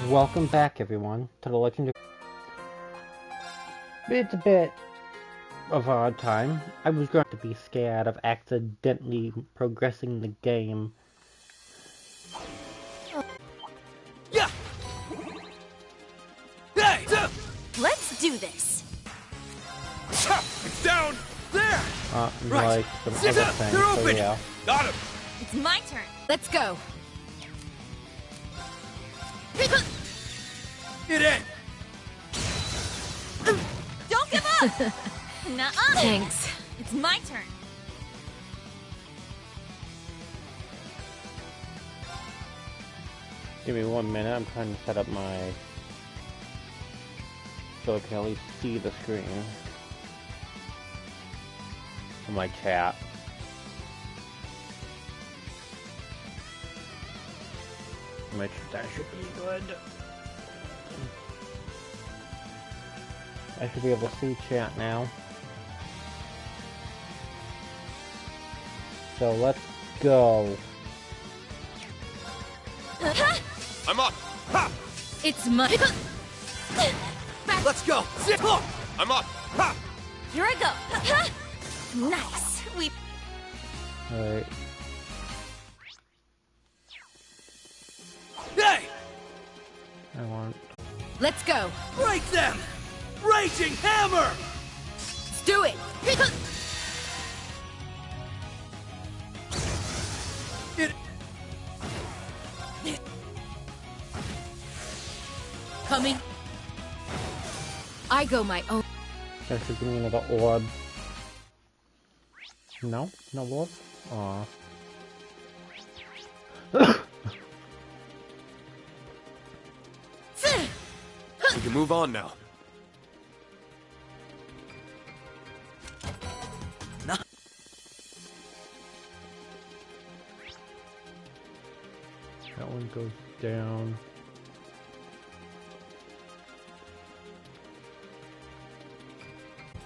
Welcome back, everyone, to the Legend of... It's a bit of an odd time. I was going to be scared of accidentally progressing the game. Yeah. Hey! Let's do this! It's down there! Right. Like some other things, They're so open! yeah. Got him! It's my turn! Let's go! Get in! Don't give up! Nuh-uh! Thanks. It's my turn. Give me 1 minute, I'm trying to set up my... so I can at least see the screen. On my chat. Which, that should be good. I should be able to see chat now. So let's go. I'm up! Ha! It's my... Let's go! I'm up! Ha! Here I go! Nice! Alright. Hey! I want... Let's go! Break them! Raging hammer! Let's do it! It... Coming. I go my own. That should give me another orb. No? No orb? Aw. We can move on now. That one goes down.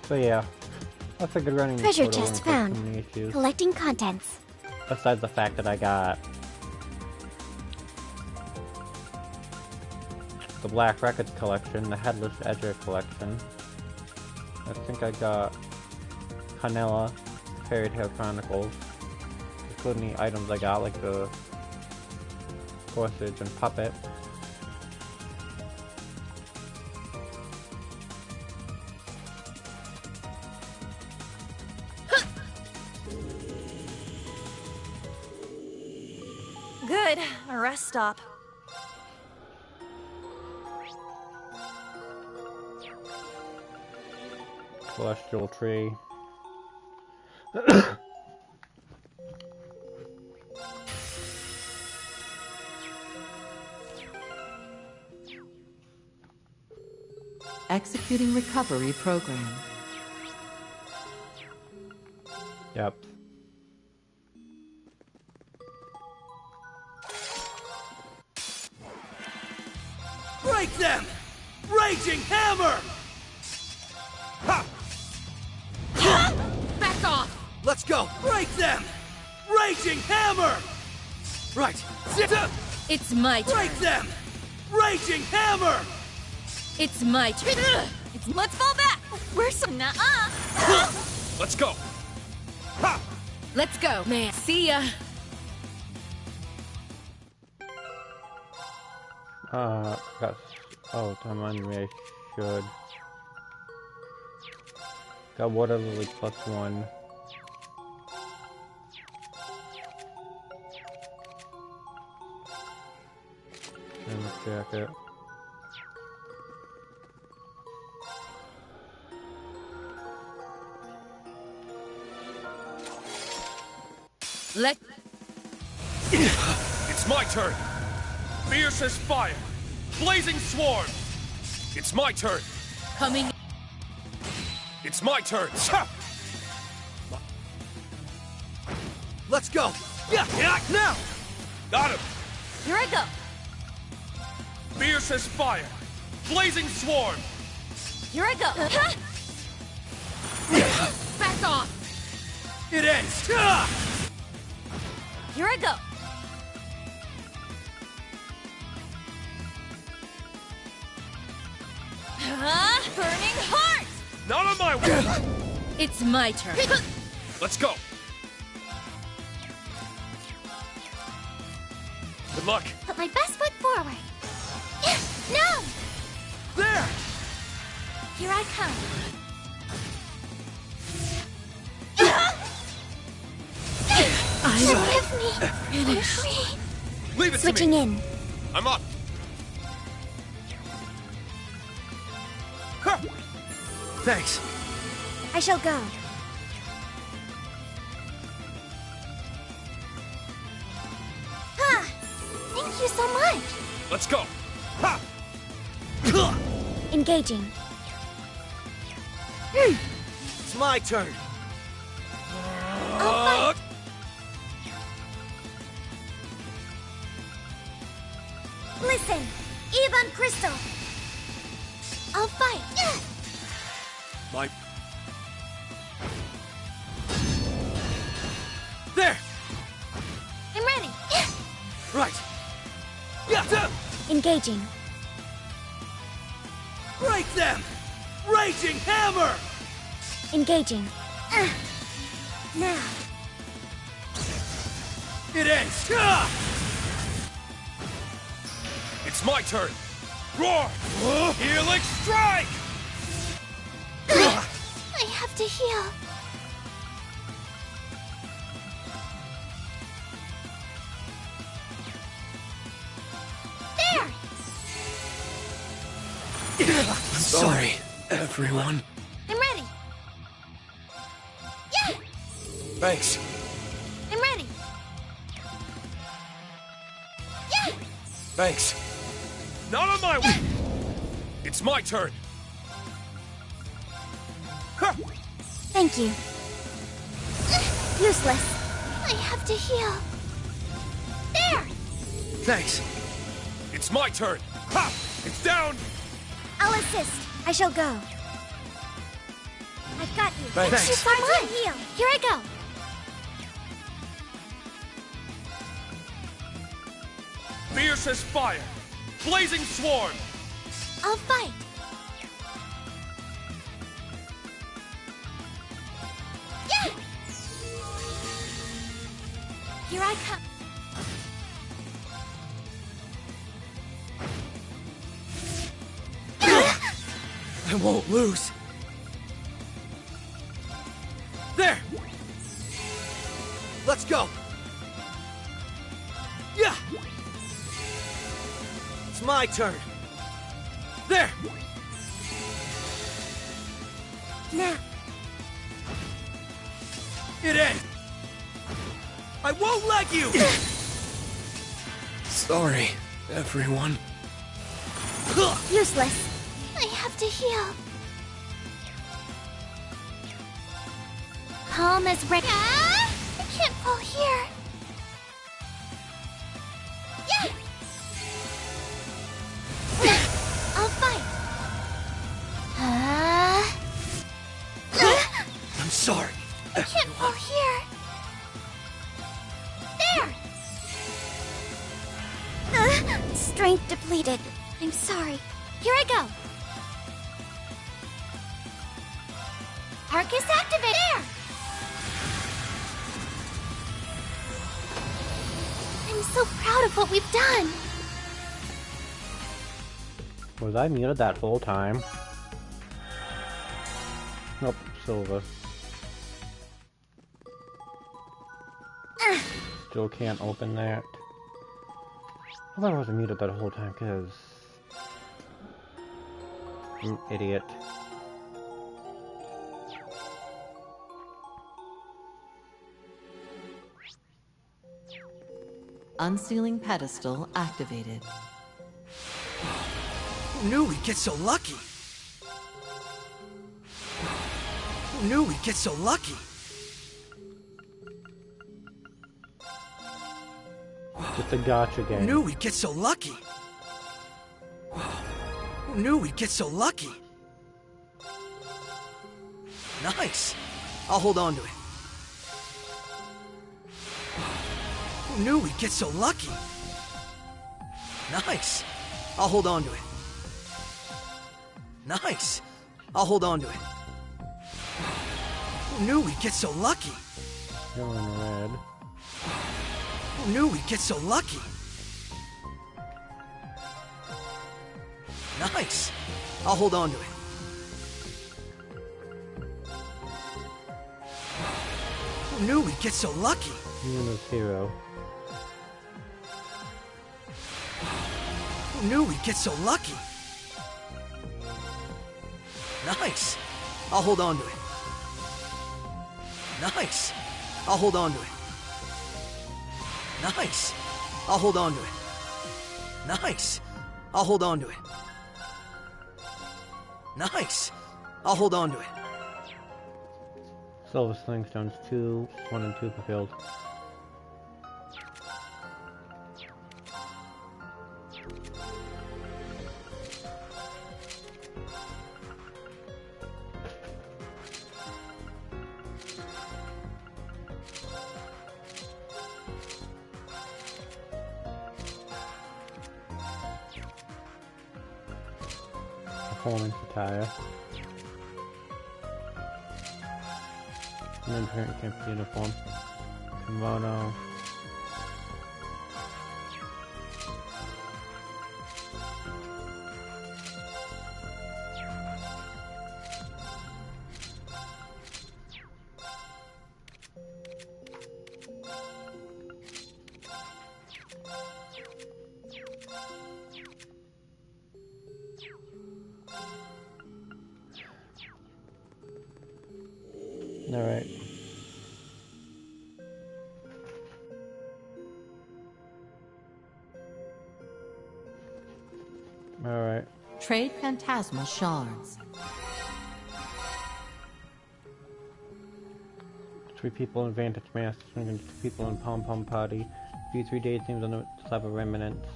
So yeah, I figured running this Treasure photo chest wouldn't cause found. too many issues. Collecting contents. Besides the fact that I got the Black Records collection, the Headless Edger collection. I think I got Canella, Fairy Tale Chronicles, including the items I got, like the Corsage and Puppet. Good. A rest stop. Celestial Tree. Executing recovery program. Yep. Break them! Raging hammer! Ha! Back off! Let's go! Break them! Raging hammer! Right. It's my turn. Break them! Raging hammer! It's my turn. Let's fall back. We're so nuh-uh. Let's go! Ha! Let's go, man. See ya. Got... Oh, come on, me, I should. Got Water Lily +1. And the jacket. It's my turn! Fierce as fire! Blazing swarm! It's my turn! Coming. It's my turn! Let's go! Yeah! Now! Got him! Here I go. Fierce as fire! Blazing swarm! Here I go. Back off. It ends! Here I go. Not on my way! It's my turn. Let's go! Good luck! Put my best foot forward. No! There! Here I come. Forgive me. I'm free. Leave it Switching to me! in. I'm up! Huh. Thanks. I shall go. Ah, thank you so much. Let's go! Ha! Engaging. It's my turn. I'll fight. Listen, Evan Crystal. I'll fight. My... There! I'm ready. Right! Yeah! Engaging. Break them! Raging hammer! Engaging. Now. It ends! Ah! It's my turn! Roar! Healing strike! I have to heal. There! Sorry, everyone. I'm ready. Yeah! Thanks. I'm ready. Yeah! Thanks. Not on my way! It's my turn! Huh. Thank you. Useless. I have to heal. There! Thanks. It's my turn! Ha! It's down! I'll assist. I shall go. I've got you. Thanks. Thank you so much. Heal. Here I go. Fierce as fire! Blazing swarm! I'll fight. Yeah! Here I come. I won't lose. There! Let's go! Yeah! It's my turn. There! Now. It ends! I won't let you! Sorry, everyone. Useless. I have to heal. Calm as wreck. I can't fall here. Yeah! I'll fight. I'm sorry. I can't fall here. There! Strength depleted. I'm sorry. Here I go. Arcus activate. There! I'm so proud of what we've done. Was I muted that whole time? Nope, Silva. Still can't open that. I thought I was muted that whole time because... You idiot. Unsealing pedestal activated. Who knew we'd get so lucky? Who knew we'd get so lucky? It's a gotcha Who game. knew we'd get so lucky? Who knew we'd get so lucky? Nice. I'll hold on to it. Who knew we'd get so lucky? Nice. I'll hold on to it. Nice. I'll hold on to it. Who knew we'd get so lucky? Yellow and red. Who knew we'd get so lucky? Nice! I'll hold on to it. Who knew we'd get so lucky? Luna's hero. Who knew we'd get so lucky? Nice! I'll hold on to it. Nice! I'll hold on to it. Nice! I'll hold on to it. Nice! I'll hold on to it. Nice! I'll hold on to it. Silver Slingstones 2, 1 and 2 fulfilled. Performance attire. And then parent camp uniform. Kimono. Alright. Alright. Trade phantasmal shards. 3 people in Vantage Mask, 2 people in Pom Pom Party. View 3 days names on the slab of remnants.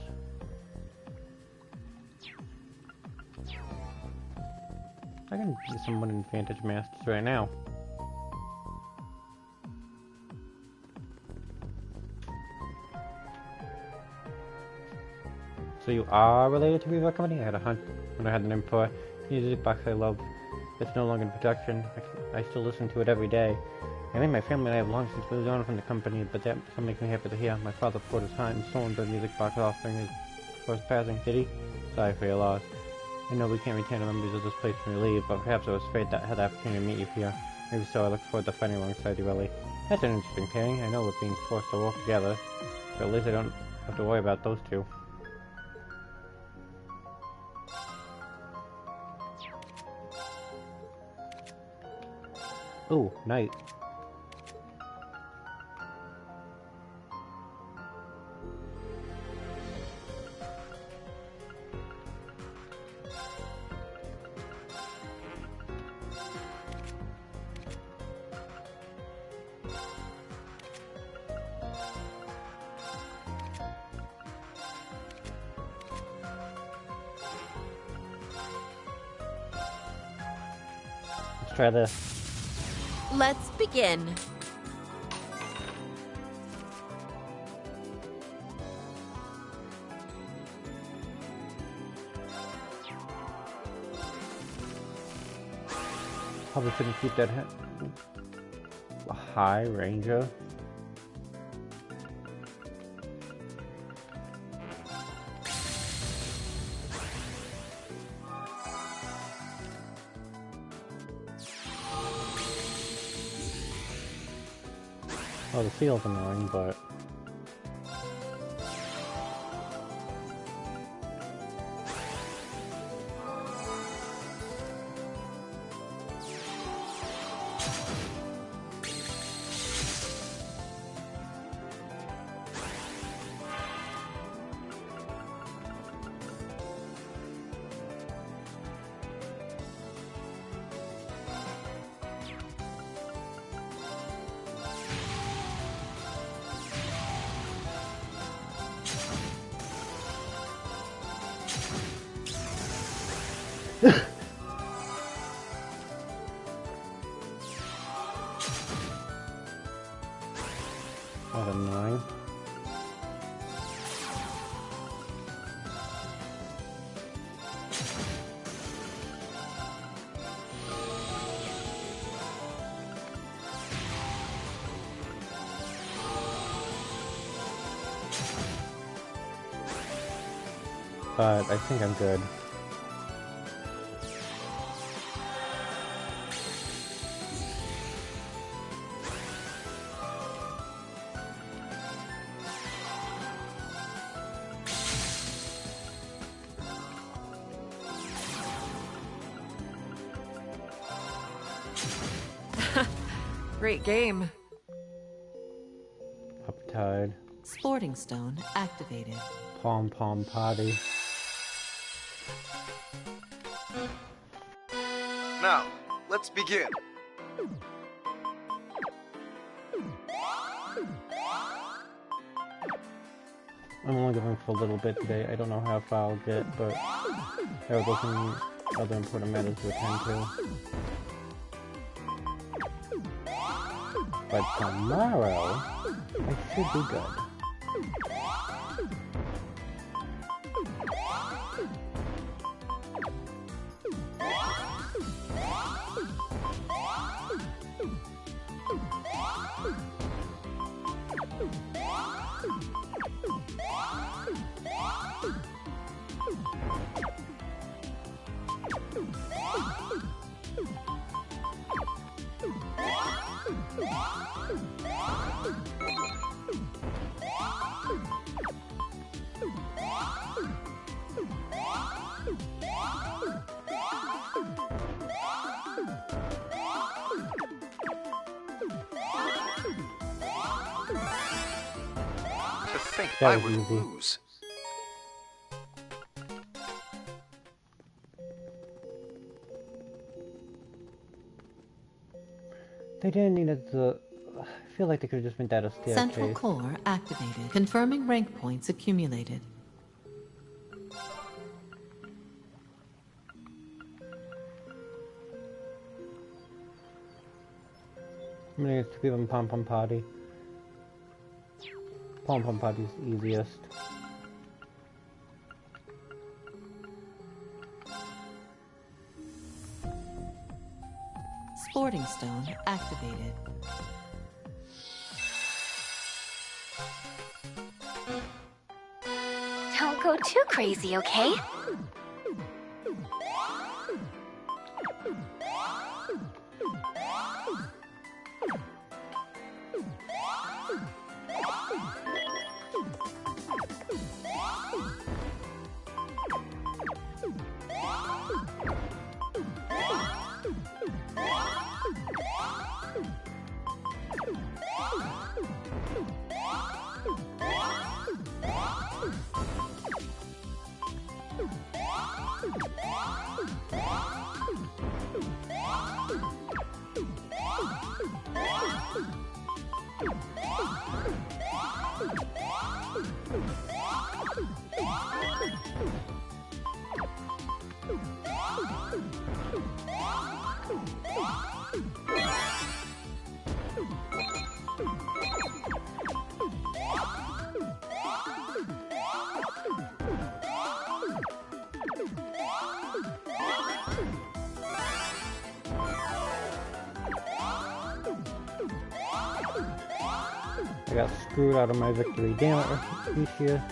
I can do someone in Vantage Masks right now. So you are related to Reverie Company? I had a hunch when I had the name before. Music box I love. It's no longer in production. I still listen to it every day. I think my family and I have long since moved on from the company, but that still makes me happy to hear. My father poured his heart and soul into the music box offering his first passing. Did he? Sorry for your loss. I know we can't retain the memories of this place when we leave, but perhaps I was afraid that I had the opportunity to meet you here. Maybe so. I look forward to fighting alongside you, Ellie. That's an interesting pairing. I know we're being forced to work together, but at least I don't have to worry about those two. Ooh, night. Let's try this. Let's begin. Probably shouldn't keep that high ranger. Well, the seal's annoying, but... That's annoying. but I think I'm good. Great game. Uptide. Sporting Stone activated. Pom Pom Potty. Now, let's begin. I'm only going for a little bit today. I don't know how far I'll get, but there are some other important matters to attend to. But tomorrow, I should be good. To think That I was would easy. lose. They didn't need it to... I feel like they could have just made that a staircase. Central core activated. Confirming rank points accumulated. I'm gonna get to give them Pom Pom Potty. Pom Pom Potty's easiest. Sporting Stone activated. Don't go too crazy, okay? I got screwed out of my victory. Damn it, Alicia.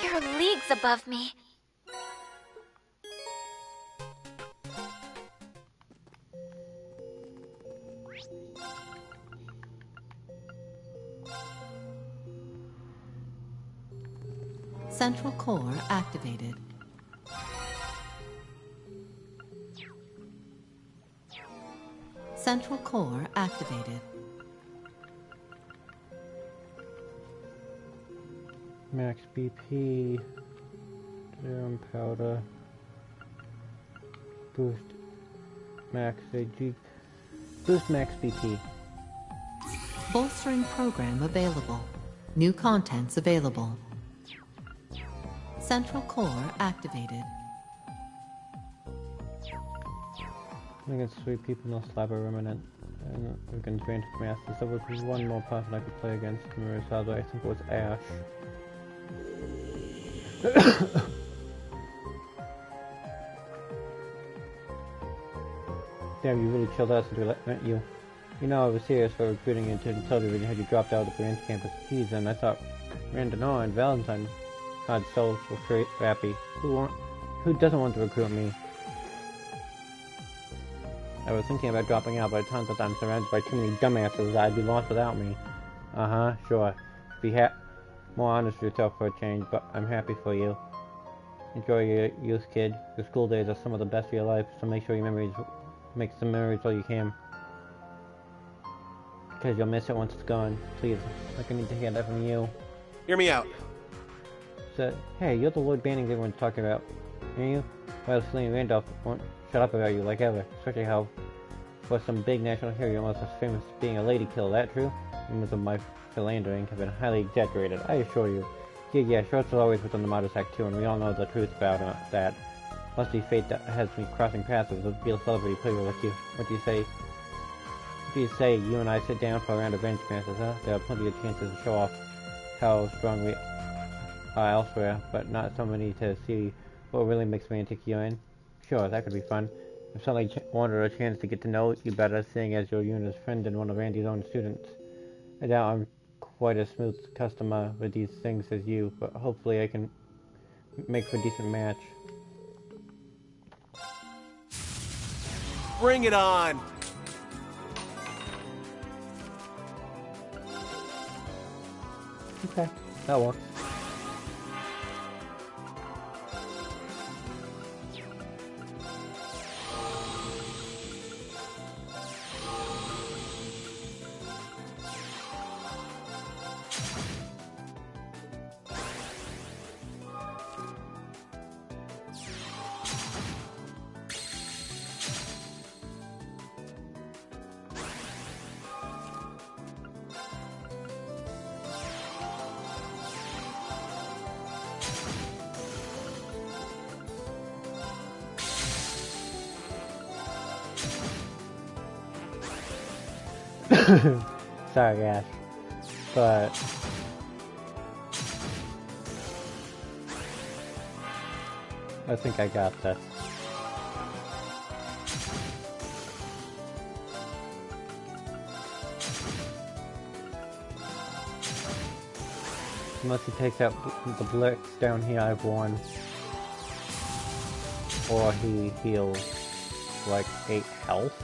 You're leagues above me. Central core activated. Central core activated. Max BP. Serum powder. Boost max AG. Boost max BP. Bolstering program available. New contents available. Central core activated. I think it's sweet people, no slab or remnant. And we can train to masters. There was one more person I could play against. Although I think it was Ash. Damn, you really chilled us into it, weren't you? You know I was serious for recruiting into television had you dropped out of the branch campus. Geez, and I thought Randanoa and Valentine had souls were happy. Who doesn't want to recruit me? I was thinking about dropping out, but it turns out I'm surrounded by too many dumbasses that I'd be lost without me. Sure. Be more honest with yourself for a change, but I'm happy for you. Enjoy your youth, kid. Your school days are some of the best of your life, so make sure make some memories while you can. Because you'll miss it once it's gone. Please, I need to hear that from you. Hear me out. So, hey, you're the Lord Banning everyone's talking about, aren't you? Well, Celine Randolph won't shut up about you like ever, especially how for some big national hero you're almost as famous as being a lady killer. That true? Rumors of my philandering have been highly exaggerated, I assure you. Yeah, Shorts is always within the modest act too, and we all know the truth about that. Must be fate that has me crossing paths with a real celebrity player like you. What do you say? What do you say you and I sit down for a round of bench masters, huh? There are plenty of chances to show off how strong we are elsewhere, but not so many to see what really makes me take you in. Sure, that could be fun. I've suddenly wanted a chance to get to know you better, seeing as you're Yuna's friend and one of Randy's own students. I doubt I'm quite a smooth customer with these things as you, but hopefully I can make for a decent match. Bring it on! Okay, that works. Sorry, Ash, but I think I got this. Unless he takes out the Blitz down here, I've won. Or he heals like 8 health.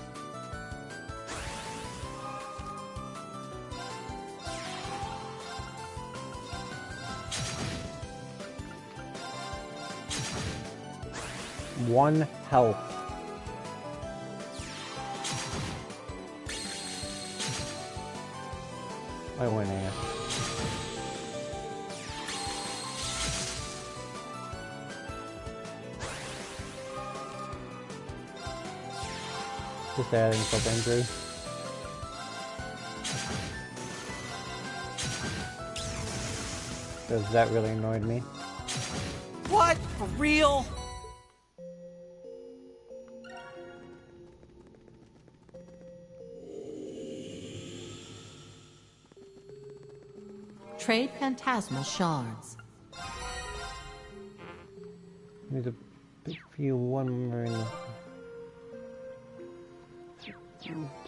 One health. I win, Ash. Just adding insult injury. Does that really annoy me? What? For real? Trade phantasmal shards. There's a few one more in the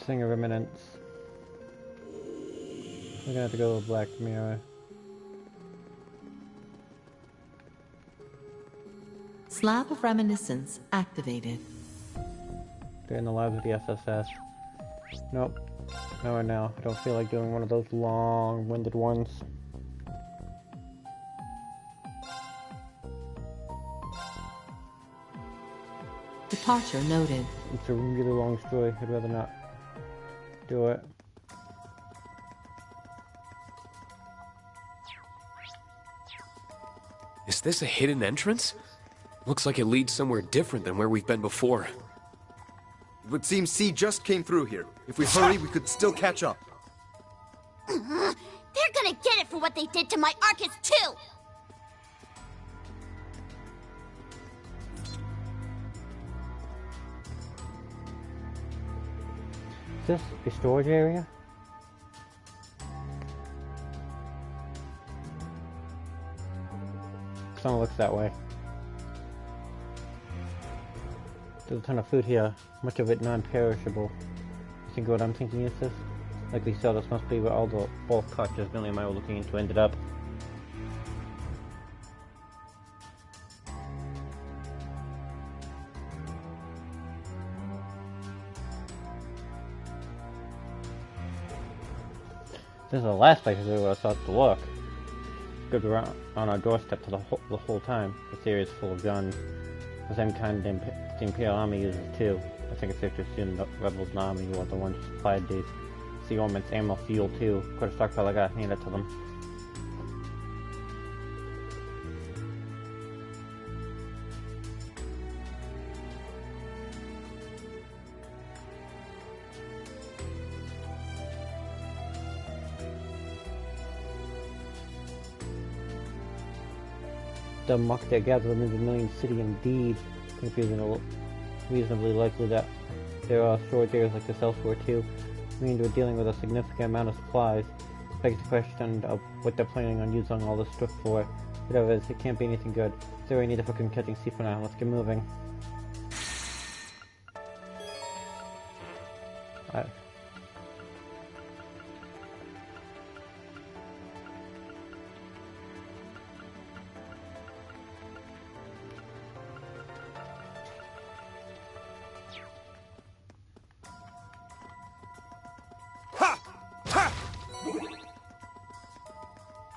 Thing of Eminence. We're gonna have to go with Black Mirror. Slab of Reminiscence activated. They're in the labs of the SSS. Nope. No, now. I don't feel like doing one of those long-winded ones. Departure noted. It's a really long story. I'd rather not do it. Is this a hidden entrance? Looks like it leads somewhere different than where we've been before. It would seem C just came through here. If we hurry, we could still catch up. for what they did to my Arcus too! Is this a storage area? Someone looks that way. There's a ton of food here, much of it non-perishable. You think what I'm thinking is this? Like we saw, this must be where all the bulk purchases Millie and I were looking into ended up. This is the last place where I thought to look. Good, we're on our doorstep for the whole time. This area is full of guns. The same kind the Imperial Army uses too. I think it's safe to assume the Rebels and Army were the ones who supplied these. Sea Ornaments, ammo, fuel too. Could have stockpile I got handed to them. The muck that gathered in the Million City indeed. Reasonably likely that there are storage areas like this elsewhere too. I mean, we're dealing with a significant amount of supplies. Begs the question of what they're planning on using all this stuff for. Whatever it is, it can't be anything good. So we need to fucking catching sea for now. Let's get moving.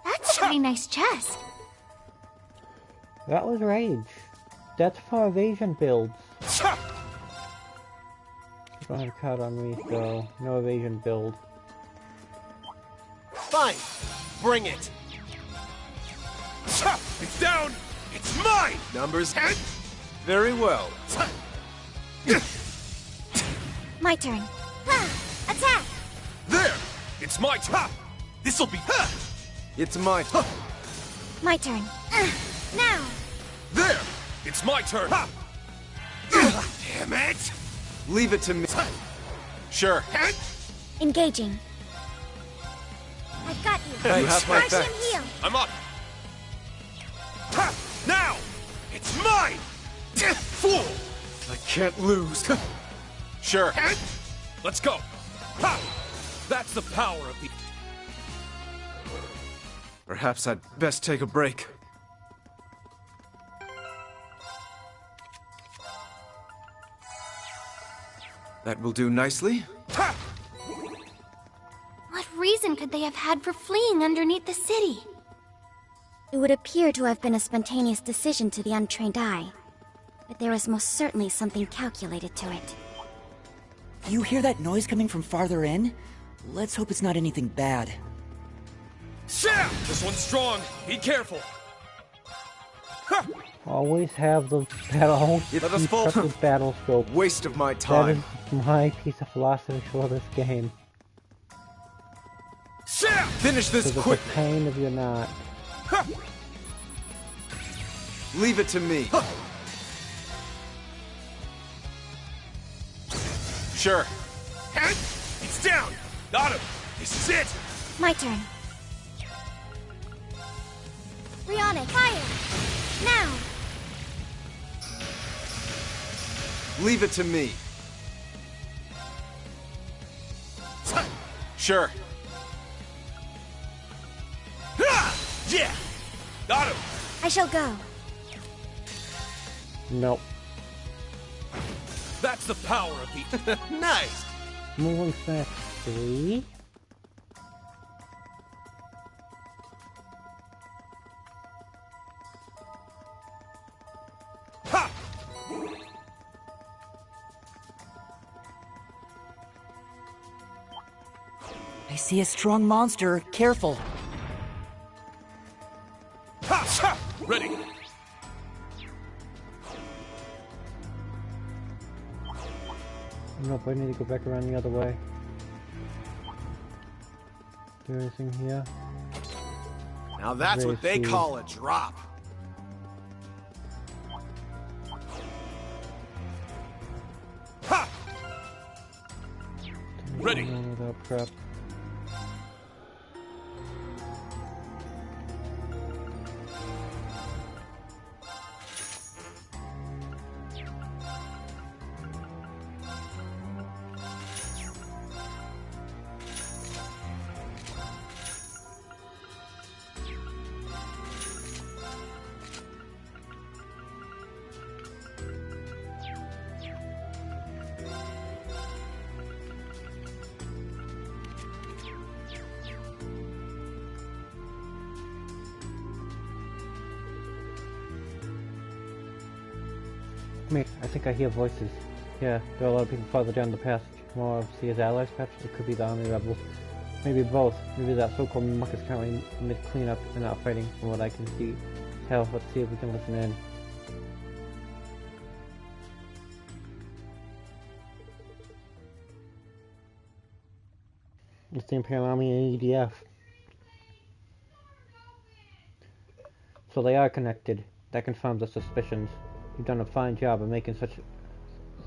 That's a pretty nice chest. That was rage. That's for evasion builds. Don't have a card on me, so no evasion build. Fine. Bring it. It's down. It's mine. Numbers. Very well. My turn. Attack! There. It's my turn. This'll be. It's my turn. My turn. Now! There. It's my turn. Damn it. Leave it to me. Sure. Engaging. I've got you. You have my Crush him, thanks. heal. I'm up. Now. It's mine. Fool. I can't lose. Sure. Let's go. Ha! That's the power of the... Perhaps I'd best take a break. That will do nicely. Ha! What reason could they have had for fleeing underneath the city? It would appear to have been a spontaneous decision to the untrained eye. But there is most certainly something calculated to it. You hear that noise coming from farther in? Let's hope it's not anything bad. Sam! This one's strong. Be careful. Ha! Always have the battle. Let us fall. Battle scope. Waste of my That time. is my piece of philosophy for this game. Sam! Finish this Because quick. it's a pain if you're not. Ha! Leave it to me. Sure. It's down. Got him. This is it. My turn. Rihanna, fire! Now! Leave it to me. Sure. Ha! Yeah! Got him. I shall go. Nope. That's the power of the... Nice! Moving fast 3. Ha! I see a strong monster. Careful. Ha! Ha! Ready. Nope, I need to go back around the other way. Is there anything here? Now that's what they call a drop. Ha! Ready. Prep. Wait, I think I hear voices. Yeah, there are a lot of people farther down the passage. More obviously as allies, perhaps it could be the army rebels. Maybe both. Maybe that so-called muck is currently mid-cleanup and not fighting, from what I can see. Hell, let's see if we can listen in. It's the Imperial Army and EDF. So they are connected. That confirms our suspicions. You've done a fine job of making such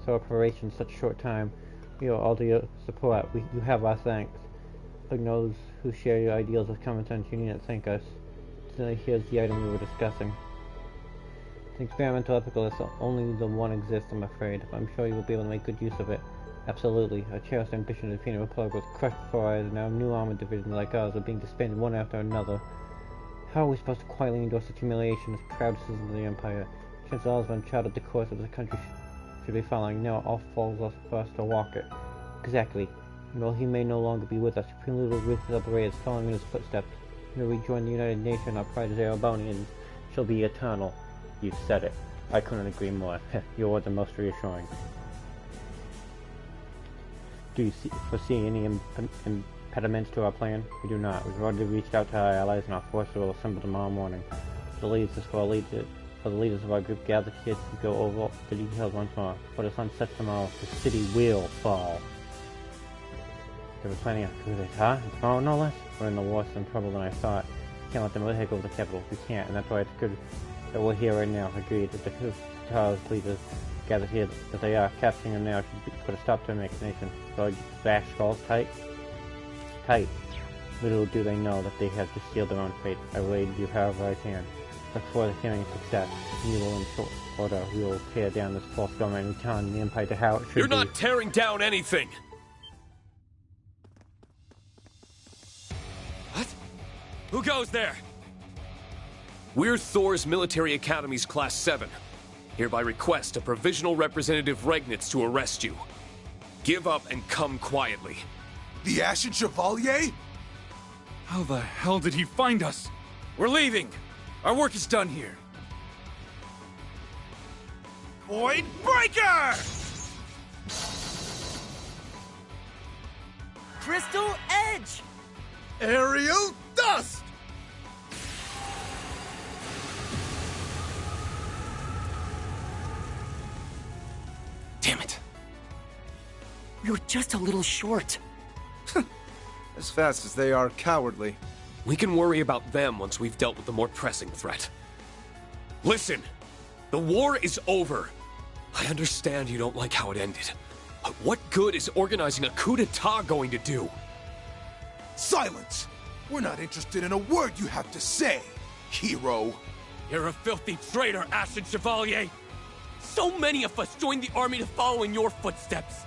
operation in such a short time. You owe all to your support. You have our thanks. Who knows who share your ideals of common sense? You needn't thank us. So here's the item we were discussing. The experimental epicless only the one exists, I'm afraid. I'm sure you will be able to make good use of it. Absolutely. Our cherished ambition to defeat a republic was crushed before our eyes, and now new armored divisions like ours are being disbanded one after another. How are we supposed to quietly endure such humiliation as proud citizens of the Empire? Chances are has uncharted the course of the country should be following. Now it all falls for us to walk it. Exactly. And while he may no longer be with us, Supreme Leader Ruthless Upgrade is following in his footsteps. When we rejoin the United Nations, our pride as Erebonians shall be eternal. You've said it. I couldn't agree more. Your words are most reassuring. Do you foresee any impediments to our plan? We do not. We've already reached out to our allies, and our forces will assemble tomorrow morning. The leaders of our group gathered here to go over the details once more. For the sun sets tomorrow, the city will fall. There were plenty of coups d'etat, and tomorrow no less. We're in the worse trouble than I thought. We can't let them take over the capital. We can't, and that's why it's good that we're here right now. Agreed that the coups d'etat leaders gathered here that they are. Capturing them now should put a stop to their machination. So I bash skulls tight. Tight. Little do they know that they have to seal their own fate. I will aid you however I can. Look forward to hearing success. You will in short order. We will tear down this false government and return the Empire to how it should be. You're not tearing down anything! What? Who goes there? We're Thor's Military Academy's Class 7. Hereby request a provisional representative Regnitz to arrest you. Give up and come quietly. The Ashen Chevalier? How the hell did he find us? We're leaving! Our work is done here. Void Breaker! Crystal Edge! Aerial Dust! Damn it. We were just a little short. As fast as they are cowardly. We can worry about them once we've dealt with the more pressing threat. Listen! The war is over. I understand you don't like how it ended. But what good is organizing a coup d'etat going to do? Silence! We're not interested in a word you have to say, hero. You're a filthy traitor, Ashen Chevalier! So many of us joined the army to follow in your footsteps,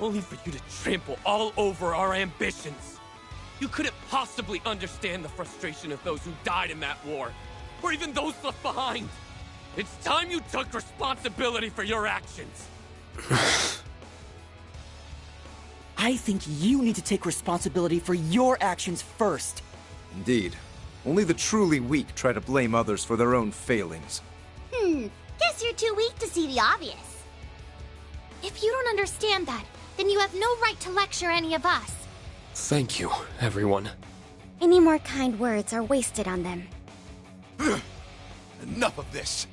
only for you to trample all over our ambitions. You couldn't possibly understand the frustration of those who died in that war, or even those left behind. It's time you took responsibility for your actions. I think you need to take responsibility for your actions first. Indeed. Only the truly weak try to blame others for their own failings. Guess you're too weak to see the obvious. If you don't understand that, then you have no right to lecture any of us. Thank you, everyone. Any more kind words are wasted on them. Enough of this.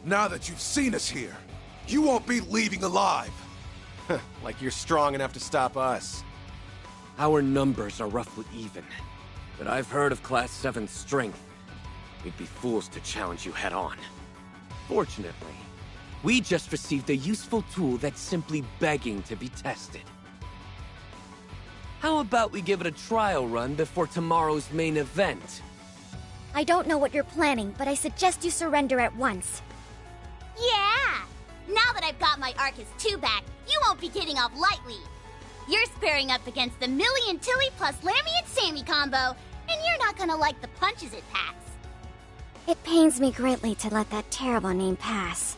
Now that you've seen us here, you won't be leaving alive. Like you're strong enough to stop us. Our numbers are roughly even. But I've heard of Class 7's strength, we'd be fools to challenge you head-on. Fortunately, we just received a useful tool that's simply begging to be tested. How about we give it a trial run before tomorrow's main event? I don't know what you're planning, but I suggest you surrender at once. Yeah! Now that I've got my Arcus 2 back, you won't be getting off lightly. You're squaring up against the Millie and Tilly plus Lammy and Sammy combo, and you're not gonna like the punches it packs. It pains me greatly to let that terrible name pass,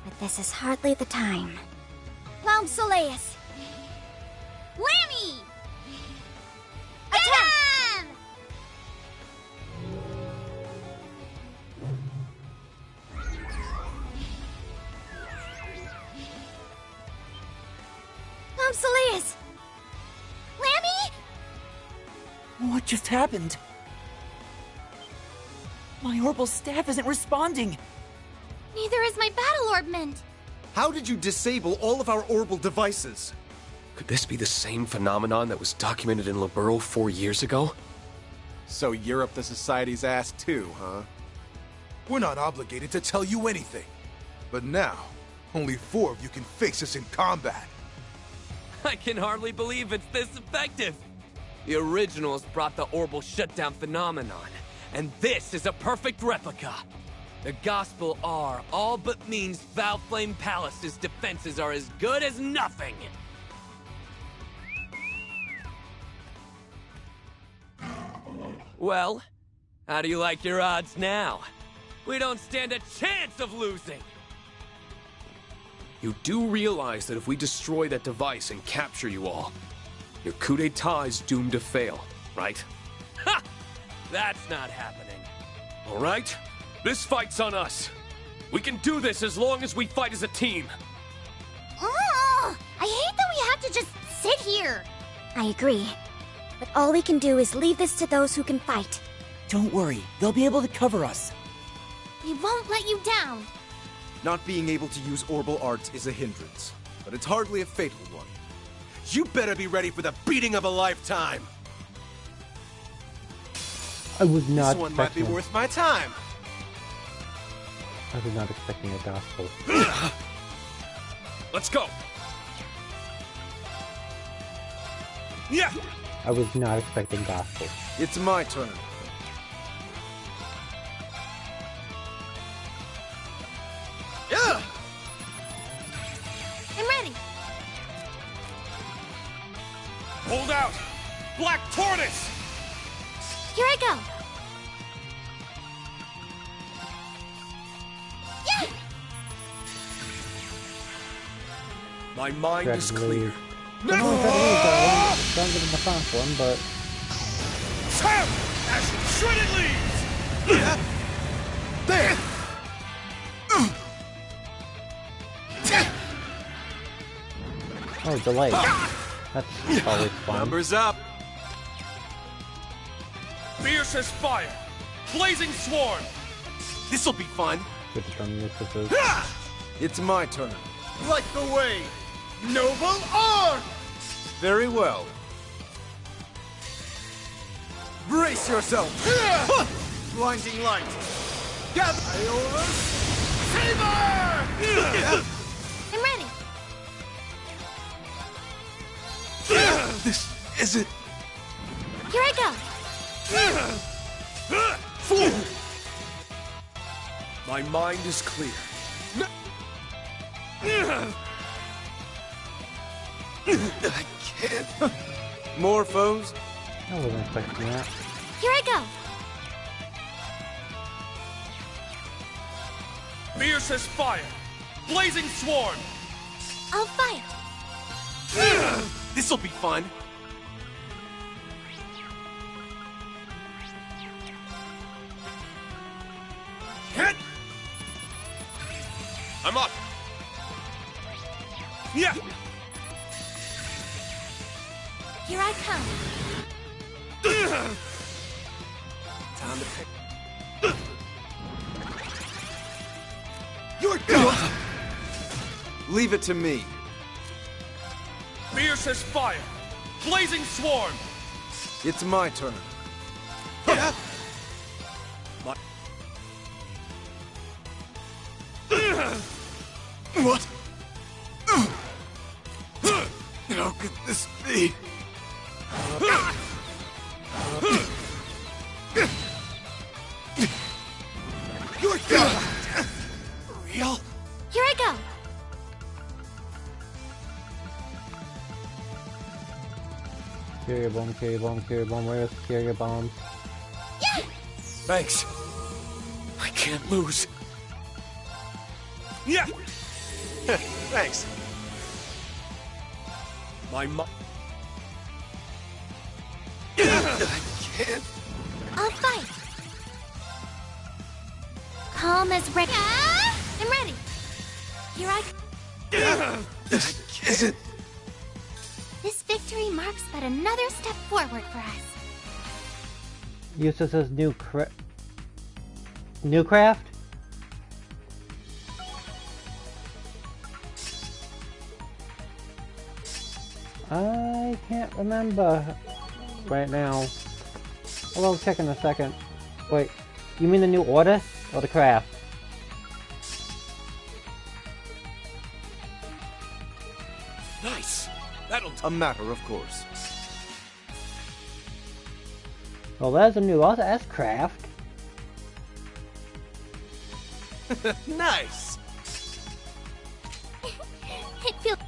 but this is hardly the time. Clown Soleus! Lammy! Get him! Clown Soleus! Lammy? What just happened? My orbital staff isn't responding. Neither is my battle orbment. How did you disable all of our orbital devices? Could this be the same phenomenon that was documented in Liberl 4 years ago? So you're up the society's ass too, huh? We're not obligated to tell you anything. But now, only 4 of you can face us in combat. I can hardly believe it's this effective. The originals brought the orbital shutdown phenomenon, and this is a perfect replica. The Gospel R all but means Valflame Palace's defenses are as good as nothing. Well, how do you like your odds now? We don't stand a chance of losing! You do realize that if we destroy that device and capture you all, your coup d'etat is doomed to fail, right? Ha! That's not happening. All right? This fight's on us. We can do this as long as we fight as a team. I hate that we have to just sit here. I agree. But all we can do is leave this to those who can fight. Don't worry, they'll be able to cover us. We won't let you down. Not being able to use orbital arts is a hindrance, but it's hardly a fatal one. You better be ready for the beating of a lifetime. I was not This one might be expecting. worth my time. I was not expecting a gospel. Let's go. Yeah. I was not expecting gospel. It's my turn. Yeah. I'm ready. Hold out! Black Tortoise! Here I go. Yeah! My mind is clear. No! Don't give him the font one, but Tap! As shredded leaves! There! oh, delay. That's always fun. Numbers up. Fierce as fire! Blazing swarm! This'll be fun. Good drum usages. It's my turn. Like the way. Noble art! Very well. Brace yourself! Blinding light! Gather! Saber! I'm ready. This isn't... Here I go. My mind is clear. I can't. More foes? I wasn't expecting that. Here I go. Fierce as fire! Blazing swarm! I'll fight. This'll be fun. Hit! I'm up! Yeah! Here I come. Time to pick. You're done! Leave it to me. Fierce as fire! Blazing swarm! It's my turn. What? How could this be? You're done! For real? Here I go! Carrier bomb, carrier bomb, carrier bomb, where's carrier bombs? Yeah! Thanks. I can't lose. Yeah! Thanks. My I can't. I'll fight! Calm as ready. I'm ready! Here I Can't. This victory marks but another step forward for us. Eustace's new craft? I can't remember right now. I'll check in a second. Wait, you mean the new order or the craft? Nice. That'll A matter of course. Well, there's a new order. That's craft. Nice. It feels...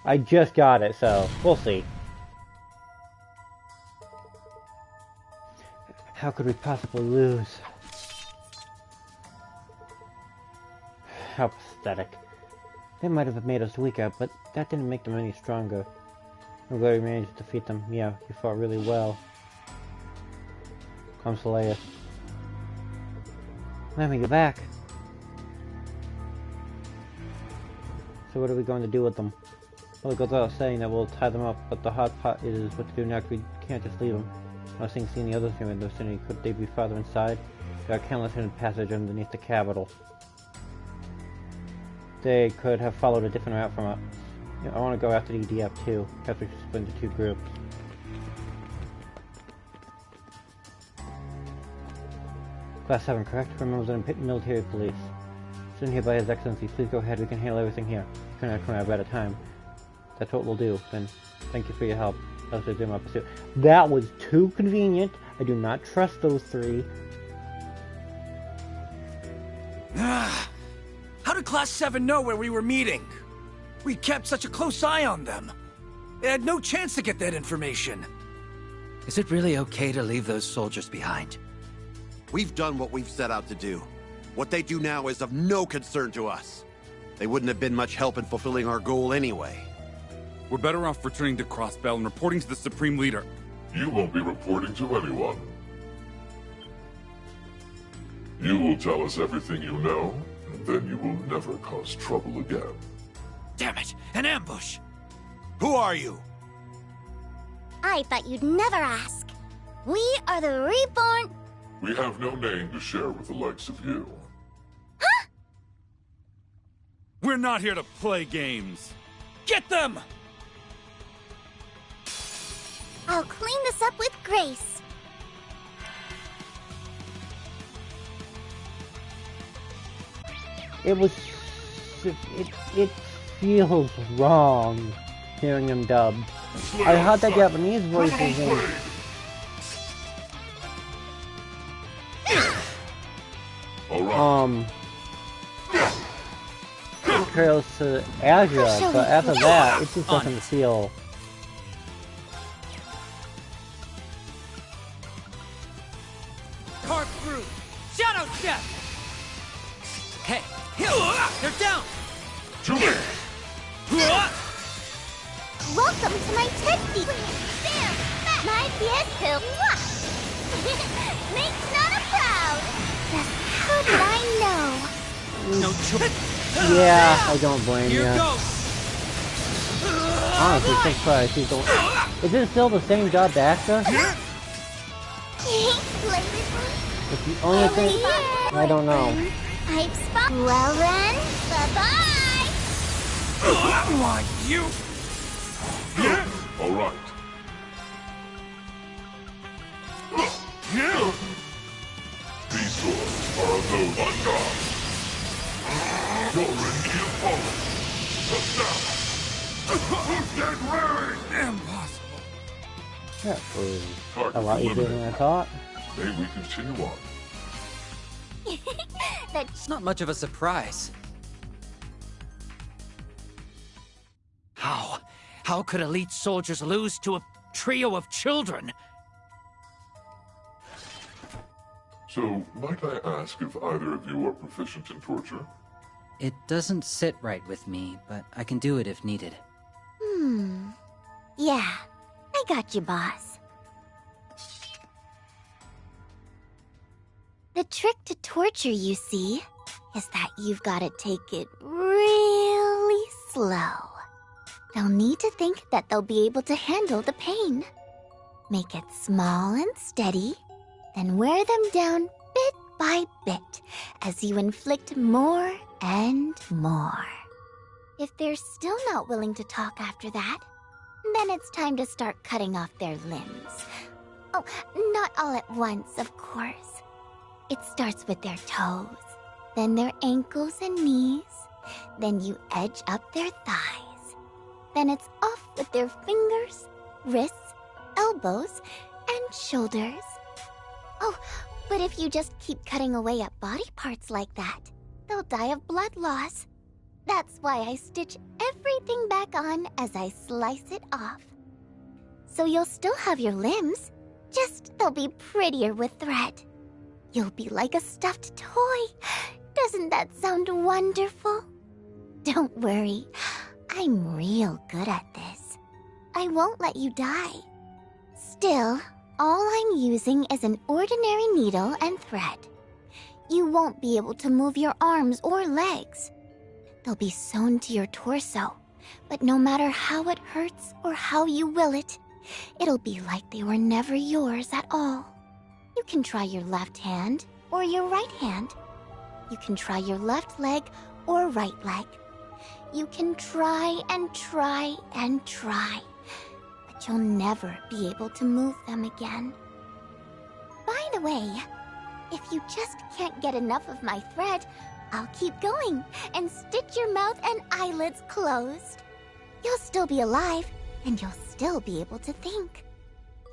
I just got it, so we'll see. How could we possibly lose? How pathetic. They might have made us weaker, but that didn't make them any stronger. I'm glad we managed to defeat them. Yeah, you fought really well. Come slay us. Let me get back. So what are we going to do with them? Well, it goes without saying that we'll tie them up, but the hard part is what to do next. We can't just leave them. I was thinking seeing the others here in the vicinity. Could they be farther inside? There are countless hidden passages underneath the capital. They could have followed a different route from us. You know, I want to go after the EDF too. Perhaps we should split into two groups. Class 7, correct? For members of the military police. Sitting here by His Excellency, please go ahead. We can handle everything here. We can come out at a time. That's what we'll do. Then, thank you for your help. That was my pursuit. That was too convenient. I do not trust those three. How did Class 7 know where we were meeting? We kept such a close eye on them. They had no chance to get that information. Is it really okay to leave those soldiers behind? We've done what we've set out to do. What they do now is of no concern to us. They wouldn't have been much help in fulfilling our goal anyway. We're better off returning to Crossbell and reporting to the Supreme Leader. You won't be reporting to anyone. You will tell us everything you know, and then you will never cause trouble again. Damn it! An ambush! Who are you? I thought you'd never ask. We are the reborn... We have no name to share with the likes of you. Huh? We're not here to play games. Get them! I'll clean this up with grace. It was... It feels wrong hearing him dubbed. I heard the Japanese voices and... Trails to Azure, but after that, it just doesn't feel... Carve through! Shadow step! Hey, they're down! Welcome to my testy. Bam! My fiesta. Makes Nana proud. Just how did I know? No choice. Yeah, I don't blame you. Here goes. Honestly, thanks for people. Is it still the same dubbed actor? It's the only thing I don't know. I've spot. Well then, bye-bye. Why, you? All right. Under! Your ready is falling! But now! Get ready! Impossible. That was a lot easier than I thought. May we continue on? It's not much of a surprise. How could elite soldiers lose to a trio of children? So, might I ask if either of you are proficient in torture? It doesn't sit right with me, but I can do it if needed. Yeah, I got you, boss. The trick to torture, you see, is that you've got to take it really slow. They'll need to think that they'll be able to handle the pain. Make it small and steady, then wear them down bit by bit as you inflict more and more. If they're still not willing to talk after that, then it's time to start cutting off their limbs. Oh, not all at once, of course. It starts with their toes, then their ankles and knees, then you edge up their thighs. Then it's off with their fingers, wrists, elbows, and shoulders. Oh, but if you just keep cutting away at body parts like that, they'll die of blood loss. That's why I stitch everything back on as I slice it off. So you'll still have your limbs, just they'll be prettier with thread. You'll be like a stuffed toy. Doesn't that sound wonderful? Don't worry, I'm real good at this. I won't let you die. Still, all I'm using is an ordinary needle and thread. You won't be able to move your arms or legs. They'll be sewn to your torso, but no matter how it hurts or how you will it, it'll be like they were never yours at all. You can try your left hand or your right hand. You can try your left leg or right leg. You can try and try and try, but you'll never be able to move them again. By the way, if you just can't get enough of my thread, I'll keep going and stitch your mouth and eyelids closed. You'll still be alive, and you'll still be able to think.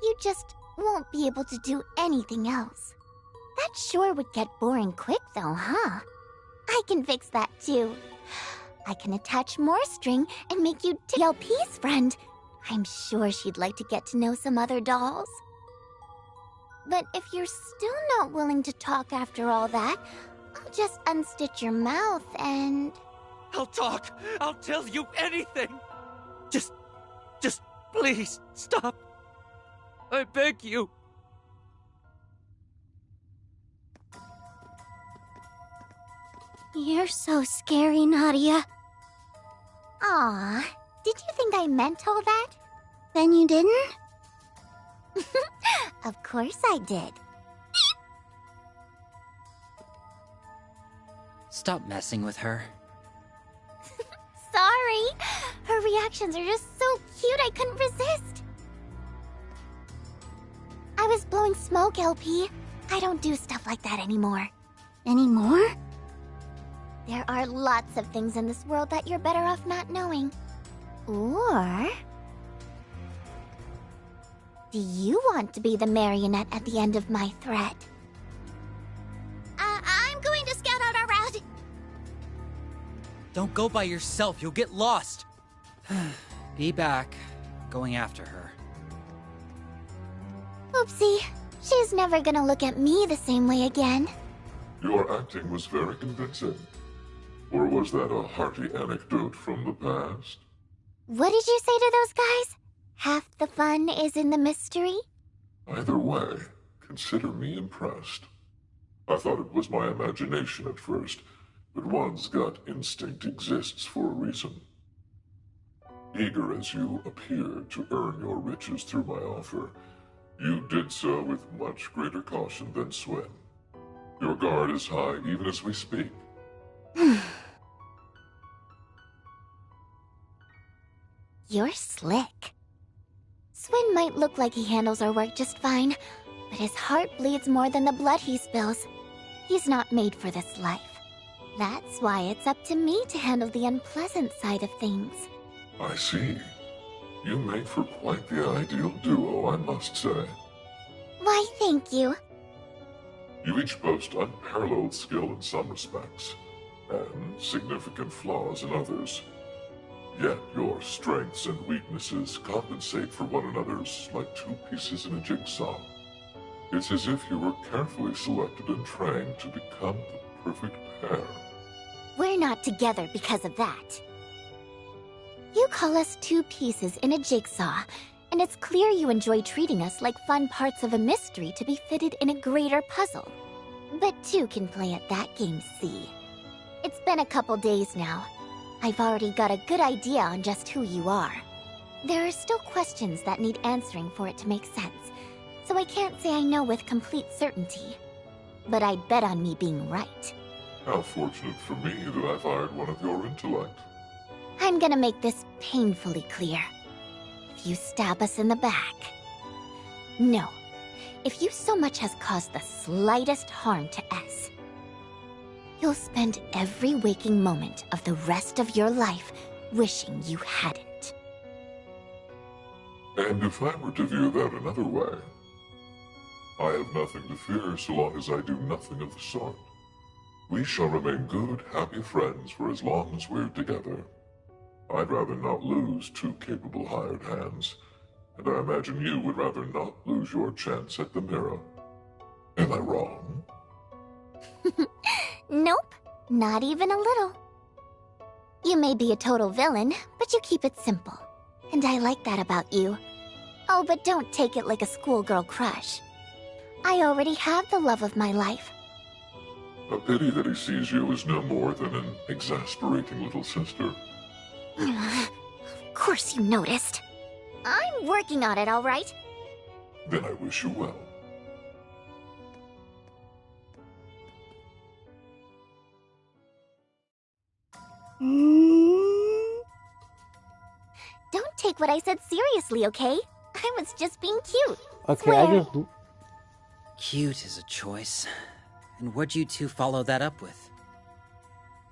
You just won't be able to do anything else. That sure would get boring quick though, huh? I can fix that too. I can attach more string and make you TLP's friend. I'm sure she'd like to get to know some other dolls. But if you're still not willing to talk after all that, I'll just unstitch your mouth and... I'll talk! I'll tell you anything! Just please, stop! I beg you! You're so scary, Nadia. Aw, did you think I meant all that? Then you didn't? Of course I did. Stop messing with her. Sorry. Her reactions are just so cute I couldn't resist. I was blowing smoke, LP. I don't do stuff like that anymore. Anymore? There are lots of things in this world that you're better off not knowing. Or... do you want to be the marionette at the end of my thread? I'm going to scout out our route. Don't go by yourself, you'll get lost. Be back. Going after her. Oopsie. She's never gonna look at me the same way again. Your acting was very convincing. Or was that a hearty anecdote from the past? What did you say to those guys? Half the fun is in the mystery? Either way, consider me impressed. I thought it was my imagination at first, but one's gut instinct exists for a reason. Eager as you appear to earn your riches through my offer, you did so with much greater caution than Swen. Your guard is high even as we speak. You're slick. Swen might look like he handles our work just fine, but his heart bleeds more than the blood he spills. He's not made for this life. That's why it's up to me to handle the unpleasant side of things. I see. You make for quite the ideal duo, I must say. Why, thank you. You each boast unparalleled skill in some respects, and significant flaws in others. Yet your strengths and weaknesses compensate for one another's like two pieces in a jigsaw. It's as if you were carefully selected and trained to become the perfect pair. We're not together because of that. You call us two pieces in a jigsaw, and it's clear you enjoy treating us like fun parts of a mystery to be fitted in a greater puzzle. But two can play at that game, see? It's been a couple days now. I've already got a good idea on just who you are. There are still questions that need answering for it to make sense, so I can't say I know with complete certainty. But I'd bet on me being right. How fortunate for me that I've hired one of your intellect. I'm gonna make this painfully clear. If you stab us in the back... No. If you so much as cause the slightest harm to S, you'll spend every waking moment of the rest of your life wishing you hadn't. And if I were to view that another way, I have nothing to fear so long as I do nothing of the sort. We shall remain good, happy friends for as long as we're together. I'd rather not lose two capable hired hands, and I imagine you would rather not lose your chance at the mirror. Am I wrong? Nope, not even a little. You may be a total villain, but you keep it simple. And I like that about you. Oh, but don't take it like a schoolgirl crush. I already have the love of my life. A pity that he sees you as no more than an exasperating little sister. Of course you noticed. I'm working on it, all right? Then I wish you well. Don't take what I said seriously, okay? I was just being cute. Okay, Swear. I just... Cute is a choice. And what'd you two follow that up with?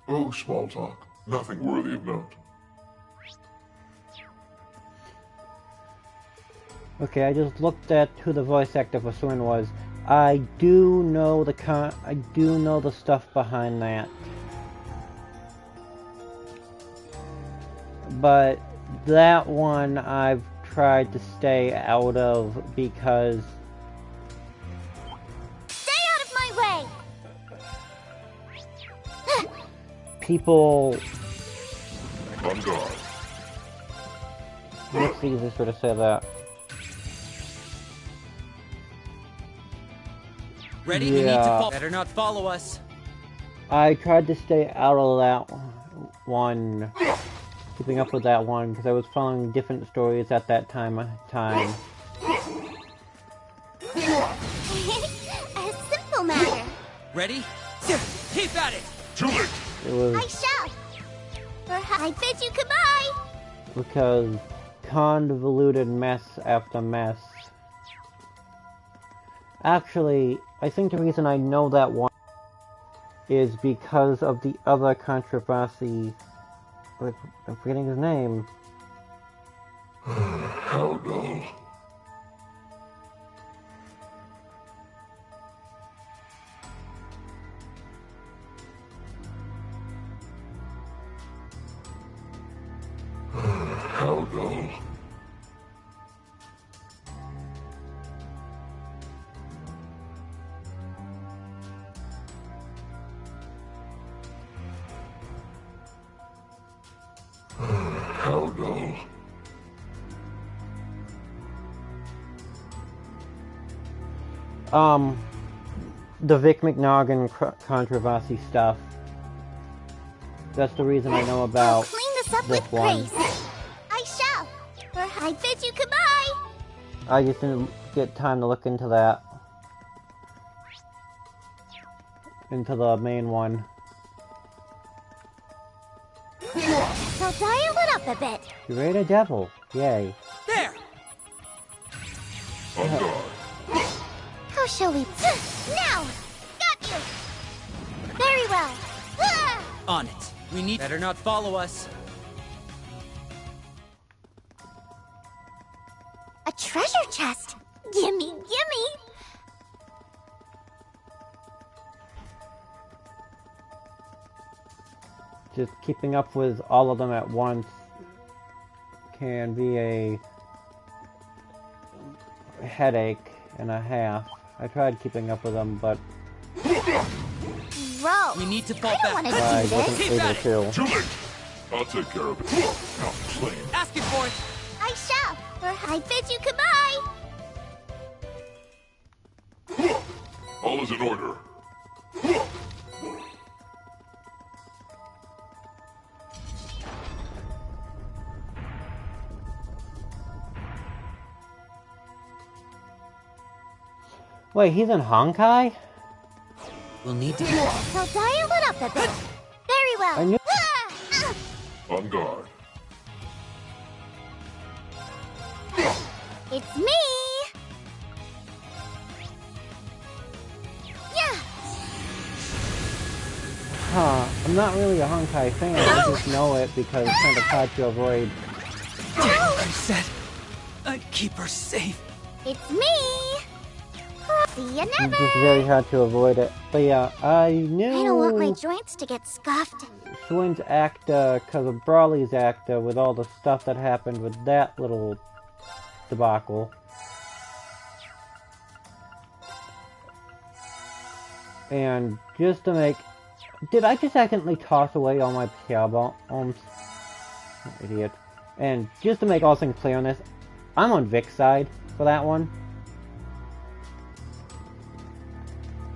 Oh, small talk. Nothing worthy of note. Okay, I just looked at who the voice actor for Swin was. I do know the stuff behind that. But that one I've tried to stay out of because... Stay out of my way! people... On guard. It's the easiest way to say that. Ready? Yeah. We need to follow. Better not follow us. I tried to stay out of that one, keeping up with that one, because I was following different stories at that time. A simple matter. Ready? Keep at it! Too late! It was... I shall. I bid you goodbye. Because convoluted mess after mess. Actually, I think the reason I know that one is because of the other controversy. I'm forgetting his name. How dull. How dull. How dull. The Vic McNoggin controversy stuff. That's the reason I know about I'll clean this up with one. grace. I shall. I bid you goodbye. I just didn't get time to look into that. Into the main one. I'll dial it up a bit. You rate a devil. Yay. There! How shall we... Now! Got you! well. On it. We need... Better not follow us. A treasure chest! Gimme, gimme! Just keeping up with all of them at once can be a headache and a half. I tried keeping up with them, but Bro, we need to fall I don't back. want to do wasn't this. able to. Too late! I'll take care of it. Now, play. Asking for it. I shall. Or I bid you goodbye. All is in order. Wait, he's in Honkai? We'll need to... So dial it up a bit. Very well. I knew- On guard. It's me. Yeah. Huh, I'm not really a Honkai fan, I just know it because it's kind of hard to avoid. I said I'd keep her safe. It's me. See you It's never. just very hard to avoid it. But yeah, I knew I don't want my joints to get scuffed. Schwinn's actor, because of Brawley's actor, with all the stuff that happened with that little debacle. And just to make... Did I just accidentally toss away all my PR bombs? Idiot. And just to make all things clear on this, I'm on Vic's side for that one.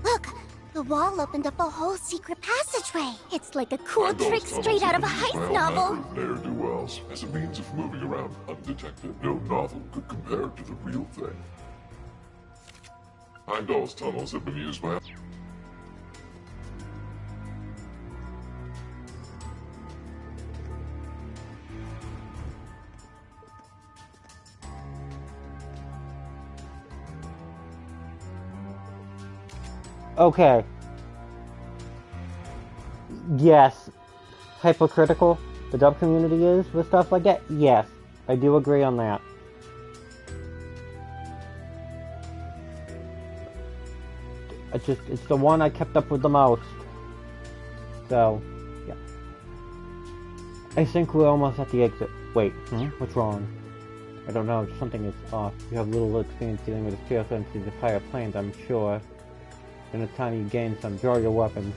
Look, the wall opened up a whole secret passageway. It's like a cool trick straight out of a heist novel. Ne'er-do-wells as a means of moving around undetected. No novel could compare to the real thing. Heimdall's tunnels have been used by... Okay. Yes. Hypocritical the dub community is with stuff like that? Yes. I do agree on that. It's the one I kept up with the most. So, yeah. I think we're almost at the exit. Wait, what's wrong? I don't know, something is off. You have little experience dealing with the fear entities of higher planes, I'm sure. And it's time you gain some. Draw your weapons.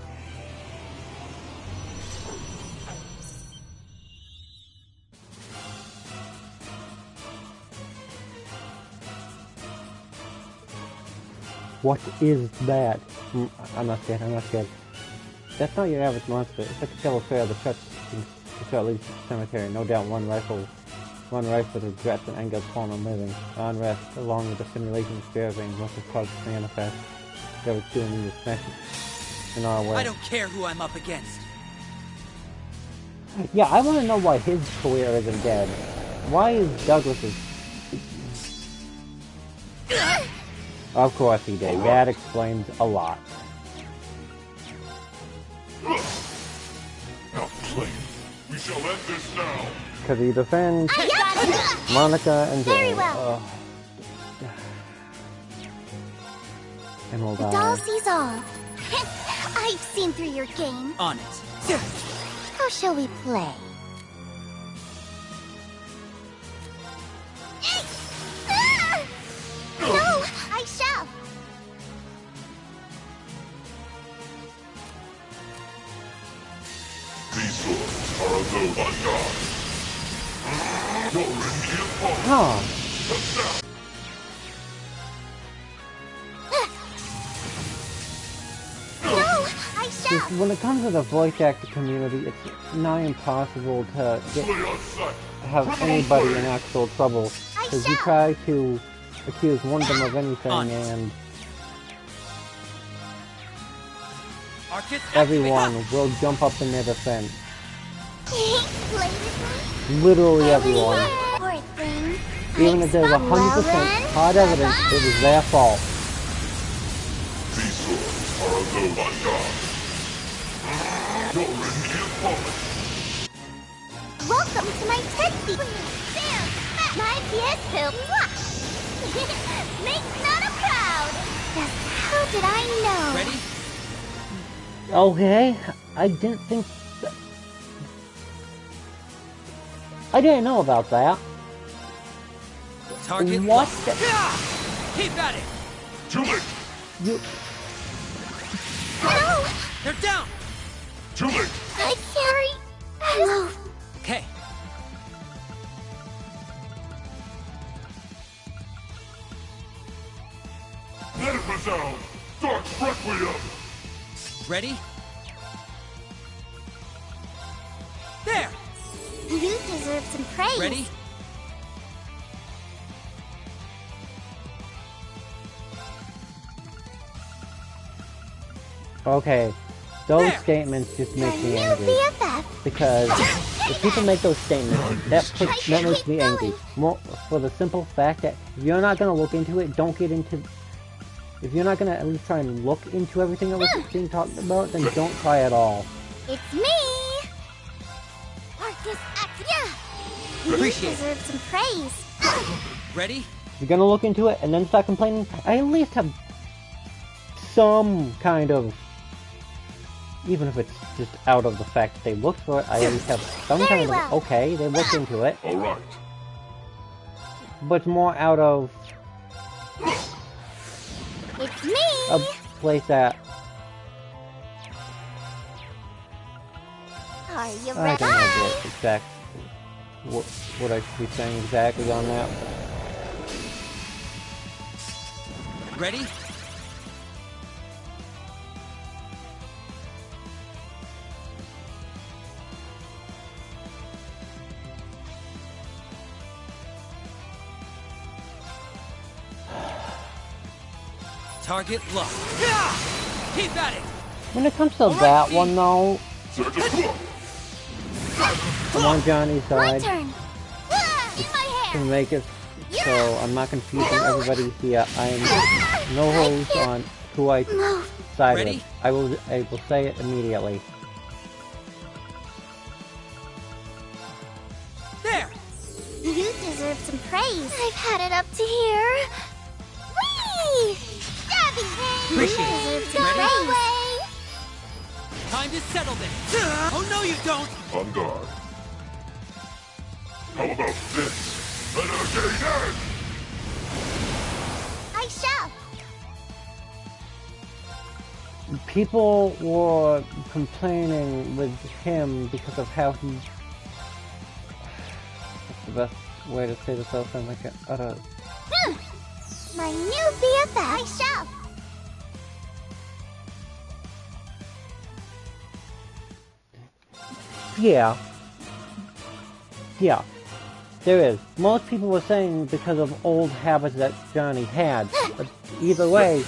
What is that? I'm not scared, I'm not scared. That's not your average monster. It's like a devil fair that shuts the leads to the cemetery. No doubt one rifle with regrets and anger upon on living. Unrest, along with the simulation of fear being must have caused to manifest. There was doing you to smash it in our way. I don't care who I'm up against. Yeah, I want to know why his career isn't dead. Why is Douglas's... Of course he did. That explains a lot. Now, play. We shall end this now. Because he defends Monica and Very Jane. well. Emerald The Eye. doll sees all. I've seen through your game. On it. How shall we play? No, I shall. These swords are of those on guard. Your immediate opponent. Huh. No, I shall. Just when it comes to the voice actor community, it's nigh impossible to have anybody in actual trouble. Because you try to accuse one of them of anything and everyone will jump up in their defense. Literally everyone. Poor thing. Even if there's 100% hard evidence, it was their fault. These swords are of those on guard. You're in earphones. Welcome to my TED speech. There, my PS pill. Makes Nana proud. Just how did I know? Ready? Okay, I didn't think... I didn't know about that. Target what? Keep at it. Too late. You... No! They're down. Too late. I carry... Hello. Okay. Let it resound. Dark Requiem. Ready? There. You deserve some praise. Ready? Okay, those statements just make me angry. Because if people make those statements, that makes me angry. More for the simple fact that if you're not gonna look into it, don't get into... If you're not gonna at least try and look into everything that was being talked about, then don't try at all. It's me! Arcus Axia! You deserve some praise. Ready? If you're gonna look into it and then start complaining, I at least have some kind of... Even if it's just out of the fact that they looked for it, I at least have some kind of... Okay, they looked into it. Alright. But it's more out of... It's me! A place that... Are you I ready? don't know what I should be saying exactly on that. Ready? Target locked. Keep at it. When it comes to that one, though, I'm on Johnny's side. To make it so I'm not confusing everybody here. I'm no holds on who I side with. I will say it immediately. There. You deserve some praise. I've had it up to here. Whee! Stabby! Appreciate it. You deserve some praise. Time to settle this. Oh no, you don't. On guard. How about this? Renegade Edge! I shall. People were complaining with him because of how he... What's the best way to say this without sounding like an utter... My new BFF. I shall. Yeah. Yeah. There is. Most people were saying because of old habits that Johnny had. But either way,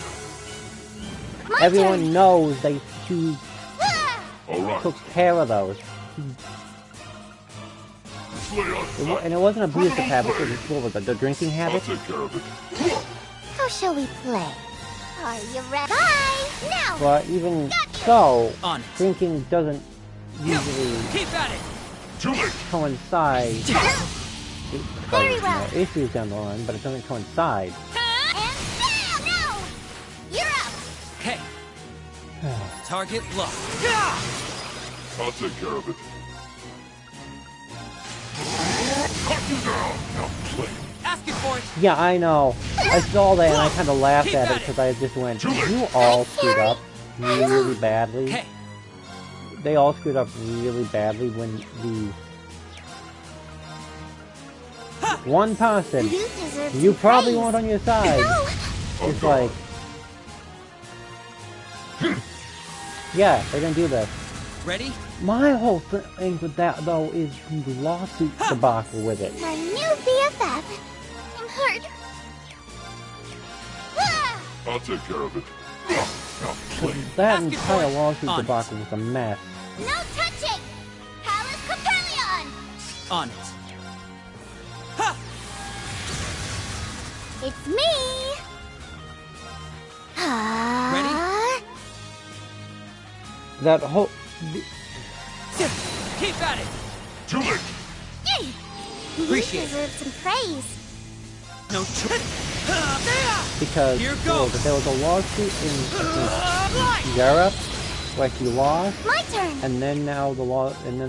everyone knows they took care of those. And it wasn't abusive habits, it was more of the drinking habit. How shall we play? Are you ready? Bye! Now! But even so, drinking doesn't usually coincide. Very well. Issues down the line, but it doesn't coincide. And bam! No! You're up! Okay. Target locked. I'll take care of it. Cut you down! Now play. Asking for it. Yeah, I know. I saw that and I kind of laughed at it because I just went, you all screwed up really badly. They all screwed up really badly when the one person you probably weren't on your side is like, yeah, they're gonna do this. Ready? My whole thing with that though is the lawsuit debacle with it. My new BFF. I'm hurt. I'll take care of it. Now play. That entire lawsuit debacle was a mess. No touching! Palace Capellion! On it. Ha! It's me! That whole... Keep at it! Too late! Yay! You Appreciate it. deserve some praise. No choice. Because Here goes. there was a lawsuit in Europe where he lost, My turn. and then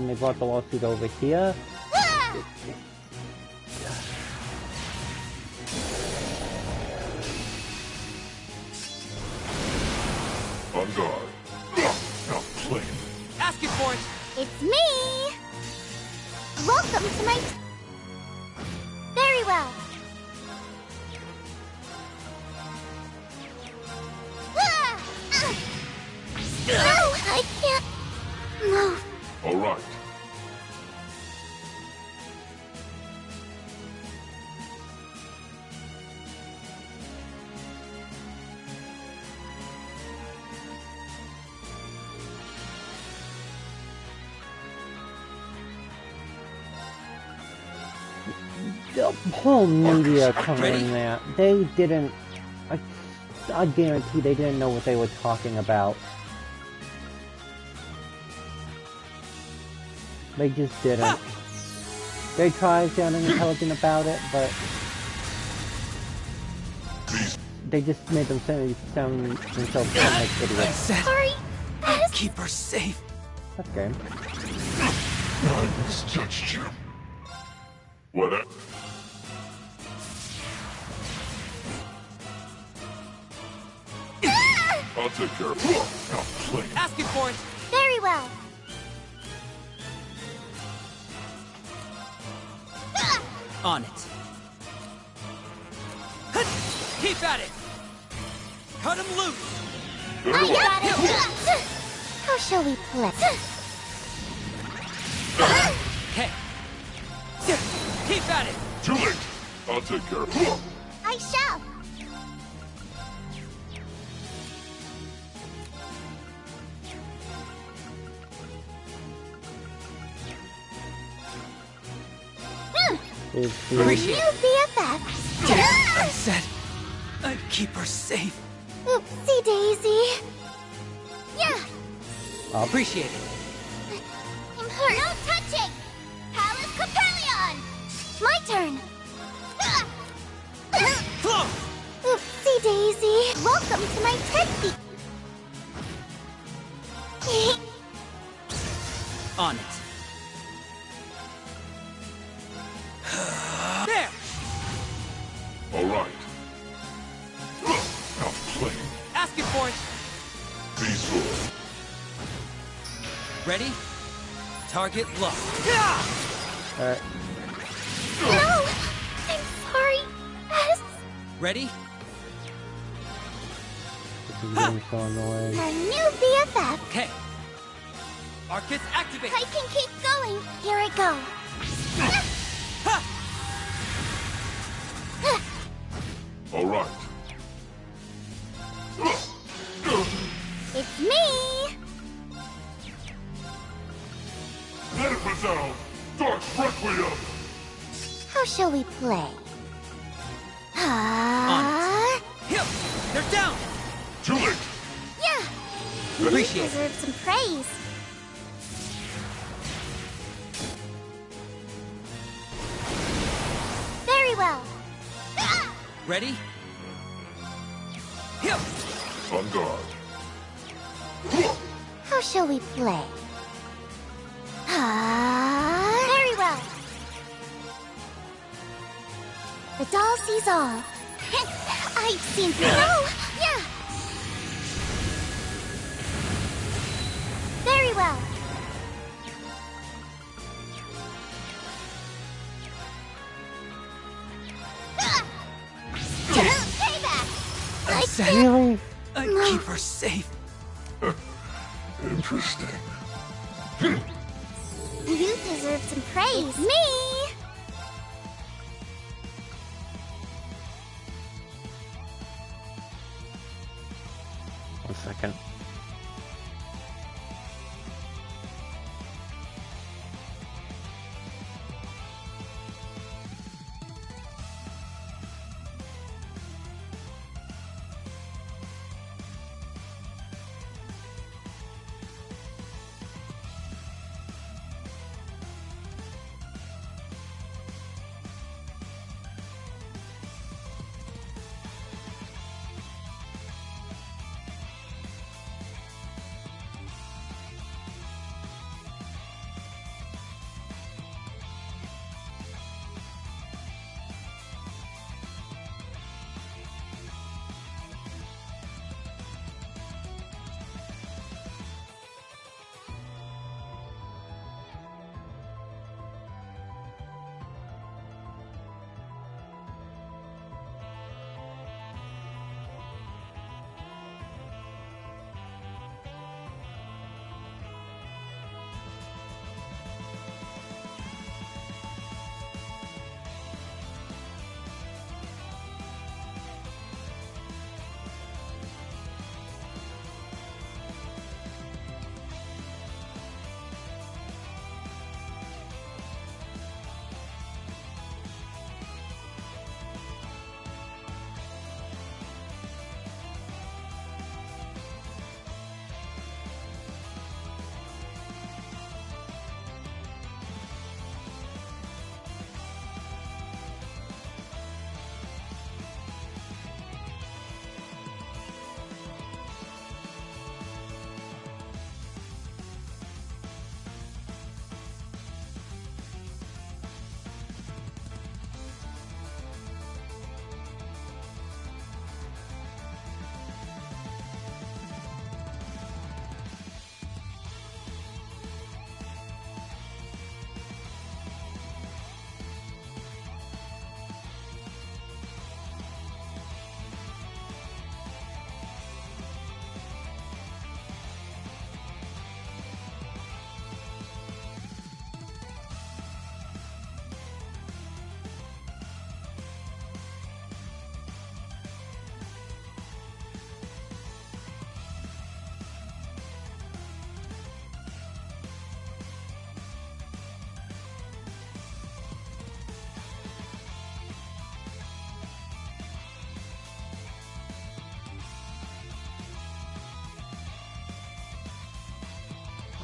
they brought the lawsuit over here. Ah! On guard. Now play. Ask it for it. It's me. Welcome to my. Very well. Ah! Ah! No, I can't move. All right. The whole media covering that, they didn't. I guarantee they didn't know what they were talking about. They just didn't. They tried sounding intelligent about it, but they just made them sound themselves like idiots. Sorry. Keep her safe. Okay. I misjudged you. Whatever. I'll take care of it. Now play. Ask it for it. Very well. Ah! On it. Keep at it. Cut him loose. I got it. How shall we play? Okay. Keep at it. Too late. I'll take care of it. I shall. Appreciate You BFF. I said I'd keep her safe. Oopsie daisy. Yeah. Appreciate it. I'm hurt. No touching. Palace Capellion. My turn. Flow. Oopsie daisy. Welcome to my technique. On it. There. All right. Now play. Ask it for it. Be sure. Ready? Target locked. Alright. No. I'm sorry. S. Ready? This is getting so annoying. A new BFF. Okay. Arcus activate. I can keep going. Here I go. All right. It's me. Mademoiselle, Dark's Requiem. How shall we play? Hill! They're down! Too late! Yeah! Appreciate You it. deserve some praise. Very well. Ah! Ready? Hill! On guard. How shall we play? Very well. The doll sees all. I've seen. No! Yeah! Very well. Ah! Payback! I said Really? I'd keep her safe. Interesting. You deserve some praise. Me! One second.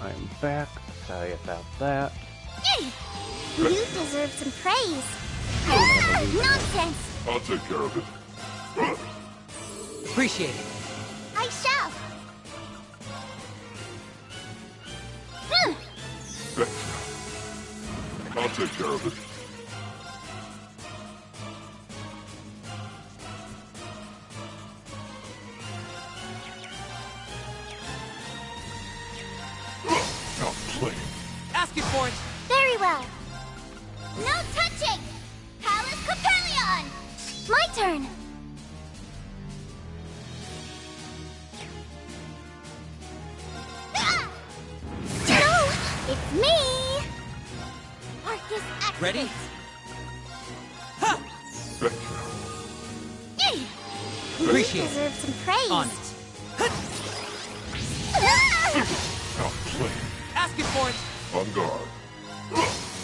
I'm back. Sorry about that. You deserve some praise. Nonsense! I'll take care of it. Appreciate it. I shall. I'll take care of it. Stop playing. Asking for it. Very well. No touching! Palace Capellion! My turn! Ah! No! It's me! Arcus activates! Ready? You Appreciate it. deserve some praise. On it. Stop playing. Asking for it. On guard.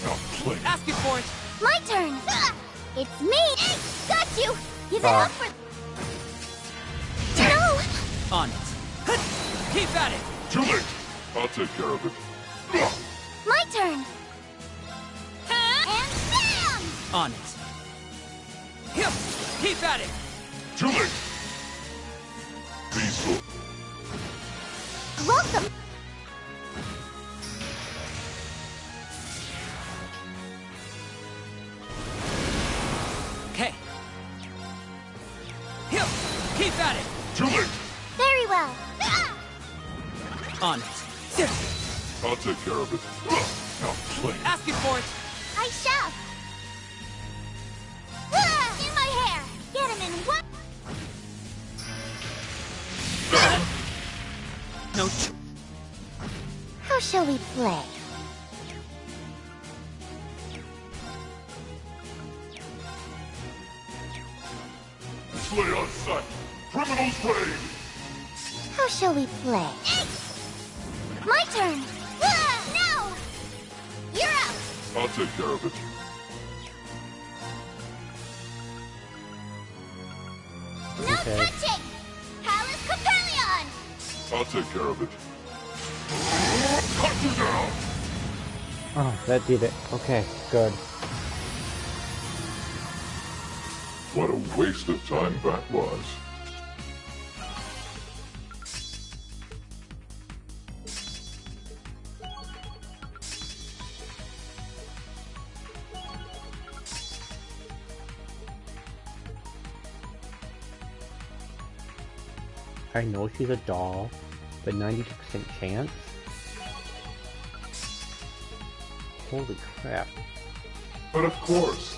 Stop playing. Asking for it. My turn! It's me! Got you! Give it up for... No! On it. Keep at it. Too late. I'll take care of it. My turn! And bam! On it. Keep at it. Too late. Peaceful. Welcome! Okay. Keep at it. Too late. Very well. On it. I'll take care of it. Stop playing. Asking for it. I shall. In my hair. Get him in one. No. How shall we play? Slay on sight. Criminals reign. How shall we play? My turn. No! You're out. I'll take care of it. No touching. Palace Capellion. I'll take care of it. Cut you down. Oh, that did it. Okay, good. What a waste of time that was. I know she's a doll, but 92% chance? Holy crap. But of course.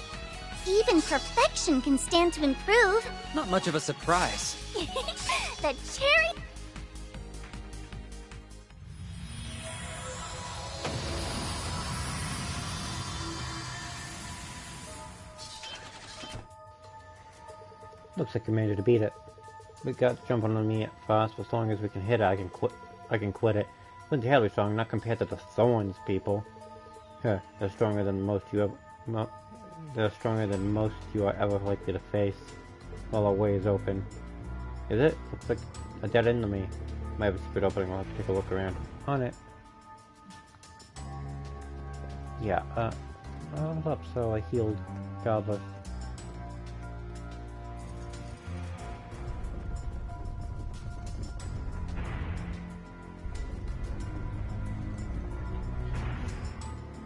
Even perfection can stand to improve. Not much of a surprise. The cherry... Looks like you made it to beat it. We got jumping on me at fast, but as long as we can hit it, I can quit it. It's entirely strong, not compared to the Thorns people. Huh, they're stronger than most you ever... They're stronger than most you are ever likely to face. While our way is open. Is it? Looks like a dead end to me. Might have a secret opening, I'll have to take a look around. On it. Yeah, hold up, so I healed Galva.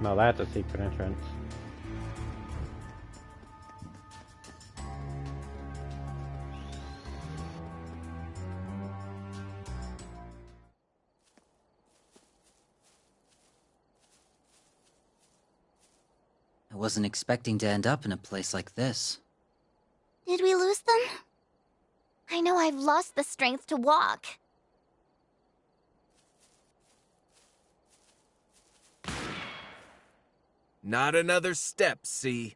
Now that's a secret entrance. I wasn't expecting to end up in a place like this. Did we lose them? I know I've lost the strength to walk. Not another step, see?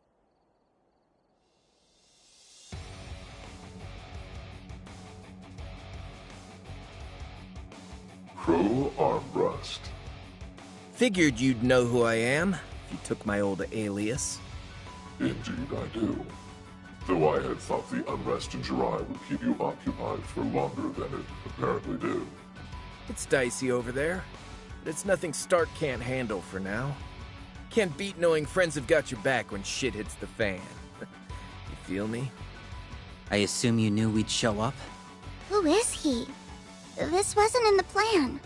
Crow armrest. Figured you'd know who I am, if you took my old alias. Indeed I do. Though I had thought the unrest in Jirai would keep you occupied for longer than it apparently did. It's dicey over there. but it's nothing Stark can't handle for now. Can't beat knowing friends have got your back when shit hits the fan. You feel me? I assume you knew we'd show up? Who is he? This wasn't in the plan.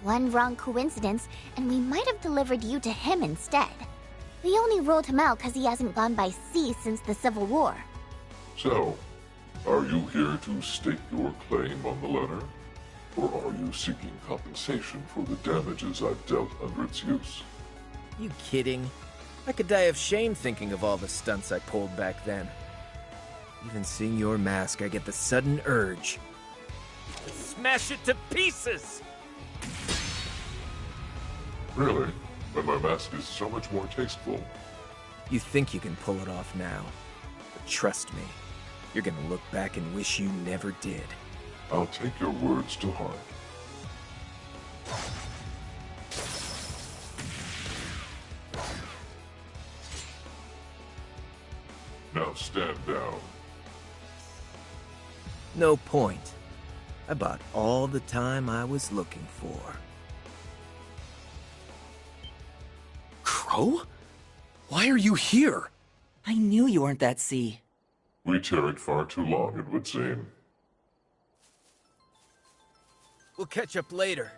One wrong coincidence, and we might have delivered you to him instead. We only ruled him out because he hasn't gone by sea since the Civil War. So, are you here to stake your claim on the letter? Or are you seeking compensation for the damages I've dealt under its use? You kidding? I could die of shame thinking of all the stunts I pulled back then. Even seeing your mask, I get the sudden urge to smash it to pieces! Really? When my mask is so much more tasteful. You think you can pull it off now, but trust me, you're gonna look back and wish you never did. I'll take your words to heart. Now stand down. No point. I bought all the time I was looking for. Crow? Why are you here? I knew you weren't that sea. We tarried far too long, it would seem. We'll catch up later.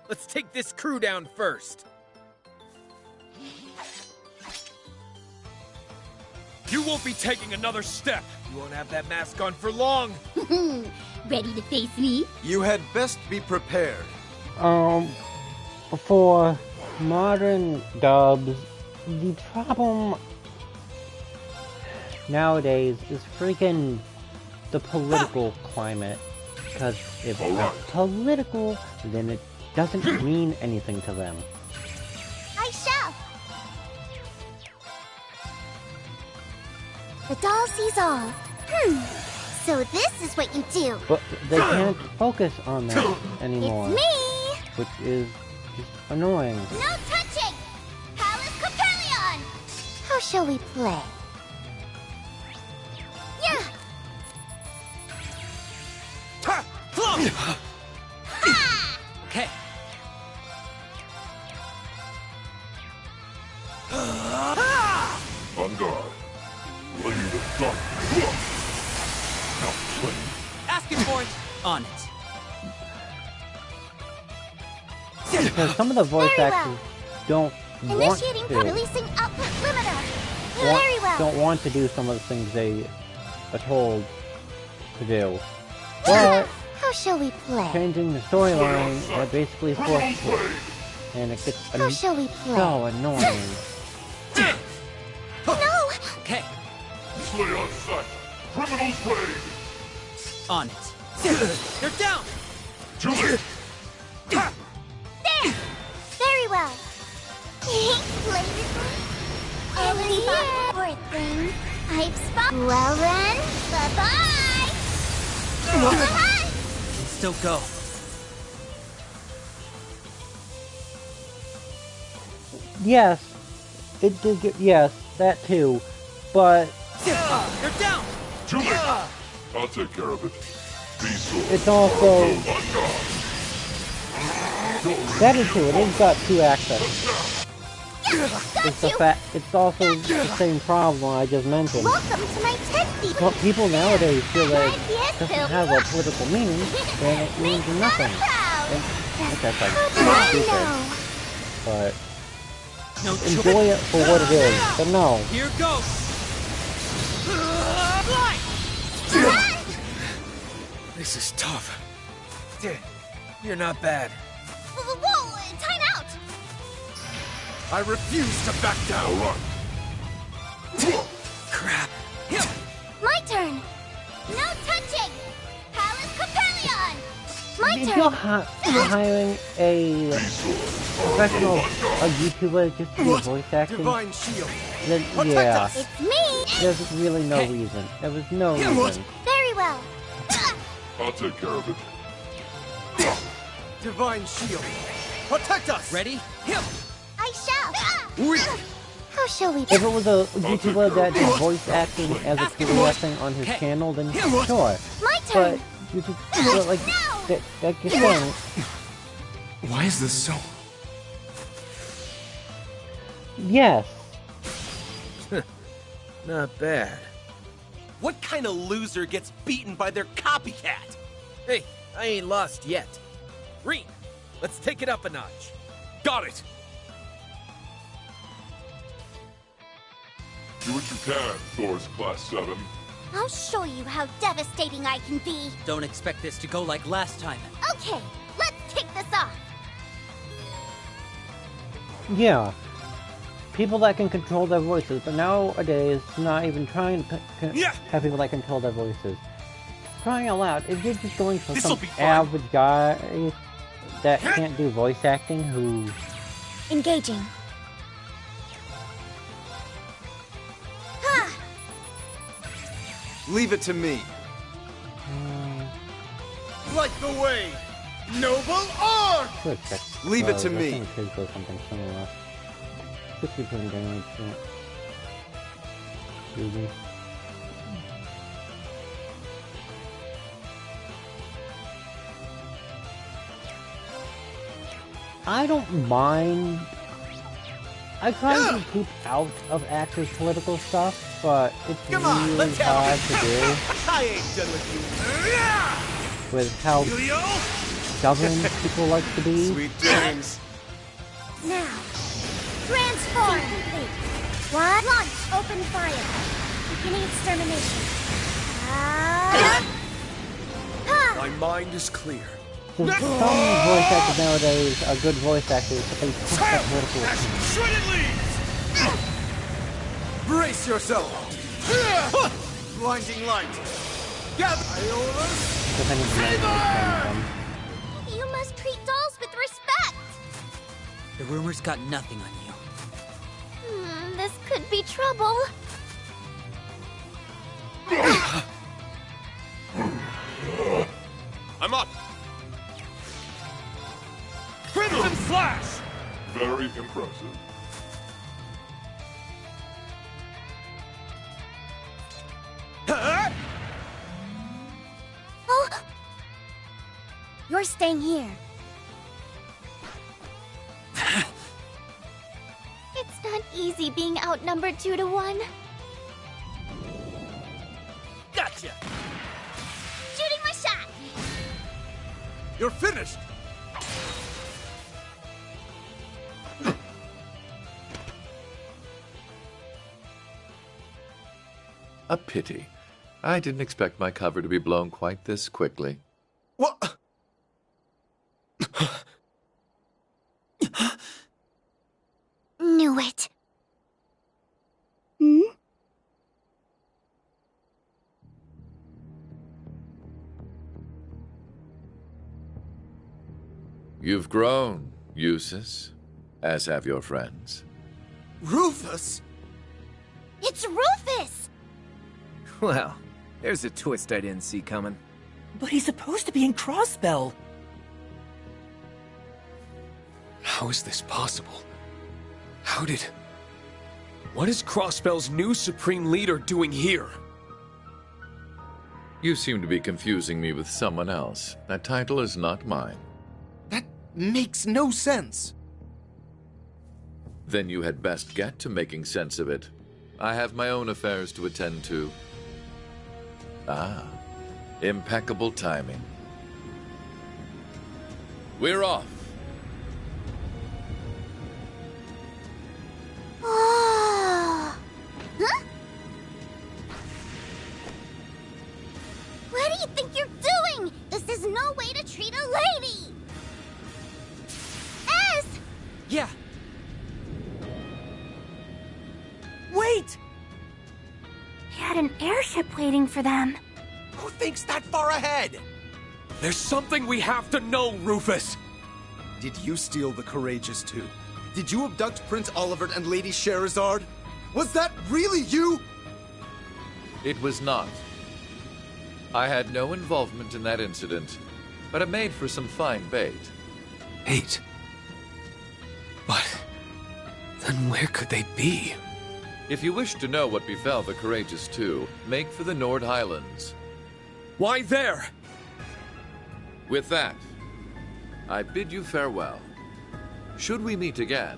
Let's take this crew down first. You won't be taking another step. You won't have that mask on for long. Ready to face me? You had best be prepared. For modern dubs, the problem nowadays is freaking the political climate. Because if it's not political, then it doesn't mean anything to them. I shall! The doll sees all. So this is what you do. But they can't focus on that anymore. It's me! Which is just annoying. No touching! Palace Capellion! How shall we play? Yeah! Okay. On guard. Play the dark. Now play. Asking for it. On it. Because some of the voice actors don't want Initiating to. releasing output limiter. Very well. Don't want to do some of the things they are told to do. But How shall we play? changing the storyline are basically forced to. And it gets How shall we play? so annoying. No! Okay. Slay on sight. Criminals raid. On it. They're down! Too late. There! Very well. Play with me? Only poor thing. I've spot. Well then, bye-bye! Still go. Yes, it did get, yes, that too, but They're down! Too late. I'll take care of it. Be sure. it's also, On guard. that is true, it has got two accesses. It's also the same problem I just mentioned. Welcome to my tent feed. Well, people nowadays feel that it doesn't have a political meaning, and it means nothing. And that's like stupid. But No enjoy it for what it is. But no. Here goes. Fly! This is tough. You're not bad. Whoa! Time out! I refuse to back down. All right. Crap. My turn. No touching! Palace Capellion! My If turn. you're hiring a professional YouTuber just to do voice acting, Divine shield. then yeah, It's me. there's really no reason. There was no reason. Very well. I'll take care of it. Divine shield. Protect us. Ready? I shall. How shall we? If it was a YouTuber that did voice acting as a career thing on his channel, then sure. My turn. But you just feel like that gets done. Why is this so Yes. Not bad. What kind of loser gets beaten by their copycat? Hey, I ain't lost yet. Rean, let's take it up a notch. Got it! Do what you can, Thor's Class 7. I'll show you how devastating I can be. Don't expect this to go like last time. Okay, let's kick this off. Yeah. People that can control their voices, but nowadays, not even trying to have people that control their voices. Crying out loud, if you're just going for some average guy that can't do voice acting who... Engaging. Leave it to me. Like the way, noble art! Leave it to I me. think his does something similar. 60% damage, yeah. Easy. I don't mind. I try to keep out of actors' political stuff, but it's really hard to do I ain't done with you. with how stubborn people like to be. Sweet dreams. Now, transform. What? Launch. Open fire. Beginning extermination. My mind is clear. So some voice actors nowadays are good voice actors, but they push that political opinion. Brace yourself. Blinding light. Gather. Depending on where it's coming from. You must treat dolls with respect. The rumors got nothing on you. This could be trouble. I'm up! Crimson Slash! Very impressive. Oh! You're staying here. It's not easy being outnumbered 2-1. Gotcha! Shooting my shot! You're finished. A pity. I didn't expect my cover to be blown quite this quickly. What? Knew it. Hmm? You've grown, Eustace, as have your friends. Rufus? It's Rufus! Well, there's a twist I didn't see coming. But he's supposed to be in Crossbell. How is this possible? How did... What is Crossbell's new Supreme Leader doing here? You seem to be confusing me with someone else. That title is not mine. That makes no sense. Then you had best get to making sense of it. I have my own affairs to attend to. Ah, impeccable timing. We're off. Oh. Huh? What do you think you're doing? This is no way to treat a lady! S! Yeah. Wait! They had an airship waiting for them. Who thinks that far ahead? There's something we have to know, Rufus! Did you steal the Courageous too? Did you abduct Prince Olivert and Lady Sherazard? Was that really you? It was not. I had no involvement in that incident, but it made for some fine bait. Bait? But... then where could they be? If you wish to know what befell the Courageous Two, make for the Nord Highlands. Why there? With that, I bid you farewell. Should we meet again,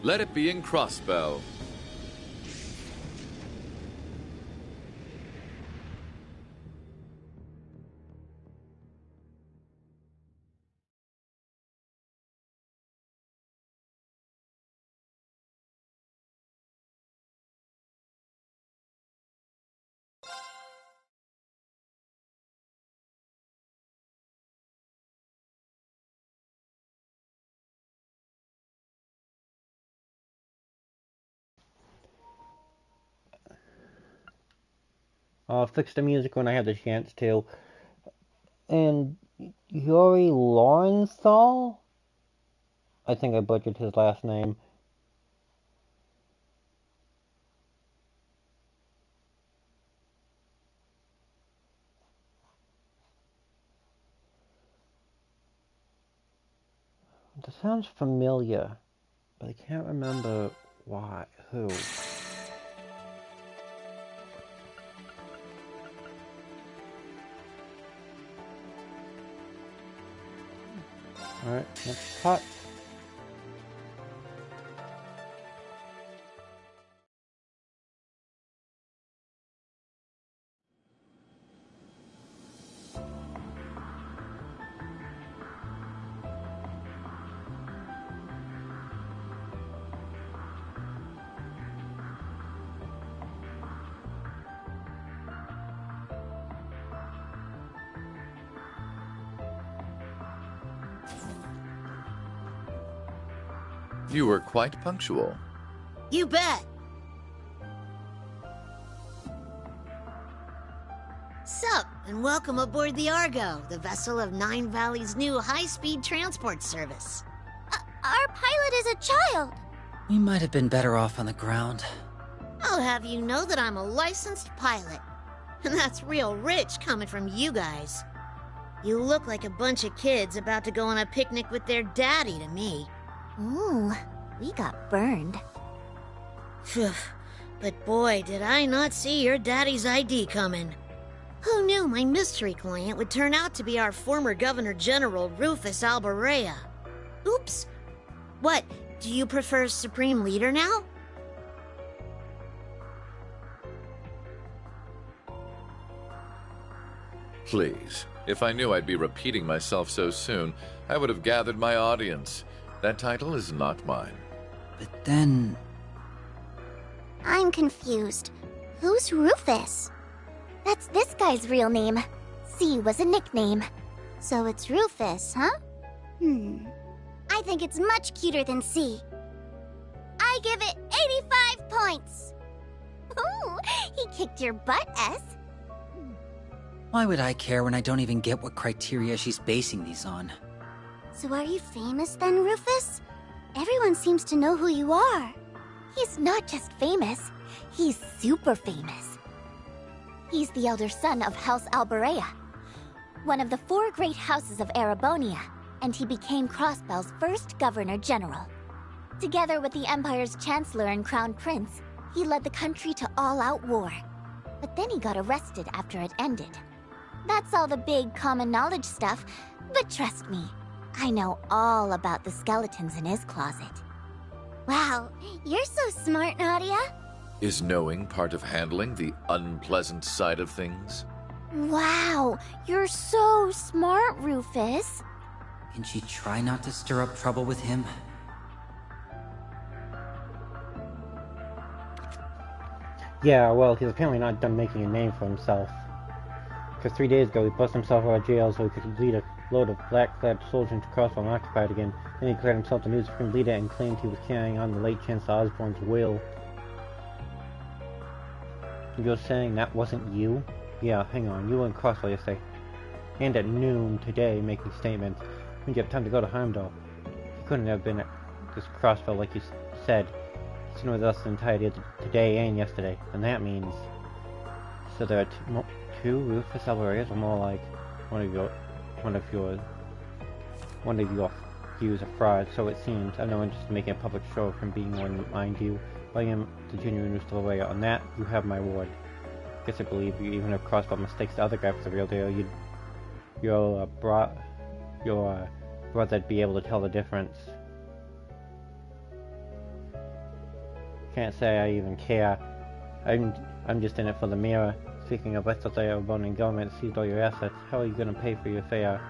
Let it be in Crossbell. I'll fix the music when I have the chance to. And Yuri Lorenthal? I think I butchered his last name. That sounds familiar, but I can't remember why, who. Alright, next part. You were quite punctual. You bet. Sup, and welcome aboard the Argo, the vessel of Nine Valley's new high-speed transport service. Our pilot is a child. We might have been better off on the ground. I'll have you know that I'm a licensed pilot. And that's real rich coming from you guys. You look like a bunch of kids about to go on a picnic with their daddy to me. Ooh, we got burned. But boy, did I not see your daddy's ID coming. Who knew my mystery client would turn out to be our former Governor General, Rufus Albarella? Oops. What, do you prefer Supreme Leader now? Please, if I knew I'd be repeating myself so soon, I would have gathered my audience. That title is not mine. But then... I'm confused. Who's Rufus? That's this guy's real name. C was a nickname. So it's Rufus, huh? I think it's much cuter than C. I give it 85 points! Ooh, he kicked your butt, S. Why would I care when I don't even get what criteria she's basing these on? So are you famous then, Rufus? Everyone seems to know who you are. He's not just famous, he's super famous. He's the elder son of House Albarella, one of the 4 great houses of Erebonia, and he became Crossbell's first Governor General. Together with the Empire's Chancellor and Crown Prince, he led the country to all-out war. But then he got arrested after it ended. That's all the big common knowledge stuff, but trust me, I know all about the skeletons in his closet. Wow, you're so smart, Nadia. Is knowing part of handling the unpleasant side of things? Wow, you're so smart, Rufus. Can she try not to stir up trouble with him? Yeah, well, he's apparently not done making a name for himself. Because 3 days ago, he busted himself out of jail so he could lead a load of black-clad soldiers into Crossbell unoccupied again. Then he declared himself the new Supreme Leader and claimed he was carrying on the late Chancellor Osborne's will. You're saying that wasn't you? Yeah, hang on, you were in Crossbell yesterday. And at noon today, making statements. When you have time to go to Heimdall. He couldn't have been at this Crossbell like you said. He's been with us the entirety of today and yesterday. And that means... So there are two Rufus Alvarez, or more like one of your views of fraud, so it seems. I have no interest in making a public show of him being one, mind you. But I am the genuine Rufus Alvarez. On that, you have my word. Guess I believe you, even if Crossbell mistakes the other guy for the real deal, your brother'd be able to tell the difference. Can't say I even care. I'm just in it for the mirror. Speaking of, I thought the Airborne government seized all your assets. How are you gonna pay for your fare?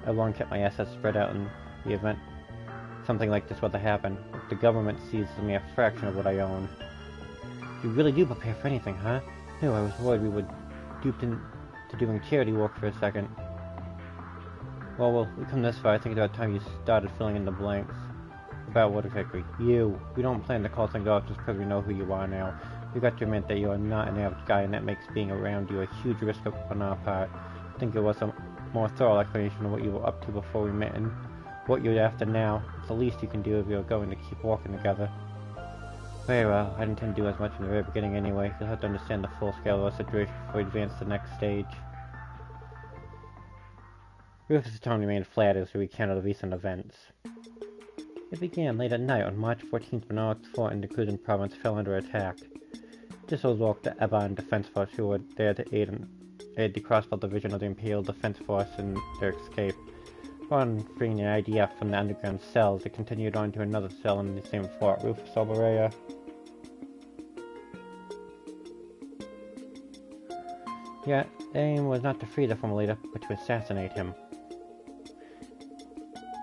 I've long kept my assets spread out in the event something like this were to happen. If the government seizes me a fraction of what I own. You really do prepare for anything, huh? No, I was worried we were duped into doing charity work for a second. Well, we come this far. I think it's about time you started filling in the blanks. About what exactly? You. We don't plan to call things off just because we know who you are now. You got to admit that you are not an average guy, and that makes being around you a huge risk on our part. I think it was a more thorough explanation of what you were up to before we met and what you're after now. It's the least you can do if you're going to keep walking together. Very well. I didn't intend to do as much in the very beginning anyway. You'll have to understand the full scale of the situation before we advance to the next stage. Rufus' tone remained flat as he recounted the recent events. It began late at night on March 14th when Alex Fort in the Kuzan province fell under attack. This was the Eban Defense Force who were there to aid the Crossbow Division of the Imperial Defense Force in their escape. Upon freeing the IDF from the underground cells, it continued on to another cell in the same fort, Rufus Alberea. Yet, the aim was not to free the former leader, but to assassinate him.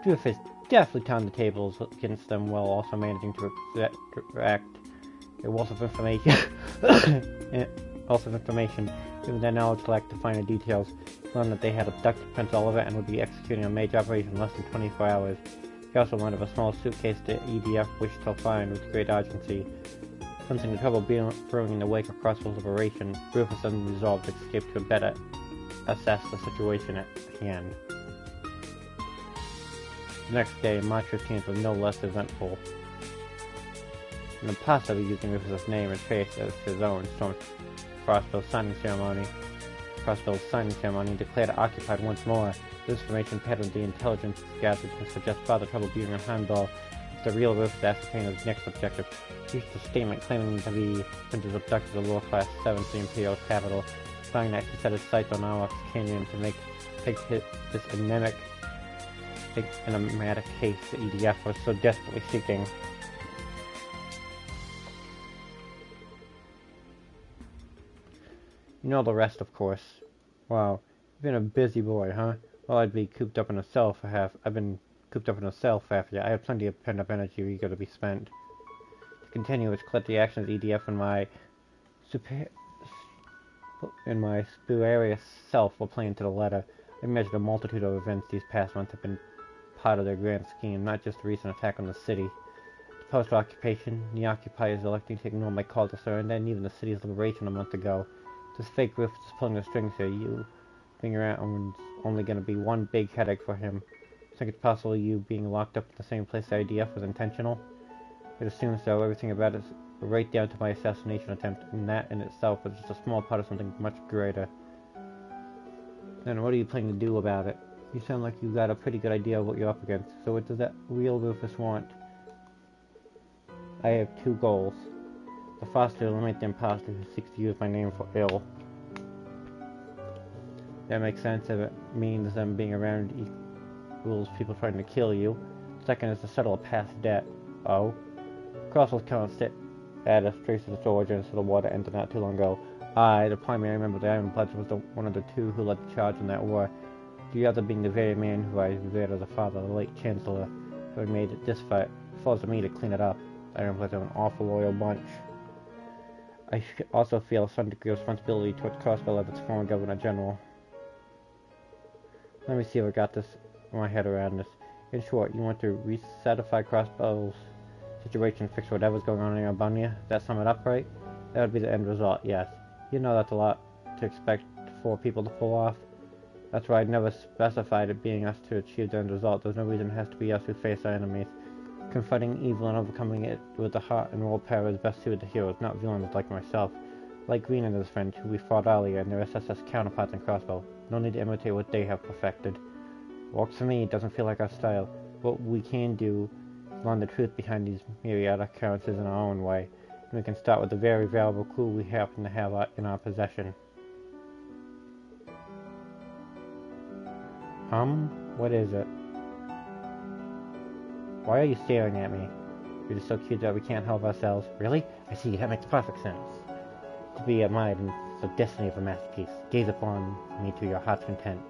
Rufus definitely turned the tables against them while also managing to extract a wealth of information. Even then, knowledge lacked the finer details. He learned that they had abducted Prince Oliver and would be executing a major operation in less than 24 hours. He also learned of a small suitcase the EDF wished to find with great urgency. Sensing the trouble brewing in the wake of Crossbow's operation, Rufus suddenly resolved to escape to better assess the situation at hand. The next day, March 15th, was no less eventful. An imposter using Rufus' name and face as his own stormed Crossbow's signing ceremony. Crossbow's signing ceremony declared it occupied once more. This information patterned the intelligence gathered to suggest further trouble brewing on Handball. The real Rufus ascertained his next objective. He issued a statement claiming to be Prince's abducted the lower class 7th the Imperial capital, implying that he set his sights on Alex Canyon to take this enigmatic case the EDF was so desperately seeking. You know the rest, of course. Wow, you've been a busy boy, huh? Well, I've been cooped up in a cell for half a year. I have plenty of pent-up energy eager to be spent. To continue, it's clear the actions of EDF and my spurious self will play into the letter. I measured a multitude of events these past months have been part of their grand scheme, not just the recent attack on the city. The post-occupation, the occupiers electing to ignore my call to surrender, and even the city's liberation a month ago. This fake Rufus is pulling the strings here. You being around is only going to be one big headache for him. I think it's possible you being locked up in the same place the IDF was intentional. It assumes so. Everything about it, right down to my assassination attempt, and that in itself was just a small part of something much greater. Then what are you planning to do about it? You sound like you got a pretty good idea of what you're up against. So what does that real Rufus want? I have two goals. The first to eliminate the imposter who seeks to use my name for ill. That makes sense if it means them being around equals people trying to kill you. Second is to settle a past debt. Oh? Crossbow's constant status traces its origins to the war that ended not too long ago. I, the primary member of the Iron Bloods, was one of the two who led the charge in that war. The other being the very man who I revered as a father, the late Chancellor, who had made it this fight. It falls to me to clean it up. The Iron Bloods are an awful loyal bunch. I also feel some degree of responsibility towards Crossbow as its former Governor General. Let me see if I got my head around this. In short, you want to recertify Crossbow's situation, fix whatever's going on in Albunia? Does that sum it up right? That would be the end result, yes. You know that's a lot to expect for people to pull off. That's why I never specified it being us to achieve the end result. There's no reason it has to be us who face our enemies. Confronting evil and overcoming it with the heart and willpower is best suited to heroes, not villains like myself. Like Green and his friend, who we fought earlier, and their SSS counterparts in Crossbow. No need to imitate what they have perfected. Works for me, it doesn't feel like our style. What we can do is learn the truth behind these myriad occurrences in our own way. And we can start with the very valuable clue we happen to have in our possession. What is it? Why are you staring at me? You're just so cute that we can't help ourselves. Really? I see, that makes perfect sense. To be admired in the destiny of a masterpiece. Gaze upon me to your heart's content.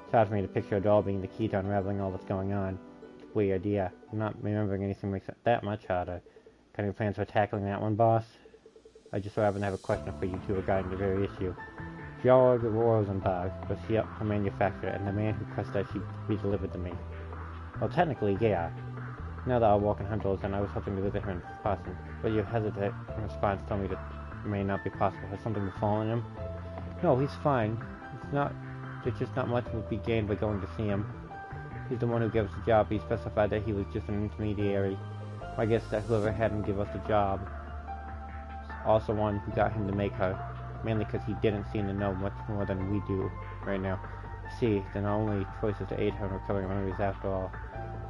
It's hard for me to picture a doll being the key to unraveling all that's going on. It's weird, yeah. Not remembering anything makes it that much harder. Got any plans for tackling that one, boss? I just so happen to have a question for you two regarding the very issue. George Rosenberg was her manufacturer, and the man who pressed that she'd be delivered to me. Well, technically, yeah. Now that our walk in Hunter is done, I was hoping to visit her in person, but your hesitant response told me that it may not be possible. Has something befallen him? No, he's fine. There's just not much would be gained by going to see him. He's the one who gave us the job. He specified that he was just an intermediary. I guess that whoever had him give us the job also one who got him to make her, mainly because he didn't seem to know much more than we do right now. See, then our only choice is to aid her in recovering memories after all.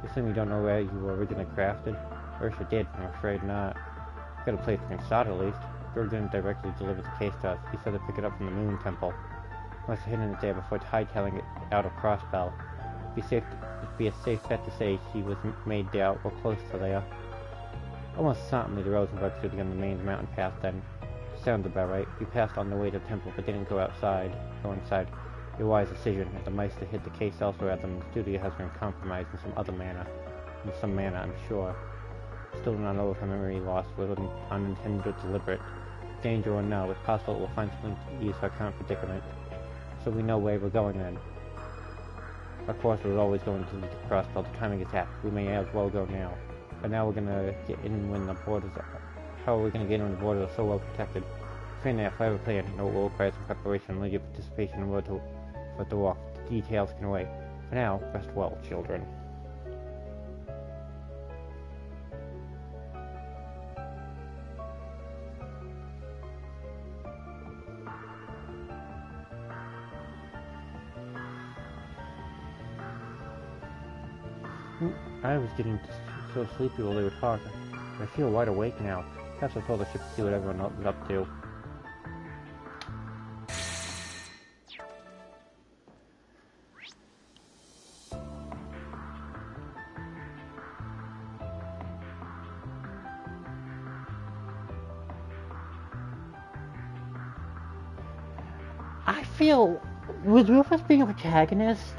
You assume you don't know where you were originally crafted? I wish I did, but I'm afraid not. Got a place we can start at least. George didn't directly deliver the case to us. He said to pick it up from the Moon Temple. Must have hidden it there before hightailing it out of Crossbell. It'd be a safe bet to say she was made there or close to there. Almost certainly the Rosenberg stood on the main mountain path then. Sounds about right. We passed on the way to the temple, but didn't go inside. A wise decision, as the Meister hid the case elsewhere than the studio has been compromised in some manner, I'm sure. Still do not know if her memory loss was unintended or deliberate. Danger or no, it's possible it will find something to ease her current predicament. So we know where we're going then. Of course, we're always going to lead to Crossbell. The timing is apt. We may as well go now. But now we're gonna get in when the borders are... How are we gonna get in when the borders are so well protected? Fair enough, I have a plan. It will require some preparation and your participation in order to walk. The details can wait. For now, rest well, children. I was getting so sleepy while they were talking. I feel wide awake now. Perhaps I told the ship to see what everyone else is up to. I feel... Was Rufus being a protagonist?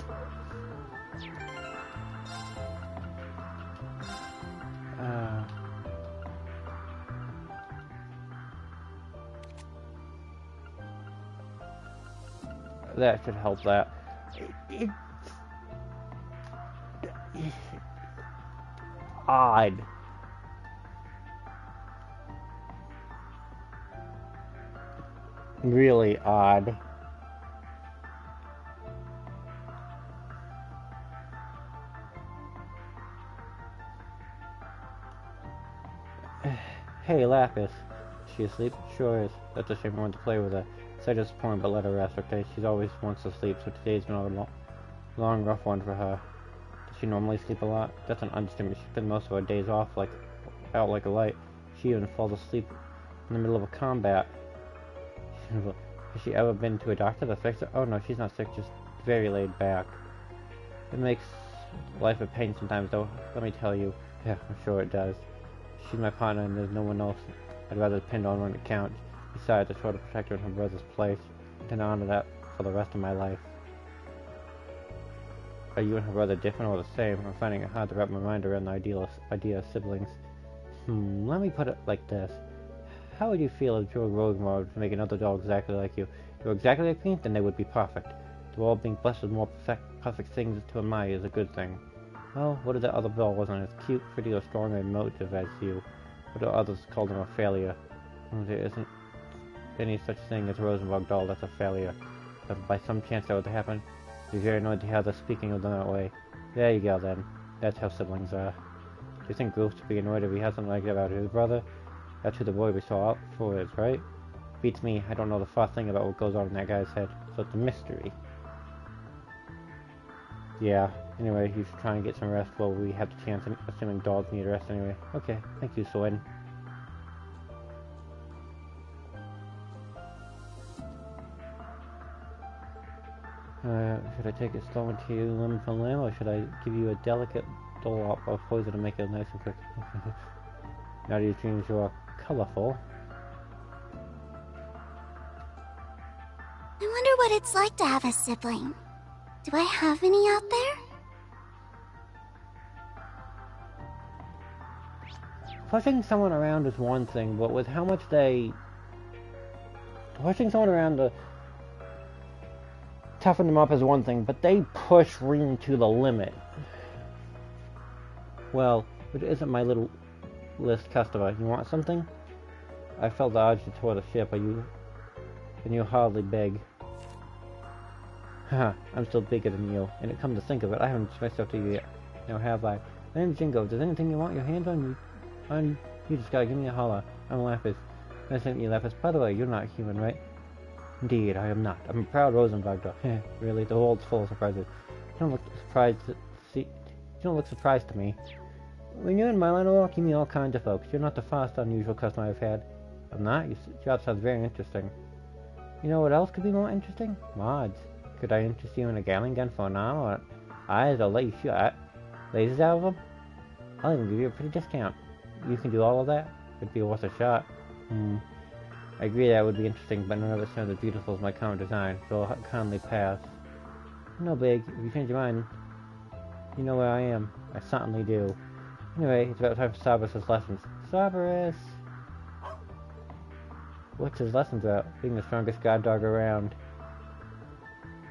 That should help that. It's odd. Really odd. Hey, Lapis. Is she asleep? Sure is. That's a shame I want to play with her. So disappointed, but let her rest, okay? She's always wants to sleep, so today's been a long, rough one for her. Does she normally sleep a lot? That's an understatement. She spends most of her days out like a light. She even falls asleep in the middle of a combat. Has she ever been to a doctor that fixed her? Oh no, she's not sick, just very laid back. It makes life a pain sometimes, though. Let me tell you. Yeah, I'm sure it does. She's my partner, and there's no one else I'd rather depend on when it counts. Besides, I try to protect her in her brother's place, and honor that for the rest of my life. Are you and her brother different or the same? I'm finding it hard to wrap my mind around the idea of siblings. Let me put it like this. How would you feel if George Rosenberg was to make another doll exactly like you? If they were exactly like me, then they would be perfect. The world being blessed with more perfect things to admire is a good thing. Well, what if that other doll wasn't as cute, pretty, or strong and emotive as you? What do others call them a failure? There isn't any such thing as a Rosenberg doll that's a failure. But if by some chance that would happen, I'd be very annoyed to hear them speaking of them that way. There you go then. That's how siblings are. Do you think Groove would be annoyed if he had something like that about his brother? That's who the boy we saw out for is, right? Beats me, I don't know the first thing about what goes on in that guy's head, so it's a mystery. Yeah, anyway, you should try and get some rest while we have the chance, assuming dogs need rest anyway. Okay, thank you, Swin. Should I take it slow into you limb from limb, or should I give you a delicate dollop of poison to make it nice and quick? Now these dreams you are colorful. I wonder what it's like to have a sibling. Do I have any out there? Pushing someone around is one thing, but with how much they... Pushing someone around to toughen them up is one thing, but they push Reem to the limit. Well, it isn't my little list customer. You want something? I felt the urge to tour the ship, and you hardly beg. Haha, I'm still bigger than you, and it come to think of it, I haven't introduced myself to you yet. Now have I? Then Jingo, does anything you want your hands on? You just gotta give me a holler. I'm Lapis. Nice to meet you, Lapis. By the way, you're not human, right? Indeed, I am not. I'm a proud Rosenwagner. Really, the world's full of surprises. You don't look surprised to me. When you're in my line of work, you meet all kinds of folks. You're not the first unusual customer I've had. I'm not? Your job sounds very interesting. You know what else could be more interesting? Mods. Could I interest you in a Gatling gun for an arm or eyes, or let you shoot lasers out of them? I'll even give you a pretty discount. You can do all of that? It'd be worth a shot. I agree that would be interesting, but none of it sounds as beautiful as my current design, so I'll kindly pass. No big. If you change your mind, you know where I am. I certainly do. Anyway, it's about time for Cerberus' lessons. Cerberus! What's his lessons about? Being the strongest guard dog around.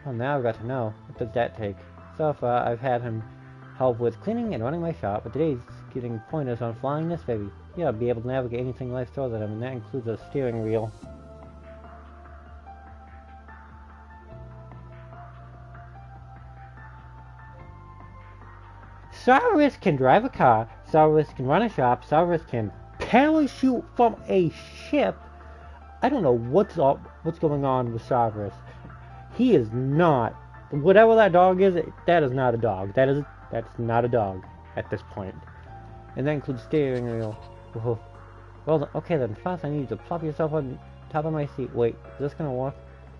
Well, now I've got to know. What does that take? So far, I've had him help with cleaning and running my shop, but today he's getting pointers on flying this baby. Yeah, I'll be able to navigate anything life throws at him, and that includes a steering wheel. Cerberus can drive a car, Cerberus can run a shop, Cerberus can parachute from a ship. I don't know what's going on with Cerberus. He is not, whatever that dog is, that is not a dog. That's not a dog at this point. And that includes steering wheel. Whoa. Well, okay then, first I need you to plop yourself on top of my seat. Wait, is this gonna work?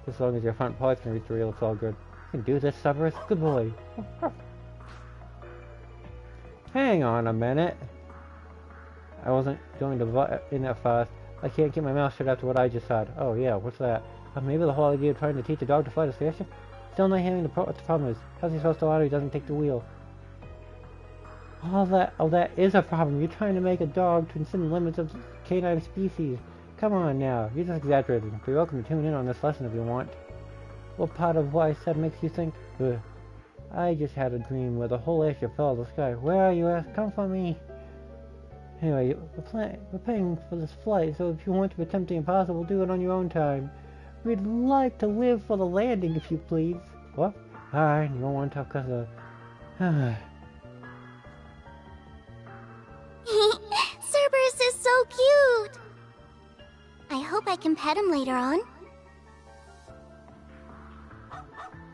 As long as your front paws can reach the wheel, it's all good. You can do this, Cerberus. Good boy. Hang on a minute. I wasn't going to butt in that fast. I can't keep my mouth shut after what I just said. Oh yeah, what's that? Maybe the whole idea of trying to teach a dog to fly is spaceship? Still not hearing what the problem is. How's he supposed to learn if he doesn't take the wheel? Oh, that is a problem. You're trying to make a dog transcend the limits of the canine species. Come on now, you're just exaggerating. You're welcome to tune in on this lesson if you want. What part of what I said makes you think? Ugh. I just had a dream where the whole airship fell to the sky. Where are you, ass? Come for me. Anyway, we're paying for this flight, so if you want to attempt the impossible, do it on your own time. We'd like to live for the landing, if you please. What? Alright, you don't want to talk because of... Cerberus is so cute! I hope I can pet him later on.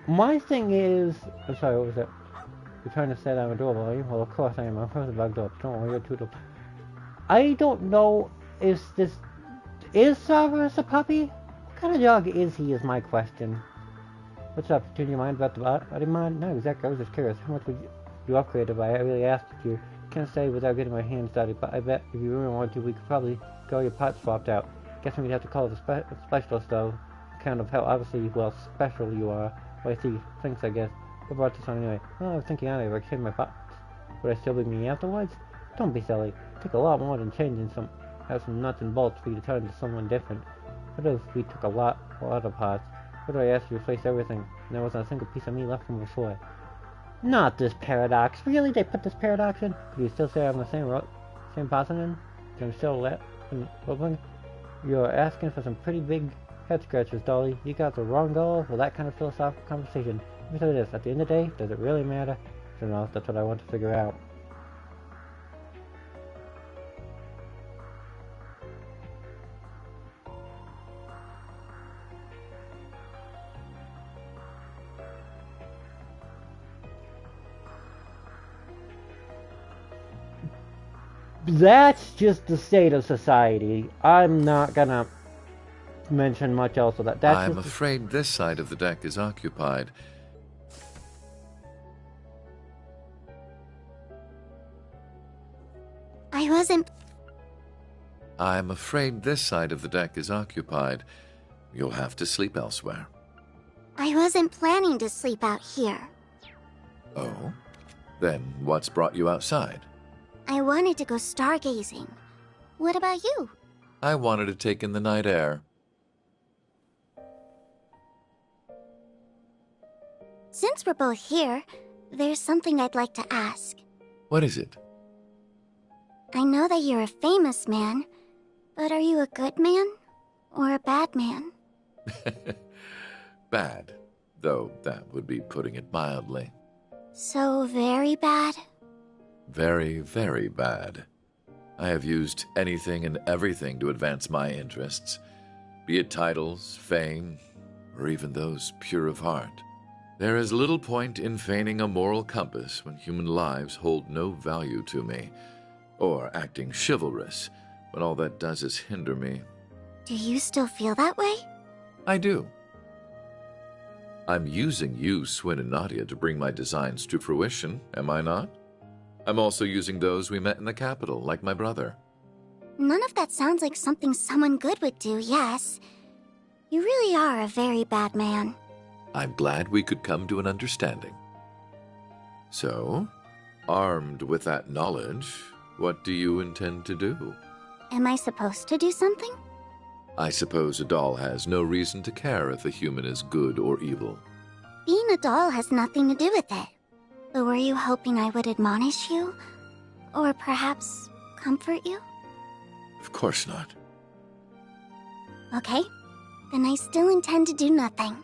My thing is... I'm sorry, what was that? You're trying to say that I'm adorable, are you? Well, of course I am. I'm bugged up. Don't worry, you're too... I don't know if this... Is Cerberus a puppy? What kind of dog is he, is my question. What's up? Change your mind about the bot? I didn't mind. No, exactly. I was just curious. How much would you upgrade if I really asked you? Can't say without getting my hands dirty, but I bet if you really wanted to, we could probably go your parts swapped out. Guess we'd have to call it a specialist, though. Kind of how obviously, well, special you are. Well, I see. Thanks, I guess. What brought this on anyway? Well, I was thinking if I changed my parts, would I still be me afterwards? Don't be silly. It took a lot more than changing some nuts and bolts for you to turn into someone different. What if we took a lot of parts? What if I asked you to replace everything, and there wasn't a single piece of me left from before? Not this paradox. Really? They put this paradox in? Could you still say I'm the same person in? I'm still living? You're asking for some pretty big head scratchers, Dolly. You got the wrong goal for that kind of philosophical conversation. Let me tell you this, at the end of the day, does it really matter? I don't know, that's what I want to figure out. That's just the state of society. I'm not gonna mention much else of that. I'm afraid this side of the deck is occupied. I wasn't... I'm afraid this side of the deck is occupied. You'll have to sleep elsewhere. I wasn't planning to sleep out here. Oh? Then what's brought you outside? I wanted to go stargazing. What about you? I wanted to take in the night air. Since we're both here, there's something I'd like to ask. What is it? I know that you're a famous man, but are you a good man or a bad man? Bad, though that would be putting it mildly. So very bad? Very, very bad. I have used anything and everything to advance my interests, be it titles, fame, or even those pure of heart. There is little point in feigning a moral compass when human lives hold no value to me, or acting chivalrous when all that does is hinder me. Do you still feel that way? I do. I'm using you, Swin and Nadia, to bring my designs to fruition, am I not? I'm also using those we met in the capital, like my brother. None of that sounds like something someone good would do, yes. You really are a very bad man. I'm glad we could come to an understanding. So, armed with that knowledge, what do you intend to do? Am I supposed to do something? I suppose a doll has no reason to care if a human is good or evil. Being a doll has nothing to do with it. But were you hoping I would admonish you? Or perhaps comfort you? Of course not. Okay, then I still intend to do nothing.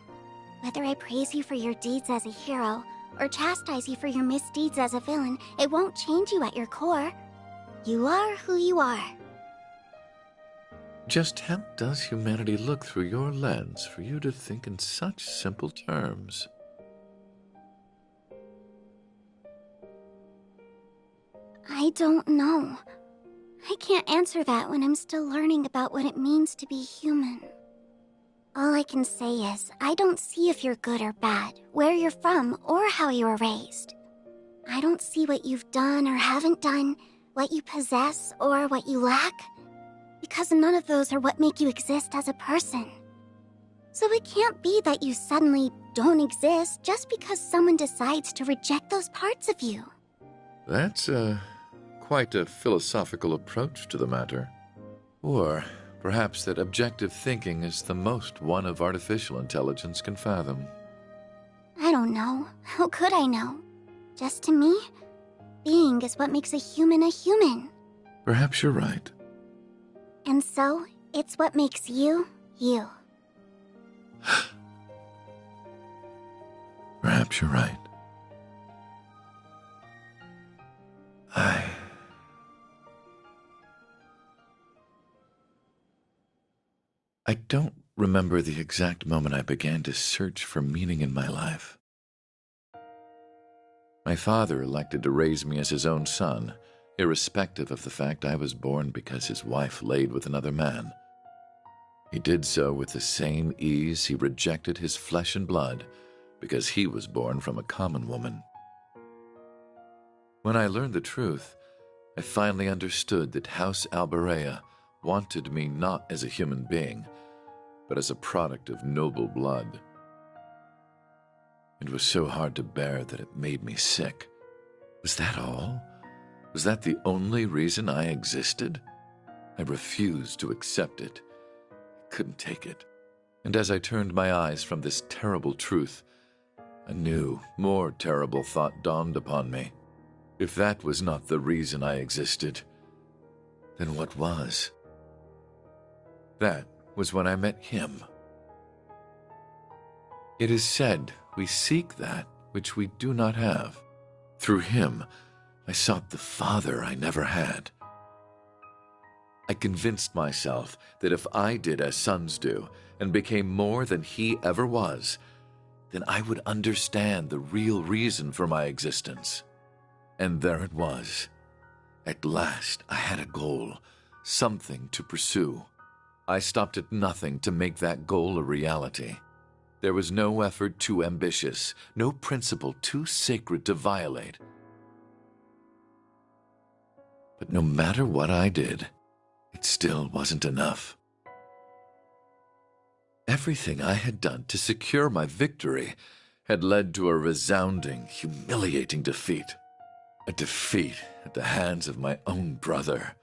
Whether I praise you for your deeds as a hero, or chastise you for your misdeeds as a villain, it won't change you at your core. You are who you are. Just how does humanity look through your lens for you to think in such simple terms? I don't know. I can't answer that when I'm still learning about what it means to be human. All I can say is, I don't see if you're good or bad, where you're from, or how you were raised. I don't see what you've done or haven't done, what you possess or what you lack, because none of those are what make you exist as a person. So it can't be that you suddenly don't exist just because someone decides to reject those parts of you. That's quite a philosophical approach to the matter. Or perhaps that objective thinking is the most one of artificial intelligence can fathom. I don't know. How could I know? Just to me, being is what makes a human a human. Perhaps you're right. And so, it's what makes you, you. Perhaps you're right. I don't remember the exact moment I began to search for meaning in my life. My father elected to raise me as his own son, irrespective of the fact I was born because his wife laid with another man. He did so with the same ease he rejected his flesh and blood because he was born from a common woman. When I learned the truth, I finally understood that House Alberea wanted me not as a human being, but as a product of noble blood. It was so hard to bear that it made me sick. Was that all? Was that the only reason I existed? I refused to accept it. I couldn't take it. And as I turned my eyes from this terrible truth, a new, more terrible thought dawned upon me. If that was not the reason I existed, then what was? That was when I met him. It is said we seek that which we do not have. Through him, I sought the father I never had. I convinced myself that if I did as sons do and became more than he ever was, then I would understand the real reason for my existence. And there it was. At last, I had a goal, something to pursue. I stopped at nothing to make that goal a reality. There was no effort too ambitious, no principle too sacred to violate. But no matter what I did, It still wasn't enough. Everything I had done to secure my victory had led to a resounding, humiliating defeat. A defeat at the hands of my own brother,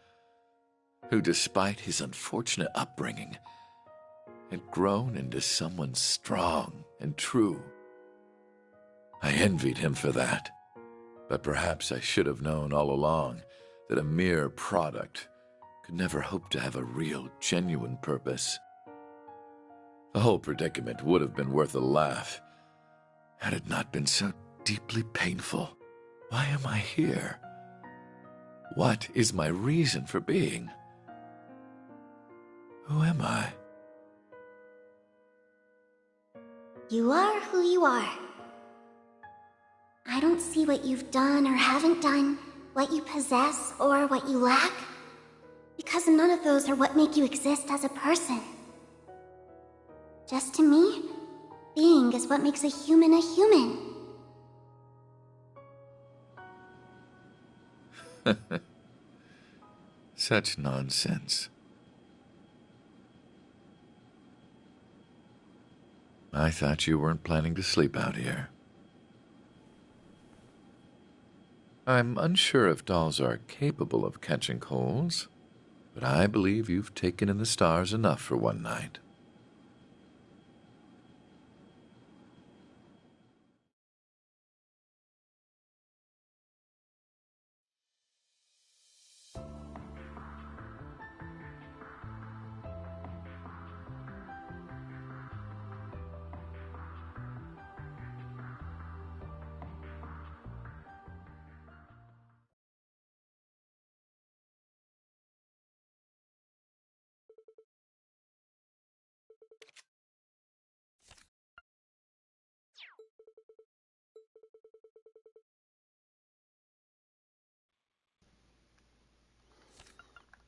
who, despite his unfortunate upbringing, had grown into someone strong and true. I envied him for that, but perhaps I should have known all along that a mere product could never hope to have a real, genuine purpose. The whole predicament would have been worth a laugh had it not been so deeply painful. Why am I here? What is my reason for being? Who am I? You are who you are. I don't see what you've done or haven't done, what you possess or what you lack, because none of those are what make you exist as a person. Just to me, being is what makes a human a human. Such nonsense. I thought you weren't planning to sleep out here. I'm unsure if dolls are capable of catching colds, but I believe you've taken in the stars enough for one night.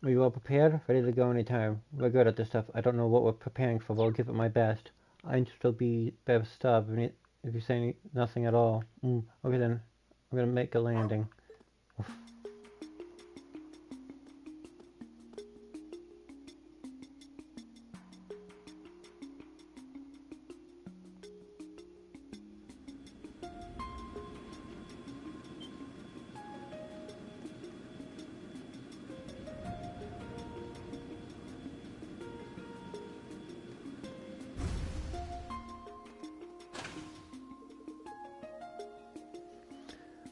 Are you all prepared? Ready to go anytime. We're good at this stuff. I don't know what we're preparing for, but I'll give it my best. I'd still be better starved if you say nothing at all. Okay then. I'm gonna make a landing. Oof.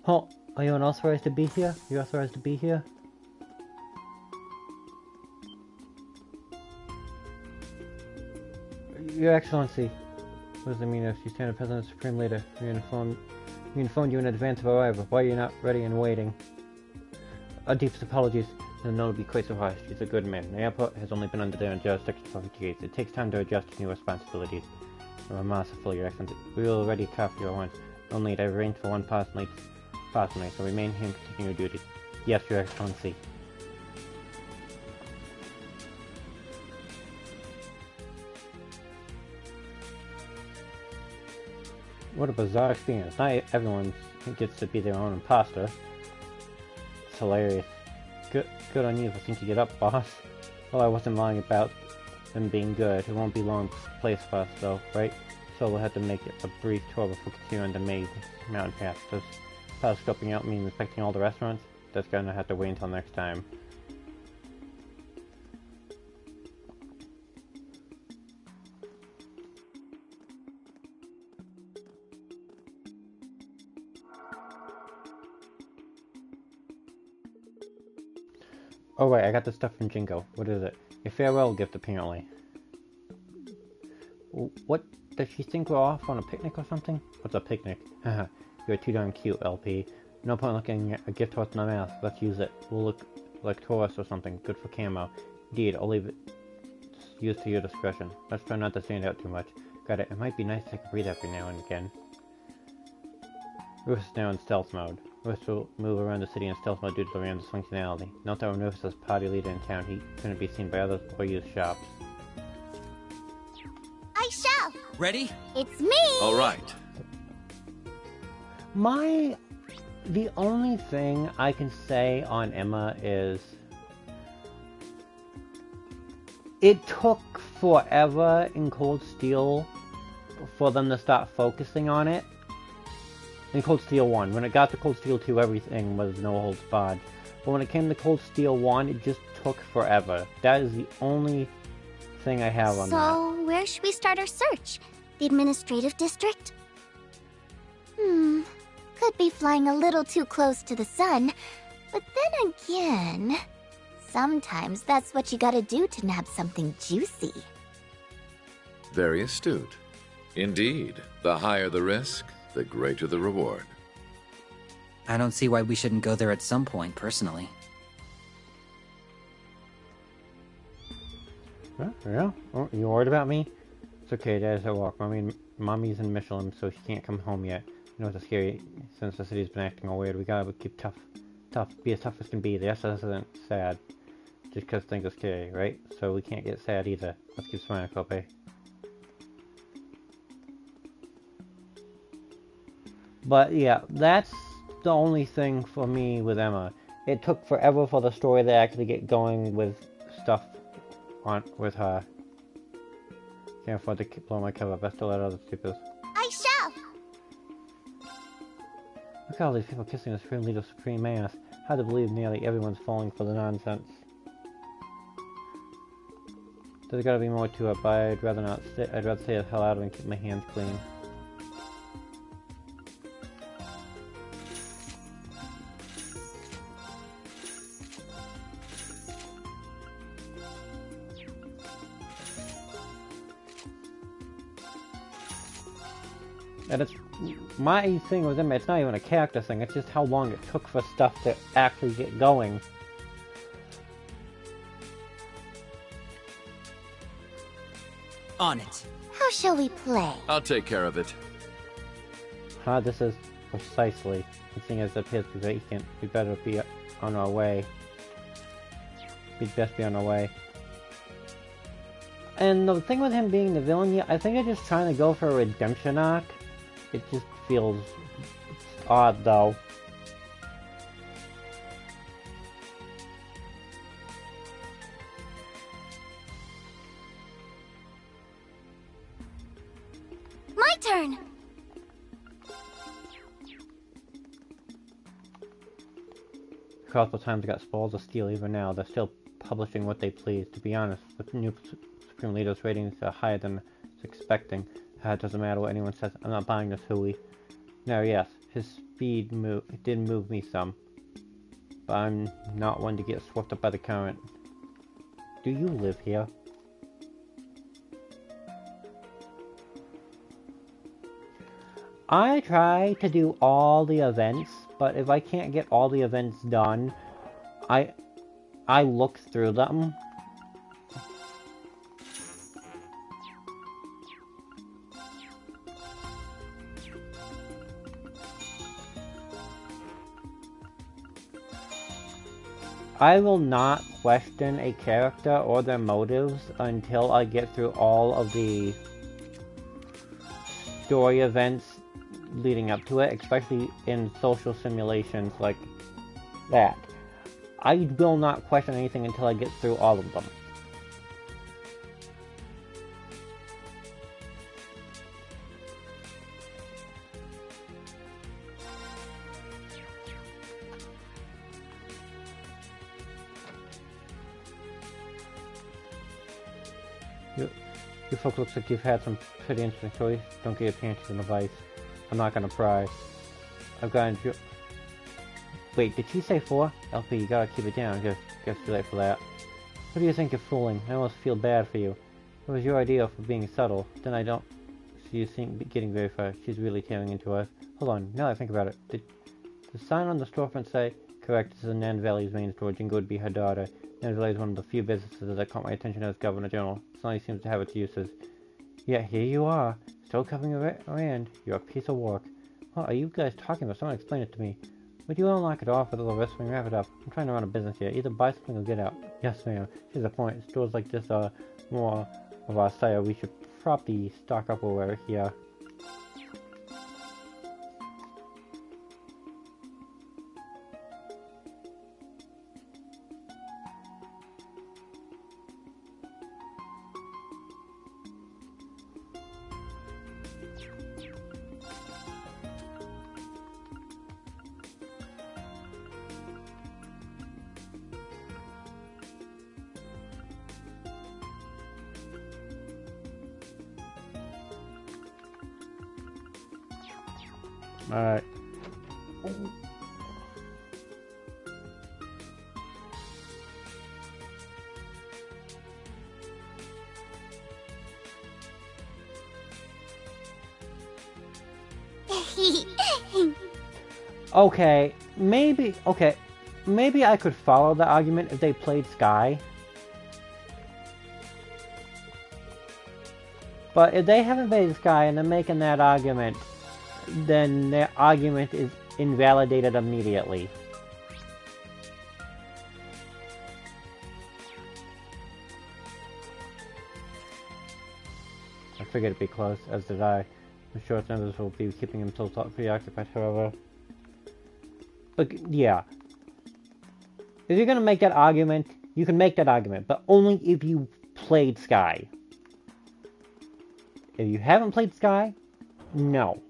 Oh, are you unauthorized to be here? You're authorized to be here? Your Excellency. What does it mean if you stand as President Supreme Leader? We informed you in advance of arrival. Why are you not ready and waiting? Our deepest apologies. And no, be quite surprised. He's a good man. The airport has only been under their jurisdiction for 50 years. It takes time to adjust to new responsibilities. We're merciful, Your Excellency. We will already copy your once. Only I've arranged for one person each personally, so remain here and continue your duties. Yes, Your Excellency. What a bizarre experience. Not everyone gets to be their own imposter. It's hilarious. Good on you for thinking it up, boss. Well, I wasn't lying about them being good. It won't be long place for us, though, right? So we'll have to make a brief tour before continuing the maze mountain path. Does scoping out mean inspecting all the restaurants? That's gonna have to wait until next time. Oh right, I got this stuff from Jingo. What is it? A farewell gift, apparently. What? Does she think we're off on a picnic or something? What's a picnic? Haha, you're too darn cute, LP. No point looking at a gift horse in my mouth. Let's use it. We'll look like tourists or something. Good for camo. Indeed, I'll leave it used to your discretion. Let's try not to stand out too much. Got it. It might be nice to take a breathe every now and again. Rufus is now in stealth mode. Rufus will move around the city in stealth mode due to the Ram's functionality. Note that when Rufus is party leader in town, he couldn't be seen by others or use shops. I shall! Ready? It's me! Alright. The only thing I can say on Emma is It took forever in Cold Steel for them to start focusing on it. In Cold Steel 1. When it got to Cold Steel 2, everything was no holds barred. But when it came to Cold Steel 1, it just took forever. That is the only thing I have on that. So, where should we start our search? The administrative district? Could be flying a little too close to the sun. But then again, sometimes that's what you gotta do to nab something juicy. Very astute. Indeed, the higher the risk, the greater the reward. I don't see why we shouldn't go there at some point, personally. Huh? Yeah? Oh, you worried about me? It's okay, Dad's at work. Mommy's in Michelin, so she can't come home yet. You know, it's scary since the city's been acting all weird. We gotta keep tough. Be as tough as can be. The SS isn't sad. Just because things are scary, right? So we can't get sad either. Let's keep smiling, Kope. But yeah, that's the only thing for me with Emma. It took forever for the story to actually get going with stuff on with her. Can't afford to blow my cover. Best to let other stupid. I shall. Look at all these people kissing the Supreme Leader of Supreme Mass. Hard to believe nearly everyone's falling for the nonsense. There's gotta be more to it, but I'd rather not say, I'd rather stay the hell out of it and keep my hands clean. And it's my thing with him, it's not even a character thing, it's just how long it took for stuff to actually get going. On it. How shall we play? I'll take care of it. This is precisely. The thing is, it appears to be vacant. We better be on our way. We'd best be on our way. And the thing with him being the villain, yeah, I think they're just trying to go for a redemption arc. It just feels odd, though. My turn! Crossbow Times got spoils of steel even now. They're still publishing what they please. To be honest, the new Supreme Leader's ratings are higher than I was expecting. It doesn't matter what anyone says. I'm not buying this hooey. Now, yes, his speed did move me some. But I'm not one to get swept up by the current. Do you live here? I try to do all the events, but if I can't get all the events done, I look through them. I will not question a character or their motives until I get through all of the story events leading up to it, especially in social simulations like that. I will not question anything until I get through all of them. You folks looks like you've had some pretty interesting stories. Don't get your panties in the vice. I'm not gonna pry. I've got to... Wait, did she say 4? LP, you gotta keep it down. Guess too late for that. What do you think you're fooling? I almost feel bad for you. It was your idea for being subtle. Then I don't see you getting very far. She's really tearing into us. Hold on, now that I think about it. Did the sign on the storefront say? Correct, this is Nan Valley's main store. Jingo would be her daughter. Nan Valley is one of the few businesses that caught my attention as Governor General. Sonny seems to have its uses. Yet here you are, still covering around. You're a piece of work. What are you guys talking about? Someone explain it to me. Would you all knock it off with all the rest when we wrap it up? I'm trying to run a business here. Either buy something or get out. Yes, ma'am. Here's the point. Stores like this are more of our style. We should probably stock up over here. Alright. Okay, maybe I could follow the argument if they played Sky. But if they haven't played Sky and they're making that argument, then their argument is invalidated immediately. I figured it'd be close, as did I. I'm sure members will be keeping themselves preoccupied, however. But, yeah. If you're gonna make that argument, you can make that argument, but only if you played Sky. If you haven't played Sky, no.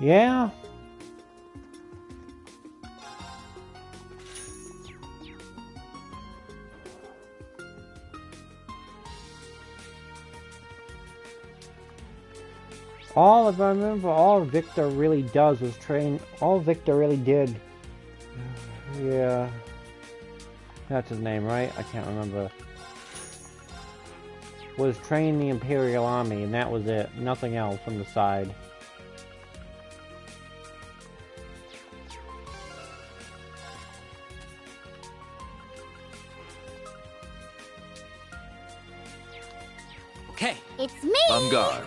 Yeah. If I remember, all Victor really does was train. All Victor really did. Yeah. That's his name, right? I can't remember. Was train the Imperial Army, and that was it. Nothing else on the side. Okay. It's me! On guard.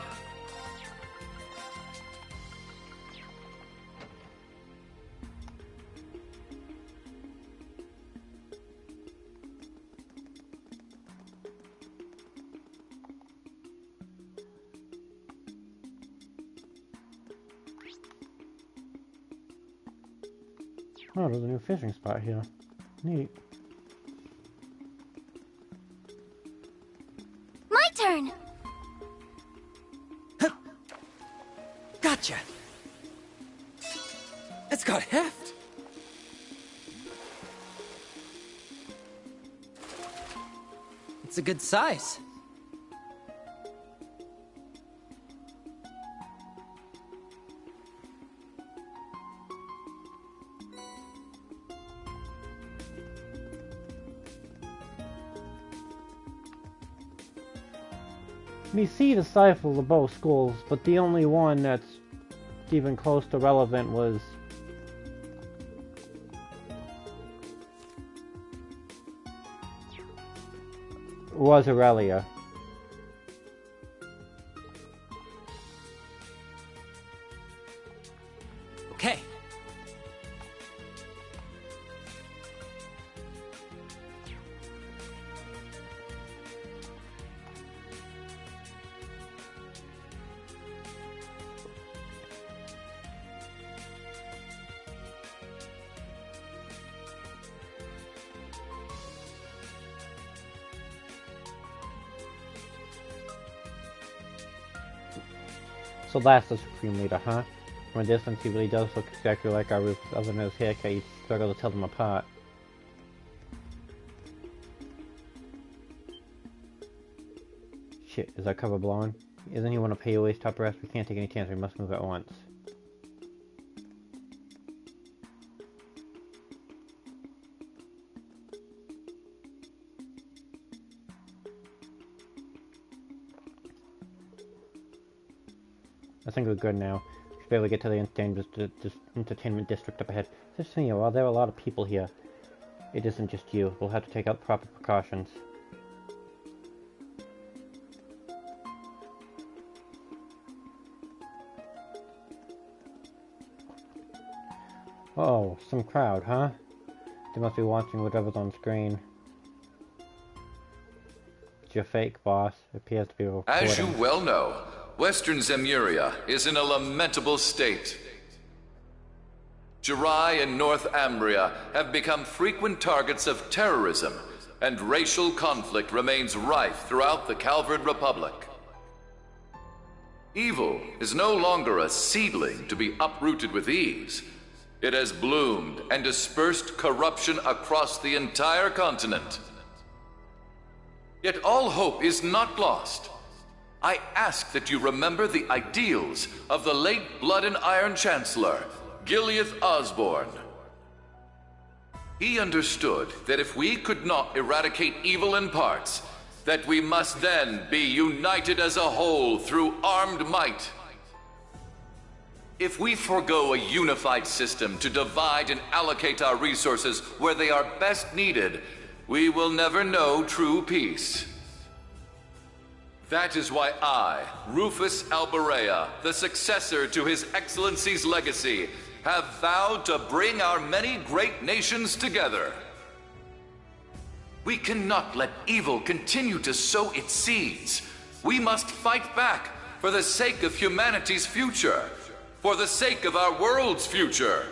Oh, there's a new fishing spot here. Neat. My turn! Gotcha! It's got heft! It's a good size. We see the cipher of both schools, but the only one that's even close to relevant was Aurelia. Okay. So that's the Supreme Leader, huh? From a distance, he really does look exactly like our Rufus, other than his haircut. You struggle to tell them apart. Shit, is our cover blowing? Isn't he one of POA's top brass? We can't take any chance. We must move at once. I think we're good now. We should be able to get to the entertainment district up ahead. Just so you know, while there are a lot of people here, it isn't just you. We'll have to take out proper precautions. Oh, some crowd, huh? They must be watching whatever's on screen. It's your fake, boss. It appears to be recording. As you well know, Western Zemuria is in a lamentable state. Jirai and North Ambria have become frequent targets of terrorism, and racial conflict remains rife throughout the Calvard Republic. Evil is no longer a seedling to be uprooted with ease. It has bloomed and dispersed corruption across the entire continent. Yet all hope is not lost. I ask that you remember the ideals of the late Blood and Iron Chancellor, Gileath Osborne. He understood that if we could not eradicate evil in parts, that we must then be united as a whole through armed might. If we forego a unified system to divide and allocate our resources where they are best needed, we will never know true peace. That is why I, Rufus Alberea, the successor to His Excellency's legacy, have vowed to bring our many great nations together. We cannot let evil continue to sow its seeds. We must fight back for the sake of humanity's future, for the sake of our world's future.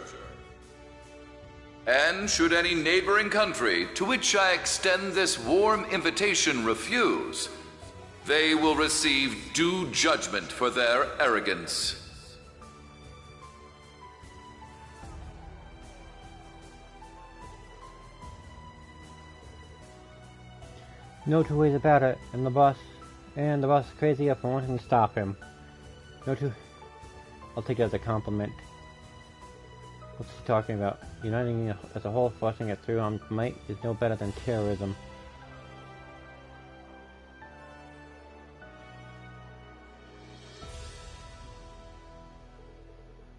And should any neighboring country to which I extend this warm invitation refuse, they will receive due judgment for their arrogance. No two ways about it, and the boss is crazy up for wanting to stop him. No two... I'll take it as a compliment. What's he talking about? Uniting as a whole, forcing it through on might is no better than terrorism.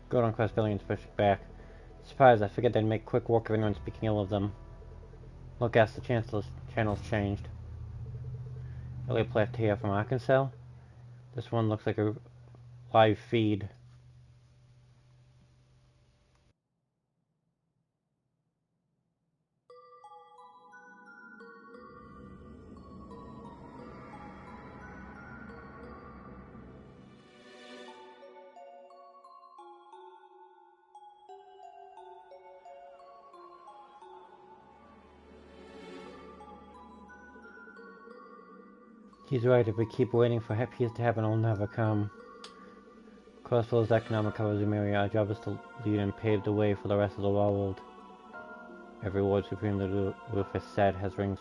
Go on Quest Billions push back. Surprised, I figured they'd make quick work of anyone speaking ill of them. Look, ask the Chancellor's channel's changed. Earlier left here from Arkansas. This one looks like a live feed. He's right, if we keep waiting for peace to happen, it'll never come. Crossfield's economic cover Zemuria. Our job is to lead and pave the way for the rest of the world. Every word Supreme Leader Rufus said rings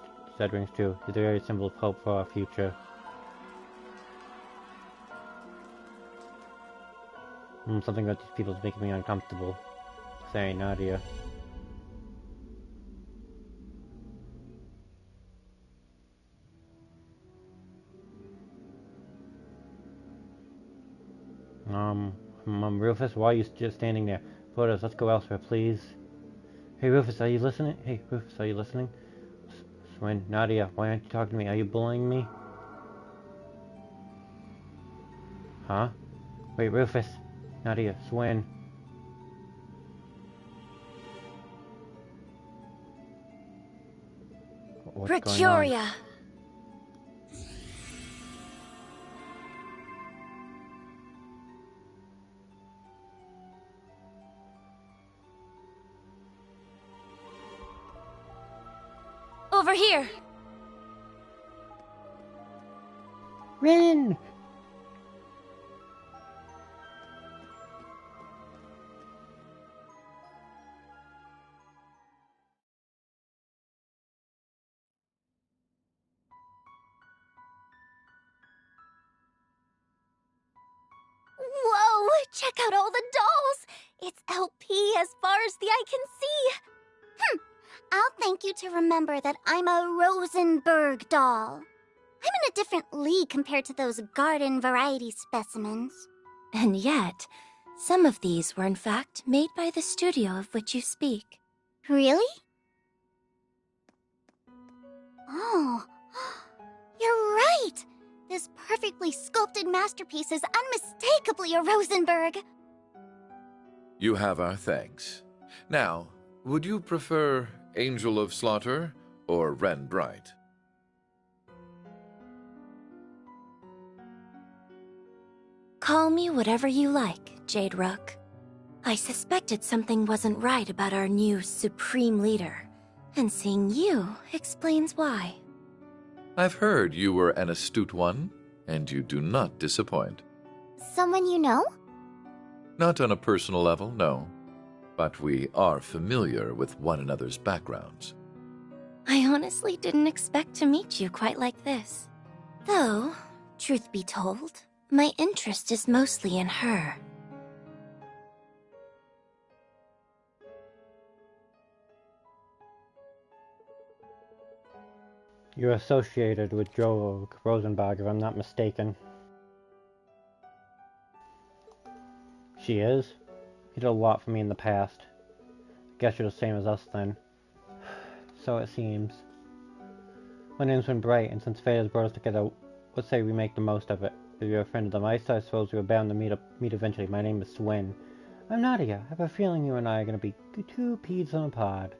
true. He's a very symbol of hope for our future. Something about these people is making me uncomfortable. Sorry, Nadia. Rufus, why are you just standing there? Photos, let's go elsewhere, please. Hey, Rufus, are you listening? Hey, Rufus, are you listening? Swin, Nadia, why aren't you talking to me? Are you bullying me? Huh? Wait, Rufus, Nadia, Swin. What's going on? Over here! Rin! Whoa! Check out all the dolls! It's LP as far as the eye can see! I'll thank you to remember that I'm a Rosenberg doll. I'm in a different league compared to those garden variety specimens. And yet, some of these were in fact made by the studio of which you speak. Really? Oh, you're right! This perfectly sculpted masterpiece is unmistakably a Rosenberg. You have our thanks. Now, would you prefer Angel of Slaughter or Ren Bright? Call me whatever you like, Jade Rook. I suspected something wasn't right about our new Supreme Leader, and seeing you explains why. I've heard you were an astute one, and you do not disappoint. Someone you know? Not on a personal level, no. But we are familiar with one another's backgrounds. I honestly didn't expect to meet you quite like this. Though, truth be told, my interest is mostly in her. You're associated with Joe Rosenberg, if I'm not mistaken. She is? He did a lot for me in the past. Guess you're the same as us then. So it seems. My name's Win Bright, and since fate has brought us together, let's say we make the most of it. If you're a friend of the mice, I suppose we are bound to meet eventually. My name is Swin. I'm Nadia. I have a feeling you and I are going to be two peas in a pod.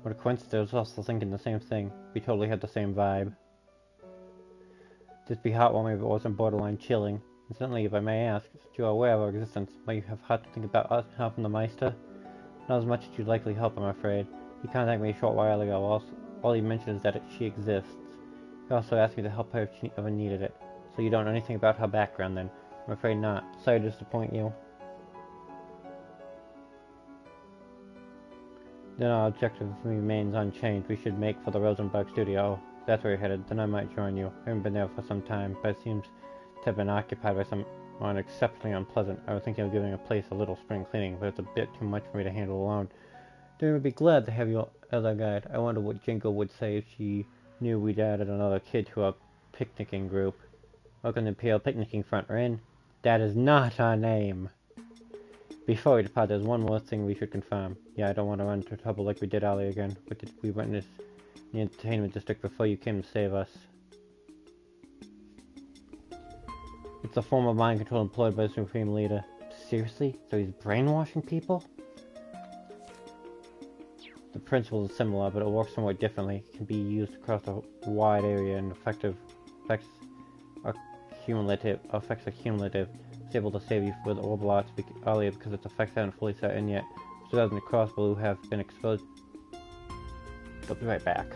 What a coincidence, I was also thinking the same thing. We totally had the same vibe. Just be heartwarming if it wasn't borderline chilling. Incidentally, if I may ask, since you are aware of our existence, might you have heart to think about us helping the Meister? Not as much as you'd likely help, I'm afraid. He contacted me a short while ago. All he mentioned is that she exists. He also asked me to help her if she ever needed it. So you don't know anything about her background then? I'm afraid not. Sorry to disappoint you. Then our objective remains unchanged. We should make for the Rosenberg studio. If that's where you're headed, then I might join you. I haven't been there for some time, but it seems to have been occupied by someone exceptionally unpleasant. I was thinking of giving a place a little spring cleaning, but it's a bit too much for me to handle alone. Then we'd be glad to have you as our guide. I wonder what Jingo would say if she knew we'd added another kid to our picnicking group. Welcome to PL Picnicking Front Rin. That is not our name. Before we depart, there's one more thing we should confirm. Yeah, I don't want to run into trouble like we did earlier again. What did we witness in the entertainment district before you came to save us? It's a form of mind control employed by the Supreme Leader. Seriously? So he's brainwashing people? The principle is similar, but it works somewhat differently. It can be used across a wide area and effects are cumulative. It's able to save you with Orblocks earlier because its effects haven't fully set in yet. So doesn't the crossbow have been exposed. I'll be right back.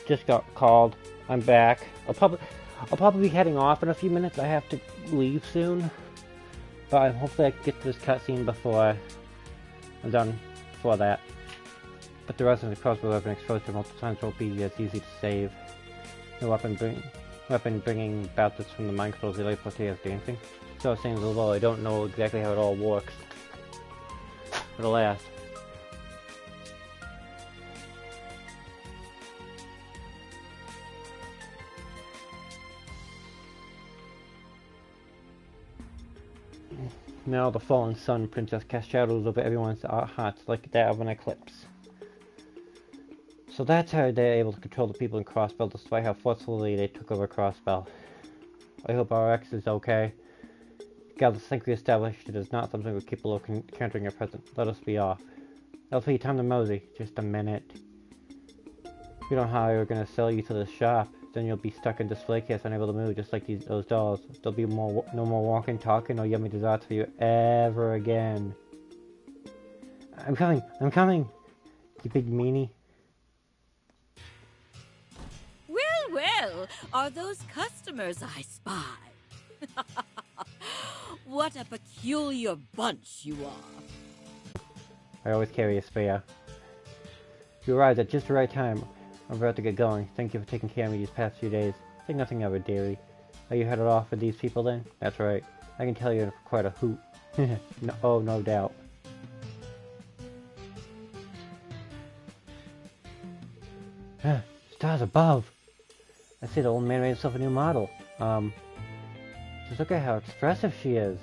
just got called. I'm back. I'll probably be heading off in a few minutes. I have to leave soon. But hopefully I can get to this cutscene before I'm done before that. But the rest of the crossbow weapon exposed to multiple times won't be as easy to save. The weapon bringing baptisms from the mind controls the light as dancing. So I was saying, although I don't know exactly how it all works. But alas. Now the fallen sun princess casts shadows over everyone's hearts like that of an eclipse. So that's how they're able to control the people in Crossbell despite how forcefully they took over Crossbell. I hope our ex is okay. God, I think we established it is not something we're capable of encountering at present. Let us be off. LP, time to mosey. Just a minute. We don't know how we're gonna sell you to the shop. Then you'll be stuck in display case, unable to move, just like those dolls. There'll be no more walking, talking, or yummy desserts for you ever again. I'm coming! You big meanie. Well, are those customers I spy? What a peculiar bunch you are. I always carry a spare. You arrived at just the right time. I'm about to get going. Thank you for taking care of me these past few days. Think nothing of it, dearie. Are you headed off with these people then? That's right. I can tell you're quite a hoot. No, oh, no doubt. Stars above! I see the old man made himself a new model. Just look at how expressive she is.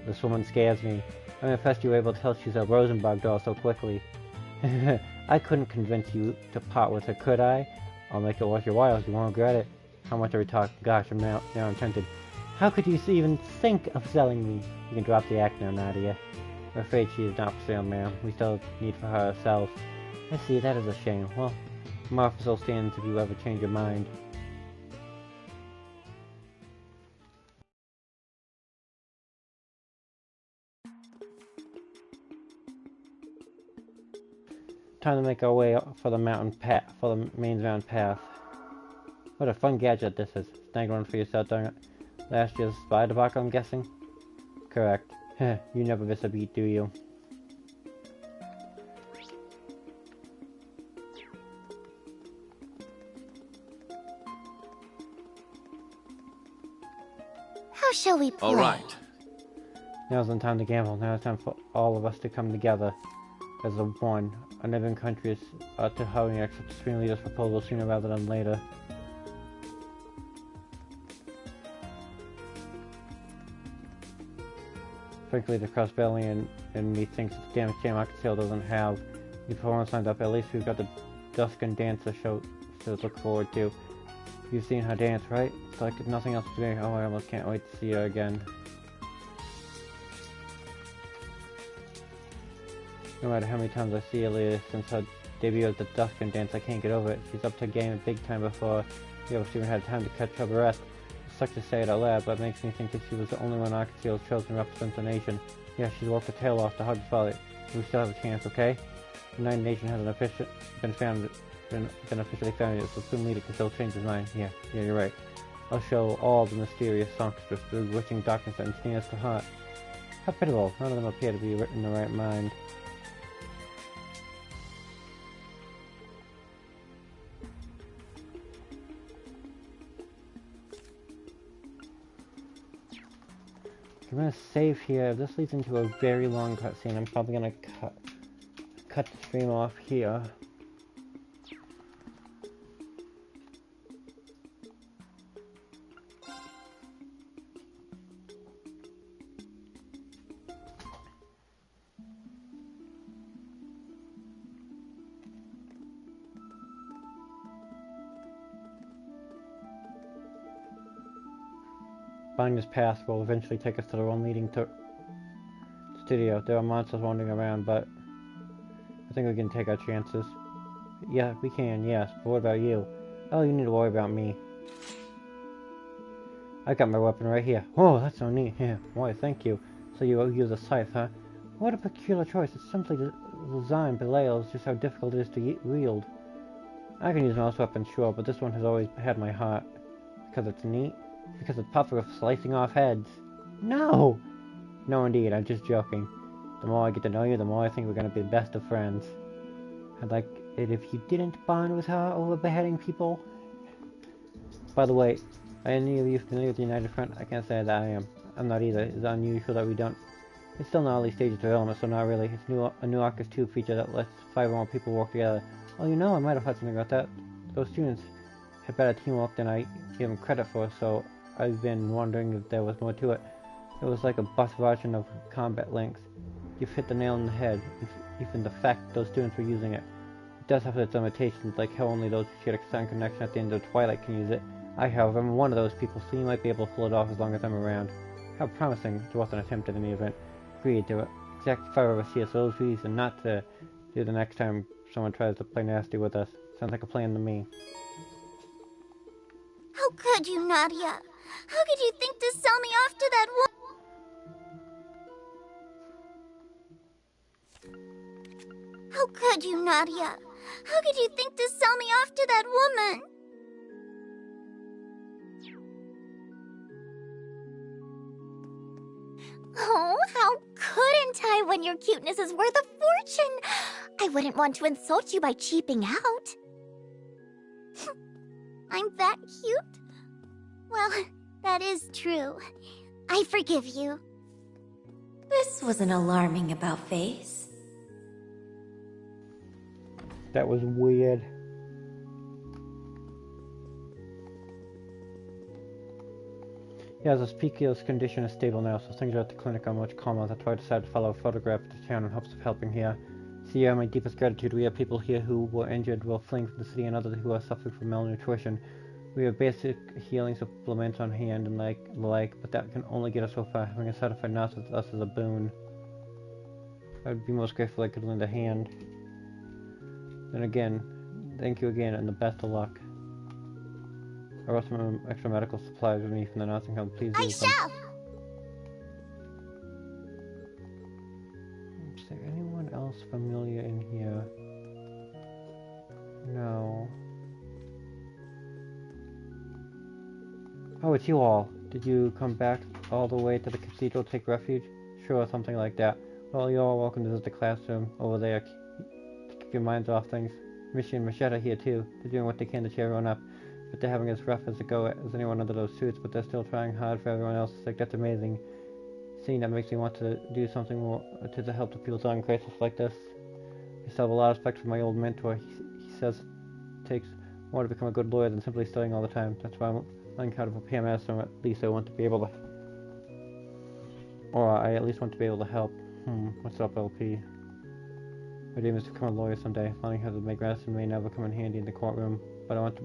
This woman scares me. I'm impressed you were able to tell she's a Rosenbug doll so quickly. I couldn't convince you to part with her, could I? I'll make it worth your while, you won't regret it. How much are we talking? Gosh, now I'm tempted. How could you even think of selling me? You can drop the act now, Nadia. I'm afraid she is not for sale, ma'am. We still have need for her ourselves. I see, that is a shame. Well, Martha still stands if you ever change your mind. Time to make our way for the mountain path, for the main mountain path. What a fun gadget this is. Snag one for yourself during last year's spy debacle, I'm guessing? Correct. You never miss a beat, do you? How shall we play? All right. Now's the time to gamble. Now it's time for all of us to come together as a one. Our neighboring countries ought to hurry and accept the Supreme Leader's proposal sooner rather than later. Frankly, the Crossbellian in me thinks it's a damn shame Akasio doesn't have the performance lined up. At least we've got the Duskin dancer show to look forward to. You've seen her dance, right? It's like nothing else to do. Oh, I almost can't wait to see her again. No matter how many times I see Elia since her debut of the Duskin dance, I can't get over it. She's up to game big time before we ever even had time to catch her breath. It sucks to say it out loud, but it makes me think that she was the only one Akasio's chosen to represent the nation. Yeah, she's worked her tail off to hug the father. We still have a chance, okay? The United Nation hasn't been officially founded, so Supreme Leader can still change his mind. Yeah, you're right. I'll show all the mysterious songsters through witching darkness and sneers to heart. How pitiful, none of them appear to be in the right mind. I'm gonna save here. If this leads into a very long cutscene, I'm probably gonna cut the stream off here. Finding this path will eventually take us to the one leading to studio. There are monsters wandering around, but I think we can take our chances. Yeah, we can, yes. But what about you? Oh, you need to worry about me. I got my weapon right here. Oh, that's so neat. Yeah, why, thank you. So you use a scythe, huh? What a peculiar choice. It's simply designed belies just how difficult it is to wield. I can use mouse weapons, sure, but this one has always had my heart. Because it's neat? Because it's puffed with slicing off heads? No! No, indeed, I'm just joking. The more I get to know you, the more I think we're gonna be the best of friends. I'd like it if you didn't bond with her over beheading people. By the way, are any of you familiar with the United Front? I can't say that I am. I'm not either. It's unusual that we don't. It's still in the early stages of development, so not really. It's a new Arcus 2 feature that lets 5 or more people work together. Oh, you know, I might have heard something about that. Those students had better teamwork than I gave them credit for, so I've been wondering if there was more to it. It was like a bus version of combat links. You've hit the nail on the head, even the fact those students were using it. It does have its limitations, like how only those who share a strong connection at the end of Twilight can use it. I, however, am one of those people, so you might be able to pull it off as long as I'm around. How promising. It was an attempt at any event. Agreed to it. Exactly if I ever see us those reasons not to do the next time someone tries to play nasty with us. Sounds like a plan to me. How could you, Nadia? How could you think to sell me off to that woman? How could you, Nadia? How could you think to sell me off to that woman? Oh, how couldn't I when your cuteness is worth a fortune? I wouldn't want to insult you by cheaping out. I'm that cute? Well, that is true. I forgive you. This was an alarming about-face. That was weird. Yeah, the speaker's condition is stable now, so things are at the clinic are much calmer. That's why I decided to follow a photograph to town in hopes of helping here. See, my deepest gratitude. We have people here who were injured while fleeing from the city and others who are suffering from malnutrition. We have basic healing supplements on hand and the like, but that can only get us so far. Having a certified nurse with us is a boon. I would be most grateful I could lend a hand. And again, thank you again, and the best of luck. I brought some extra medical supplies with me from the nursing home. Please use them. I shall! Is there anyone else familiar in here? No. Oh, it's you all. Did you come back all the way to the cathedral to take refuge? Sure, something like that. Well, you're all welcome to visit the classroom over there. Keep your minds off things. Mishy and Machetta here too. They're doing what they can to cheer everyone up. But they're having as rough as a go as anyone under those suits, but they're still trying hard for everyone else. It's like, that's amazing. Seeing that makes me want to do something more to help the people in crisis like this. I still have a lot of respect for my old mentor. He says it takes more to become a good lawyer than simply studying all the time. That's why I'm learning how to prepare my so at least I want to be able to... Or I at least want to be able to help. What's up, LP? My dream is to become a lawyer someday. Learning how to make medicine may never come in handy in the courtroom, but I want to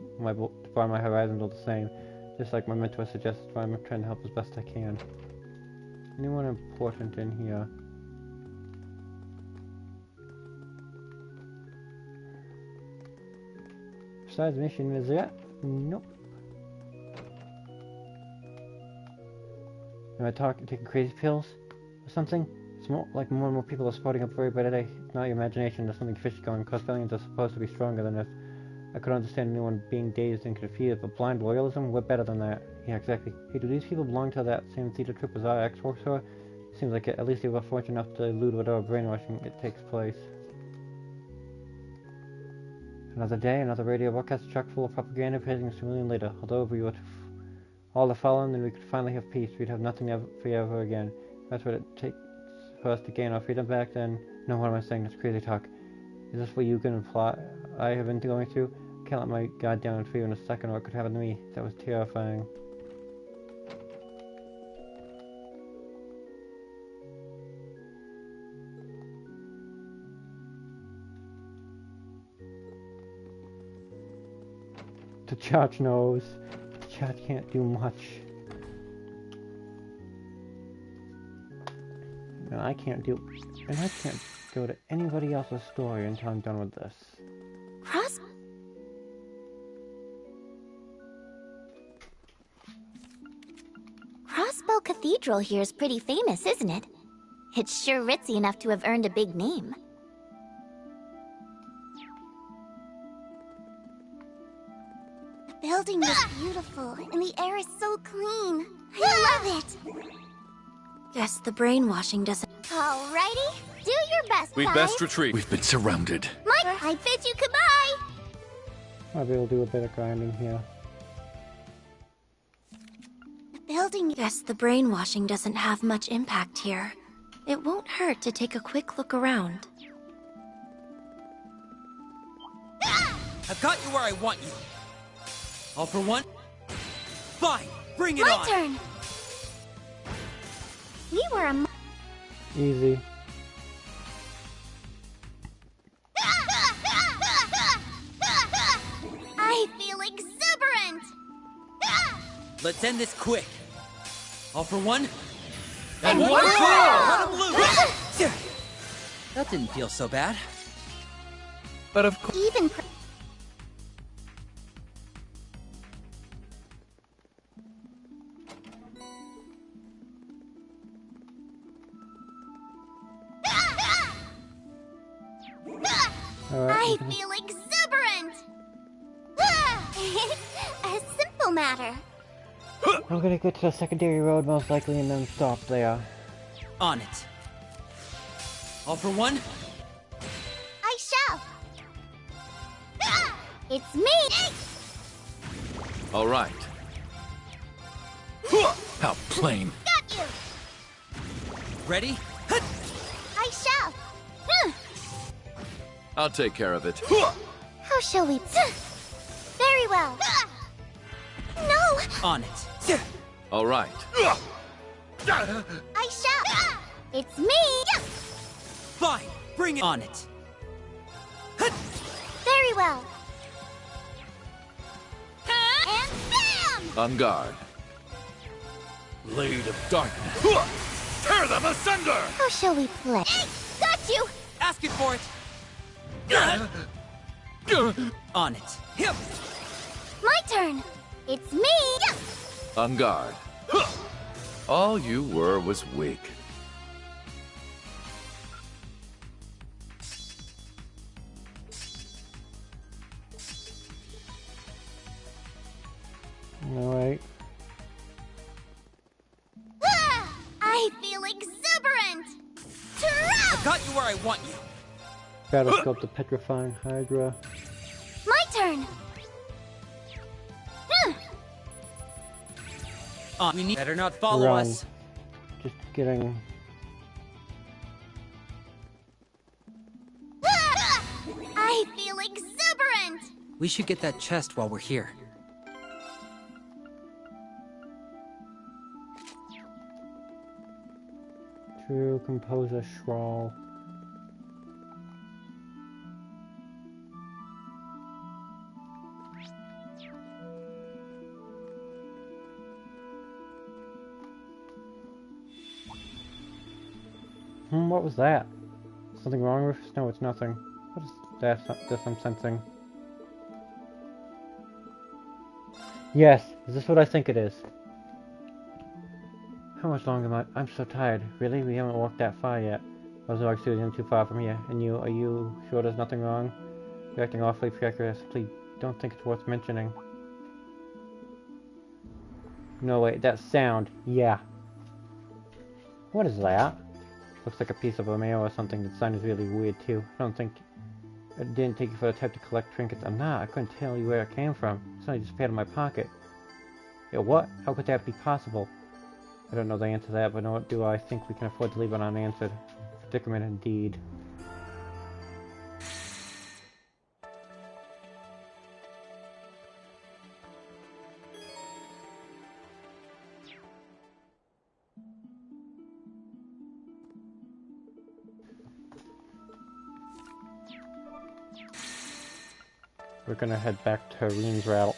broaden my horizons all the same. Just like my mentor suggests, I'm trying to help as best I can. Anyone important in here? Besides mission, is that? Nope. Am I taking crazy pills? Or something? It's more like more and more people are spotting up very by today. It's not your imagination, there's something fishy going. Crossbellions are supposed to be stronger than this. I could understand anyone being dazed and confused, but blind loyalism? We're better than that. Yeah, exactly. Hey, do these people belong to that same theater troupe as our ex-works for? Seems like it. At least they were fortunate enough to elude whatever brainwashing it takes place. Another day, another radio broadcast chock full of propaganda praising us a million later. Although if we were to all to follow, then we could finally have peace. We'd have nothing for you ever again. That's what it takes for us to gain our freedom back then. No, what am I saying? That's crazy talk. Is this what you can imply I have been going through? I can't let my guard down for you in a second or it could happen to me. That was terrifying. The church knows. The church can't do much. And I can't go to anybody else's story until I'm done with this. Crossbell Cathedral here is pretty famous, isn't it? It's sure ritzy enough to have earned a big name. building is beautiful, and the air is so clean. I love it. Guess the brainwashing doesn't... Alrighty, do your best, We'd guys. best retreat. We've been surrounded. Mike, I bid you goodbye. I'll be able to do a bit of grinding here. The building... Guess the brainwashing doesn't have much impact here. It won't hurt to take a quick look around. I've got you where I want you. All for one? Fine, bring it on! My turn! We were a... Easy. I feel exuberant! Let's end this quick. All for one? And one one for for all! all! Let 'em loose! That didn't feel so bad. But of course... Even... I feel exuberant! A simple matter. I'm gonna go to the secondary road most likely and then stop there. On it. All for one? I shall. It's me! All right. How plain. Got you! Ready? I shall. I'll take care of it. How shall we... Very well. No! On it. All right. I shall. It's me! Fine, bring it on it. Very well. And bam! On guard. Blade of darkness. Tear them asunder! How shall we play? Got you! Asking for it. On it. My turn. It's me! On guard. All you were was weak. Alright. I feel exuberant! I've got you where I want you. Battlescope the Petrifying Hydra. My turn. We need better not follow Run. us. Just getting... I feel exuberant! We should get that chest while we're here. True Composer Schrawl. What was that? Something wrong with us? No, it's nothing. What is that? This I'm sensing. Yes, is this what I think it is? How much longer am I? I'm so tired. Really? We haven't walked that far yet. Ozark Studio isn't too far from here. And you, are you sure there's nothing wrong? You're acting awfully precarious. Please, don't think it's worth mentioning. No, wait, that sound. Yeah. What is that? Looks like a piece of a mail or something. The sign is really weird, too. I don't think... I didn't take you for the type to collect trinkets. I'm not. I couldn't tell you where it came from. Somebody just appeared in my pocket. Yeah, what? How could that be possible? I don't know the answer to that, but nor do I think we can afford to leave it unanswered. Predicament indeed. We're gonna head back to Reen's route.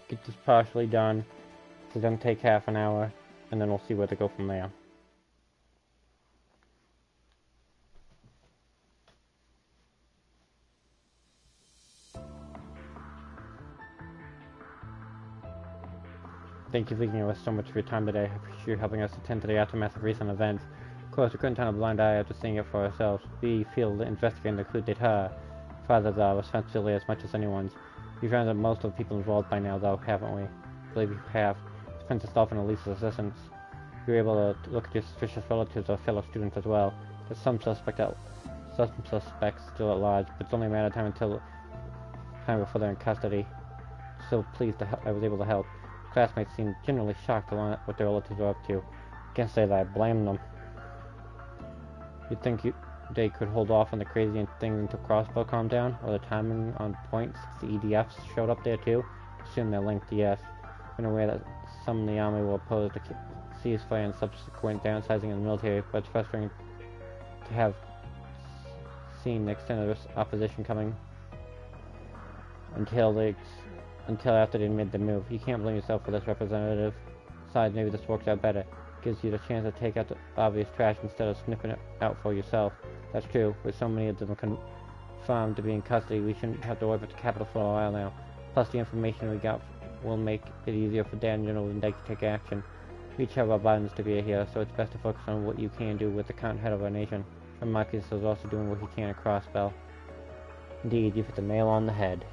Get this partially done. It's gonna take half an hour, and then we'll see where to go from there. Thank you for giving us so much for your time today. I appreciate you helping us attend to the aftermath of recent events. Of course, we couldn't turn a blind eye after seeing it for ourselves. We feel investigating the coup d'etat. Father's responsibility as much as anyone's. We've rounded up most of the people involved by now, though, haven't we? I believe we have. Princess Dolphin and Elisa's assistants. We were able to look at your suspicious relatives or fellow students as well. There's some suspects still at large, but it's only a matter of time before they're in custody. So pleased I was able to help. Classmates seemed generally shocked to learn what their relatives were up to. Can't say that I blame them. You'd think they could hold off on the crazy things until Crossbow calmed down, or the timing on point since the EDFs showed up there too? Assume they're linked, yes. Been aware that some in the army will oppose the ceasefire and subsequent downsizing in the military, but it's frustrating to have seen the extent of this opposition coming until after they made the move. You can't blame yourself for this, Representative. Besides, maybe this works out better. Gives you the chance to take out the obvious trash instead of sniffing it out for yourself. That's true. With so many of them confirmed to be in custody, we shouldn't have to worry about the capital for a while now. Plus, the information we got will make it easier for Dan and General Dike to take action. We each have our buttons to be here, so it's best to focus on what you can do with the current head of our nation. And Marcus is also doing what he can at Crossbell. Indeed, you've hit the nail on the head.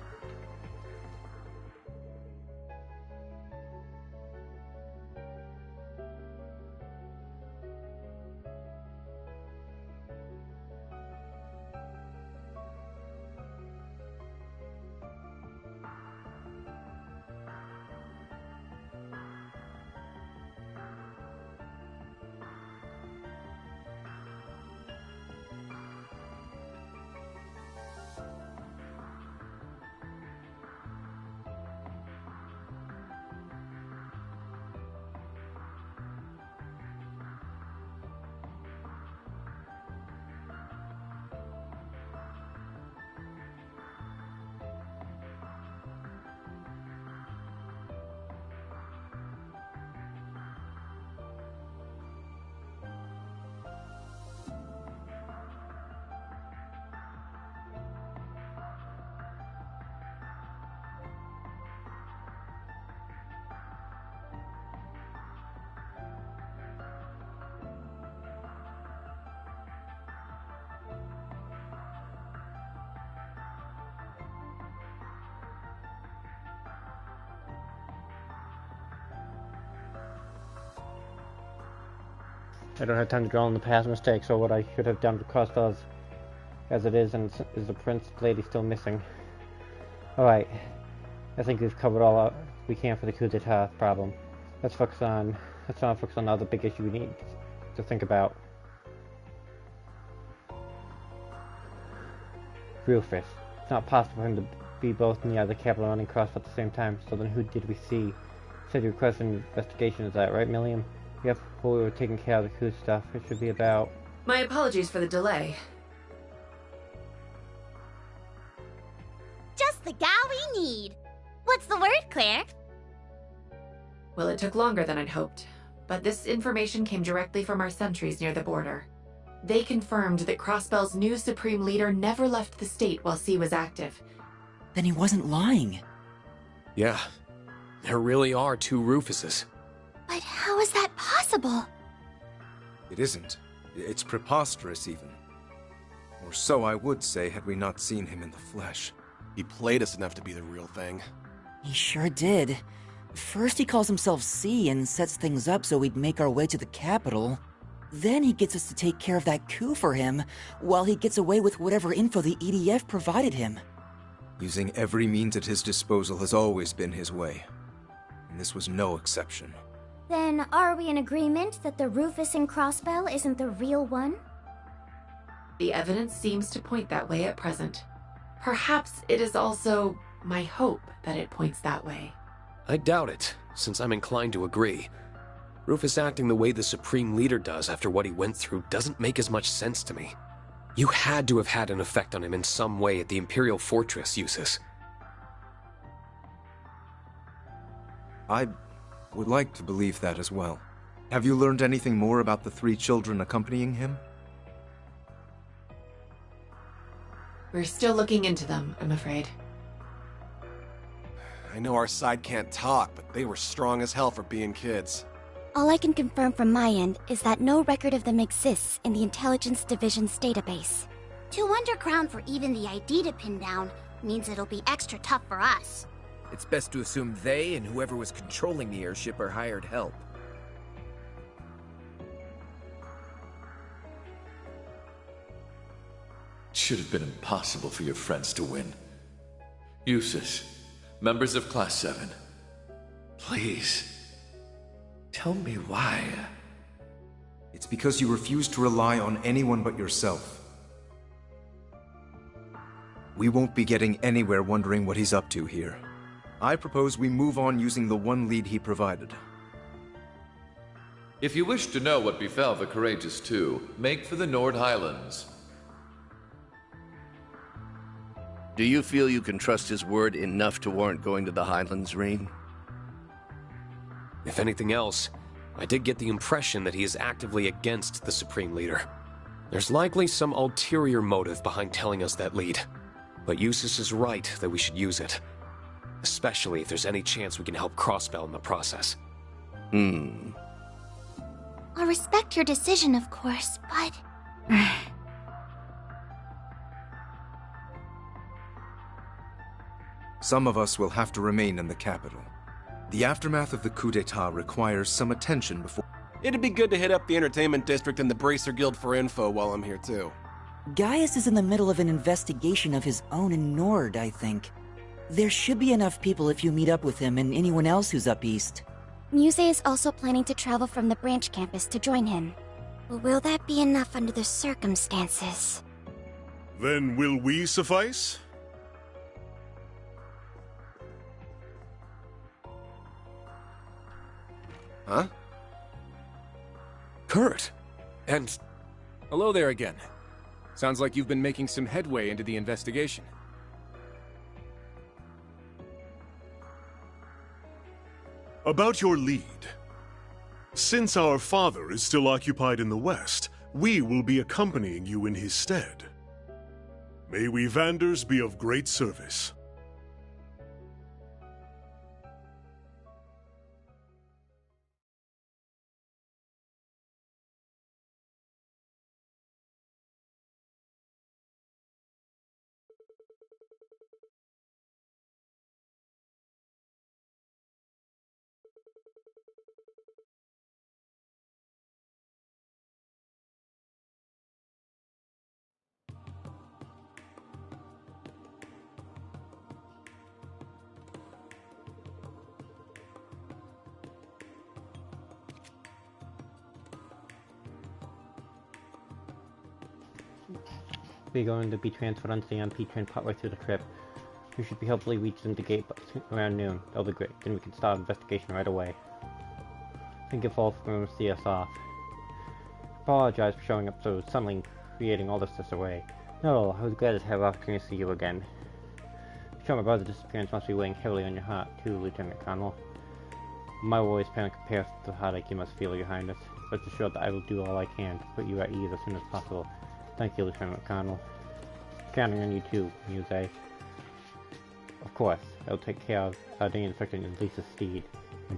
I don't have time to dwell on the past mistakes or what I should have done to Crossbell as it is, and is the Prince Lady still missing. Alright, I think we've covered all we can for the coup d'etat problem. Let's not focus on the other big issue we need to think about. Rufus. It's not possible for him to be both near the capital and running Crossbell at the same time, so then who did we see? You said you requested an investigation, is that right, Milliam? Yep, while we were taking care of the coup stuff, it should be about... My apologies for the delay. Just the gal we need. What's the word, Claire? Well, it took longer than I'd hoped, but this information came directly from our sentries near the border. They confirmed that Crossbell's new Supreme Leader never left the state while C was active. Then he wasn't lying. Yeah, there really are two Rufuses. But how is that possible? It isn't. It's preposterous, even. Or so I would say had we not seen him in the flesh. He played us enough to be the real thing. He sure did. First he calls himself C and sets things up so we'd make our way to the capital. Then he gets us to take care of that coup for him, while he gets away with whatever info the EDF provided him. Using every means at his disposal has always been his way. And this was no exception. Then are we in agreement that the Rufus in Crossbell isn't the real one? The evidence seems to point that way at present. Perhaps it is also my hope that it points that way. I doubt it, since I'm inclined to agree. Rufus acting the way the Supreme Leader does after what he went through doesn't make as much sense to me. You had to have had an effect on him in some way at the Imperial Fortress, Eustace. I would like to believe that as well. Have you learned anything more about the 3 children accompanying him? We're still looking into them, I'm afraid. I know our side can't talk, but they were strong as hell for being kids. All I can confirm from my end is that no record of them exists in the Intelligence Division's database. Too underground for even the ID to pin down. means it'll be extra tough for us. It's best to assume they and whoever was controlling the airship are hired help. It should have been impossible for your friends to win. Eustace, members of Class 7, please, tell me why. It's because you refuse to rely on anyone but yourself. We won't be getting anywhere wondering what he's up to here. I propose we move on using the one lead he provided. If you wish to know what befell the Courageous Two, make for the Nord Highlands. Do you feel you can trust his word enough to warrant going to the Highlands, Rean? If anything else, I did get the impression that he is actively against the Supreme Leader. There's likely some ulterior motive behind telling us that lead. But Eustace is right that we should use it. Especially if there's any chance we can help Crossbell in the process. I'll respect your decision, of course, but... Some of us will have to remain in the capital. The aftermath of the coup d'etat requires some attention before... It'd be good to hit up the entertainment district and the Bracer Guild for info while I'm here too. Gaius is in the middle of an investigation of his own in Nord, I think. There should be enough people if you meet up with him and anyone else who's up east. Muse is also planning to travel from the branch campus to join him. But will that be enough under the circumstances? Then will we suffice? Huh? Kurt! And... Hello there again. Sounds like you've been making some headway into the investigation. About your lead. Since our father is still occupied in the West, we will be accompanying you in his stead. May we Vanders be of great service. We're going to be transferred on the MP train partway through the trip. We should be hopefully reaching the gate around noon. That'll be great. Then we can start investigation right away. Think if all from see us off. Apologize for showing up so suddenly, creating all this disarray. No, I was glad to have the opportunity to see you again. I'm sure my brother's disappearance must be weighing heavily on your heart, too, Lieutenant Colonel. My worries pale in comparison to the heartache you must feel behind us. Rest assured that I will do all I can to put you at ease as soon as possible. Thank you, Lieutenant Colonel. Counting on you too, Muse. Of course, I'll take care of the instruction of Lisa's steed.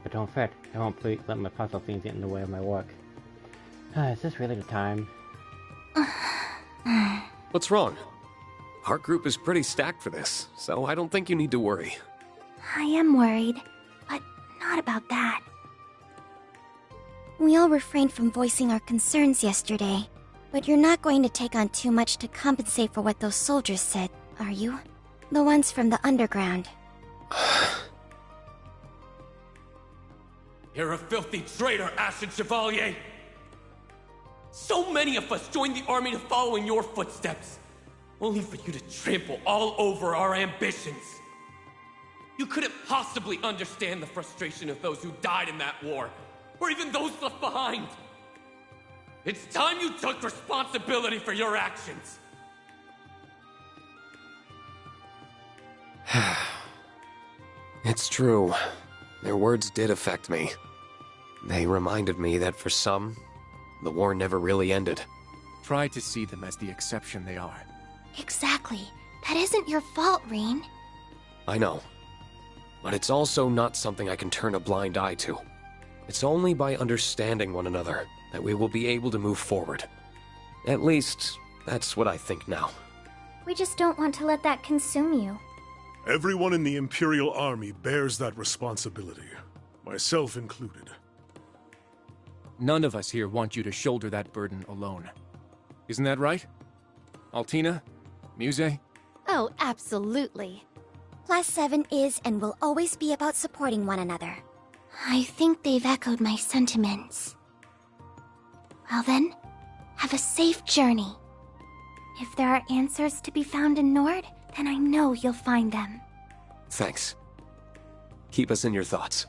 But don't fret, I won't let my personal things get in the way of my work. Is this really the time? What's wrong? Our group is pretty stacked for this, so I don't think you need to worry. I am worried, but not about that. We all refrained from voicing our concerns yesterday, but you're not going to take on too much to compensate for what those soldiers said, are you? The ones from the underground. You're a filthy traitor, Ashen Chevalier! So many of us joined the army to follow in your footsteps, only for you to trample all over our ambitions. You couldn't possibly understand the frustration of those who died in that war, or even those left behind. It's time you took responsibility for your actions. It's true. Their words did affect me. They reminded me that for some, the war never really ended. Try to see them as the exception they are. Exactly. That isn't your fault, Rean. I know. But it's also not something I can turn a blind eye to. It's only by understanding one another that we will be able to move forward. At least, that's what I think now. We just don't want to let that consume you. Everyone in the Imperial Army bears that responsibility, myself included. None of us here want you to shoulder that burden alone. Isn't that right? Altina? Muse? Oh, absolutely. Plus 7 is and will always be about supporting one another. I think they've echoed my sentiments. Well then, have a safe journey. If there are answers to be found in Nord, then I know you'll find them. Thanks. Keep us in your thoughts.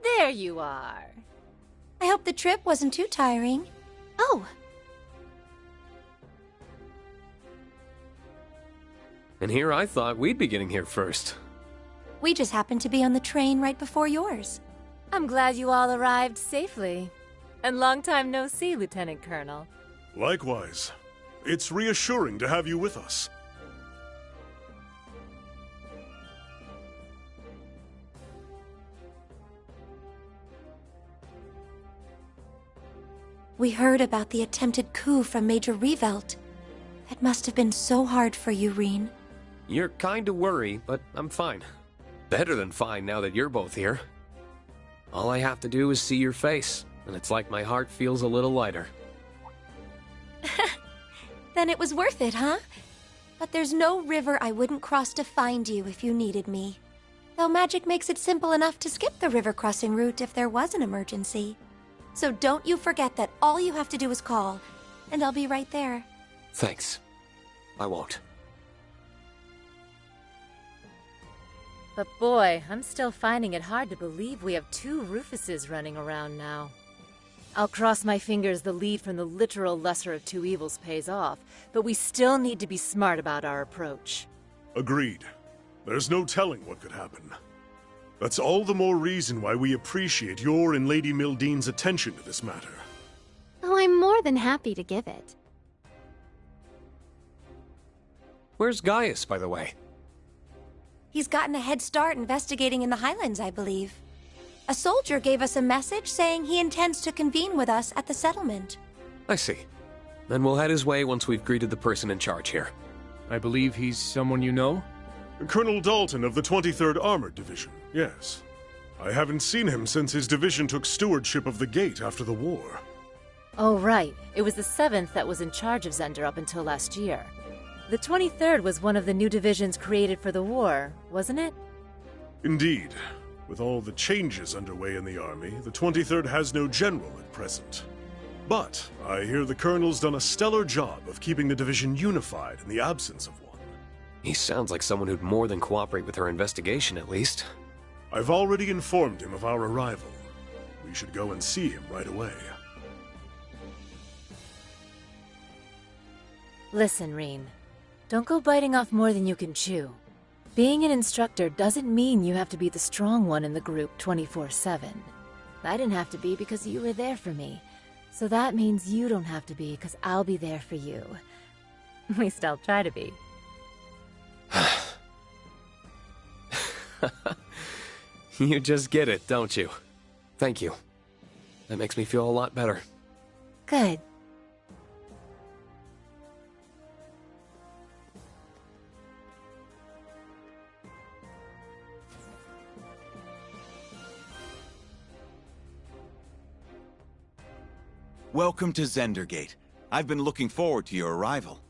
There you are. I hope the trip wasn't too tiring. Oh. And here I thought we'd be getting here first. We just happened to be on the train right before yours. I'm glad you all arrived safely. And long time no see, Lieutenant Colonel. Likewise. It's reassuring to have you with us. We heard about the attempted coup from Major Revelt. It must have been so hard for you, Reen. You're kind of worried, but I'm fine. Better than fine now that you're both here. All I have to do is see your face, and it's like my heart feels a little lighter. Then it was worth it, huh? But there's no river I wouldn't cross to find you if you needed me. Though magic makes it simple enough to skip the river crossing route if there was an emergency. So don't you forget that all you have to do is call, and I'll be right there. Thanks. I won't. But boy, I'm still finding it hard to believe we have 2 Rufuses running around now. I'll cross my fingers the lead from the literal lesser of 2 evils pays off, but we still need to be smart about our approach. Agreed. There's no telling what could happen. That's all the more reason why we appreciate your and Lady Mildean's attention to this matter. Oh, I'm more than happy to give it. Where's Gaius, by the way? He's gotten a head start investigating in the Highlands, I believe. A soldier gave us a message saying he intends to convene with us at the settlement. I see. Then we'll head his way once we've greeted the person in charge here. I believe he's someone you know? Colonel Dalton of the 23rd Armored Division, yes. I haven't seen him since his division took stewardship of the gate after the war. Oh, right. It was the 7th that was in charge of Zender up until last year. The 23rd was one of the new divisions created for the war, wasn't it? Indeed. With all the changes underway in the army, the 23rd has no general at present. But I hear the colonel's done a stellar job of keeping the division unified in the absence of one. He sounds like someone who'd more than cooperate with our investigation, at least. I've already informed him of our arrival. We should go and see him right away. Listen, Reen. Don't go biting off more than you can chew. Being an instructor doesn't mean you have to be the strong one in the group 24/7. I didn't have to be because you were there for me. So that means you don't have to be because I'll be there for you. At least I'll try to be. You just get it, don't you? Thank you. That makes me feel a lot better. Good. Welcome to Zendergate. I've been looking forward to your arrival.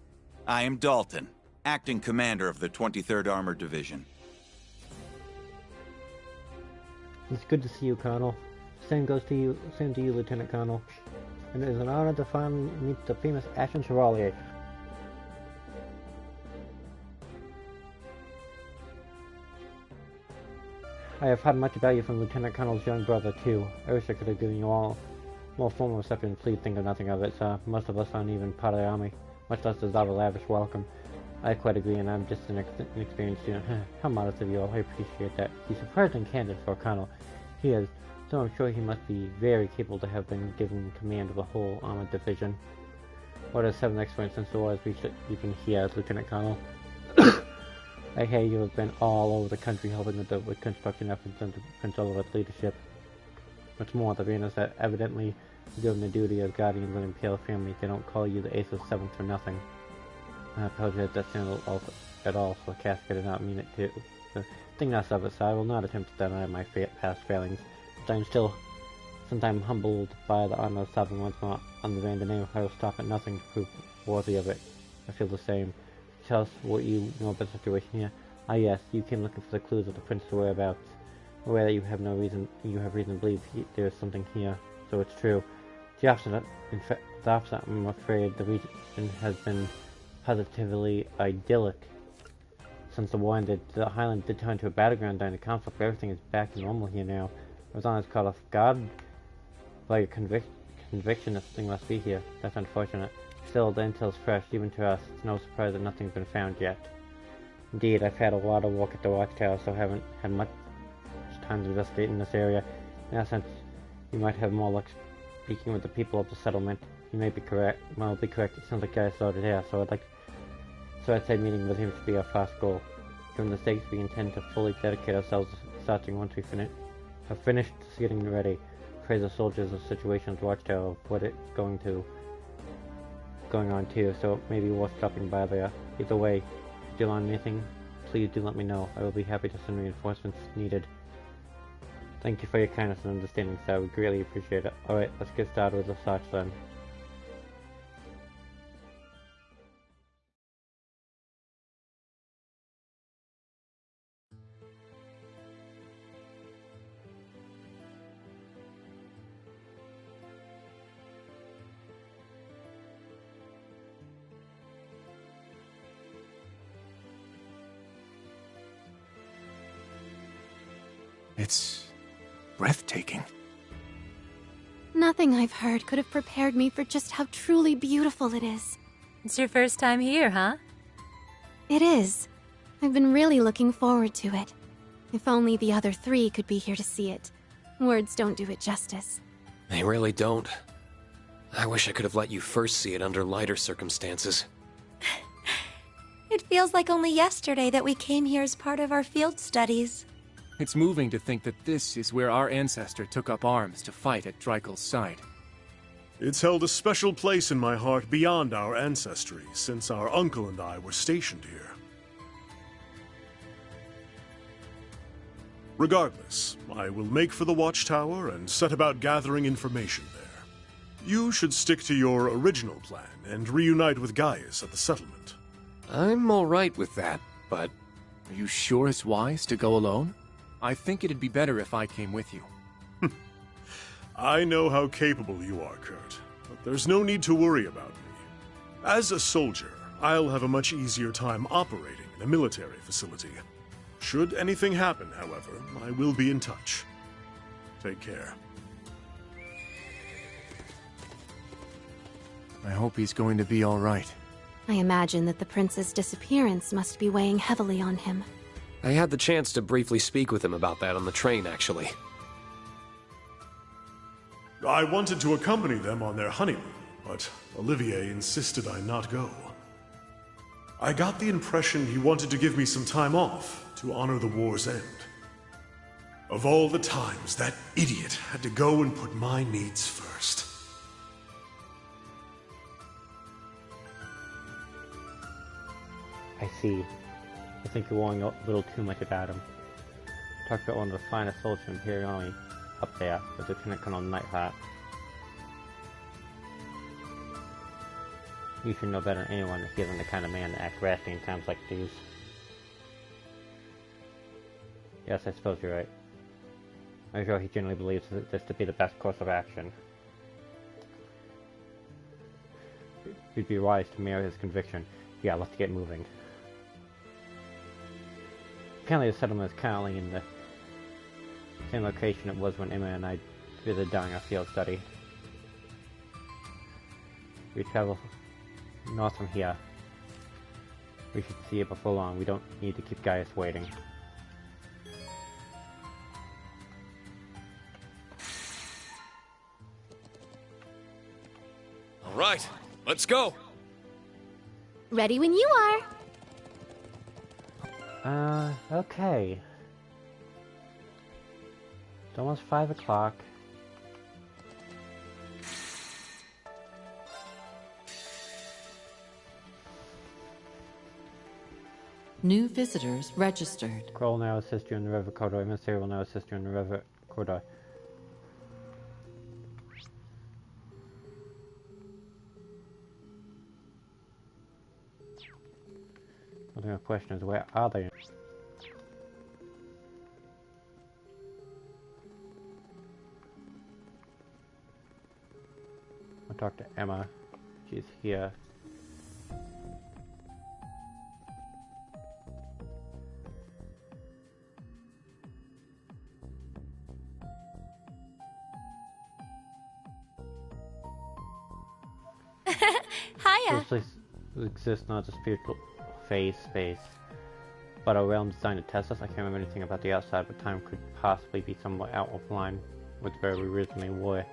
I am Dalton, acting commander of the 23rd Armored Division. It's good to see you, Colonel. Same goes to you, Lieutenant Colonel. And it is an honor to finally meet the famous Ashen Chevalier. I have heard much about you from Lieutenant Colonel's young brother, too. I wish I could have given you all more formal reception. Please think of nothing of it, sir. Most of us aren't even part of the army, much less deserve a lavish welcome. I quite agree, and I'm just an inexperienced student. How modest of you all. I appreciate that. He's surprisingly candid for a colonel. He is, so I'm sure he must be very capable to have been given command of a whole armored division. What is 7th experience since the war has reached even here as Lieutenant Colonel? I hear you have been all over the country helping with the construction efforts under Prince Oliver's leadership. What's more, the Rangers that evidently given the duty of guardians of the Imperial family. They don't call you the Ace of 7th for nothing. I apologize that sounded at all so Casca did not mean it to. Think less of it, sir. I will not attempt to deny my past failings, but I am still sometimes humbled by the honor of serving once more under the name. I will stop at nothing to prove worthy of it. I feel the same. Tell us what you know about the situation here. Ah yes, you came looking for the clues of the prince's whereabouts. Aware that you have reason to believe there is something here, so it's true. The opposite, I'm afraid, the region has been positively idyllic. Since the war ended, the Highland did turn into a battleground during the conflict, but everything is back to normal here now. I was honest caught off guard by your conviction that something must be here. That's unfortunate. Still, the intel's fresh, even to us. It's no surprise that nothing's been found yet. Indeed, I've had a lot of work at the watchtower, so haven't had much time to investigate in this area. In that sense, you might have more luck speaking with the people of the settlement. You may be correct. Well, be correct. It sounds like guys sorted here, so I'd say meeting with him should be our first goal. Given the stakes, we intend to fully dedicate ourselves to searching once we have finished getting ready. Praise the soldiers of situation's watchtower of what it's going on too, so it may be worth stopping by there. Either way, if you learn anything, please do let me know. I will be happy to send reinforcements needed. Thank you for your kindness and understanding, sir. We greatly appreciate it. Alright, let's get started with the search then. It's breathtaking. Nothing I've heard could have prepared me for just how truly beautiful it is. It's your first time here, huh? It is. I've been really looking forward to it. If only the other 3 could be here to see it. Words don't do it justice. They really don't. I wish I could have let you first see it under lighter circumstances. It feels like only yesterday that we came here as part of our field studies. It's moving to think that this is where our ancestor took up arms to fight at Dreikel's side. It's held a special place in my heart beyond our ancestry, since our uncle and I were stationed here. Regardless, I will make for the watchtower and set about gathering information there. You should stick to your original plan and reunite with Gaius at the settlement. I'm alright with that, but... Are you sure it's wise to go alone? I think it'd be better if I came with you. I know how capable you are, Kurt, but there's no need to worry about me. As a soldier, I'll have a much easier time operating in a military facility. Should anything happen, however, I will be in touch. Take care. I hope he's going to be all right. I imagine that the prince's disappearance must be weighing heavily on him. I had the chance to briefly speak with him about that on the train, actually. I wanted to accompany them on their honeymoon, but Olivier insisted I not go. I got the impression he wanted to give me some time off to honor the war's end. Of all the times that idiot had to go and put my needs first. I see. I think you're worrying a little too much about him. Talk about one of the finest soldiers in Imperial Army up there, with Lieutenant Colonel Nightheart. You should know better than anyone if he isn't the kind of man to act rashly in times like these. Yes, I suppose you're right. I'm sure he genuinely believes this to be the best course of action. You'd be wise to mirror his conviction. Yeah, let's get moving. Apparently the settlement is currently in the same location it was when Emma and I visited during our field study. We travel north from here. We should see it before long. We don't need to keep Gaius waiting. All right, let's go. Ready when you are. Okay. It's almost 5 o'clock. New visitors registered. Crow will now assist you in the river corridor. Emissary will now assist you in the river corridor. The question is, where are they? I'll talk to Emma. She's here. Hiya. This place exists not as a spiritual space, but a realm designed to test us. I can't remember anything about the outside, but time could possibly be somewhat out of line with where we originally were.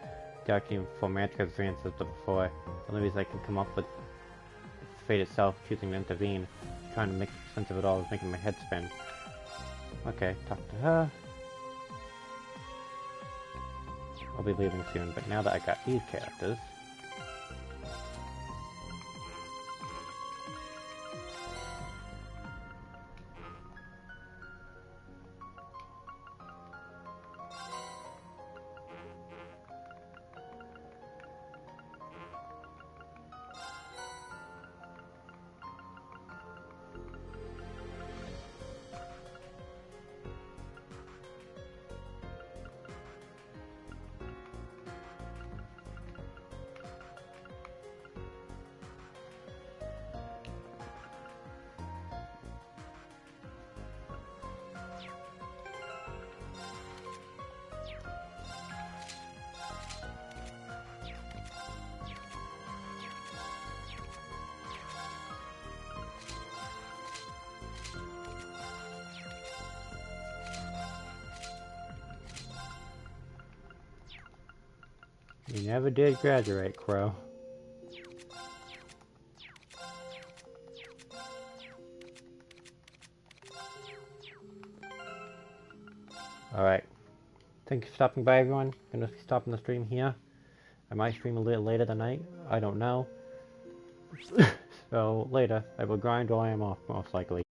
Darkening for Mantica's advances, but before the only reason I can come up with fate itself choosing to intervene, trying to make sense of it all is making my head spin. Okay, talk to her. I'll be leaving soon, but now that I got these characters, you never did graduate, Crow. Alright. Thank you for stopping by, everyone. I'm gonna be stopping the stream here. I might stream a little later tonight. I don't know. So, later. I will grind while I am off, most likely.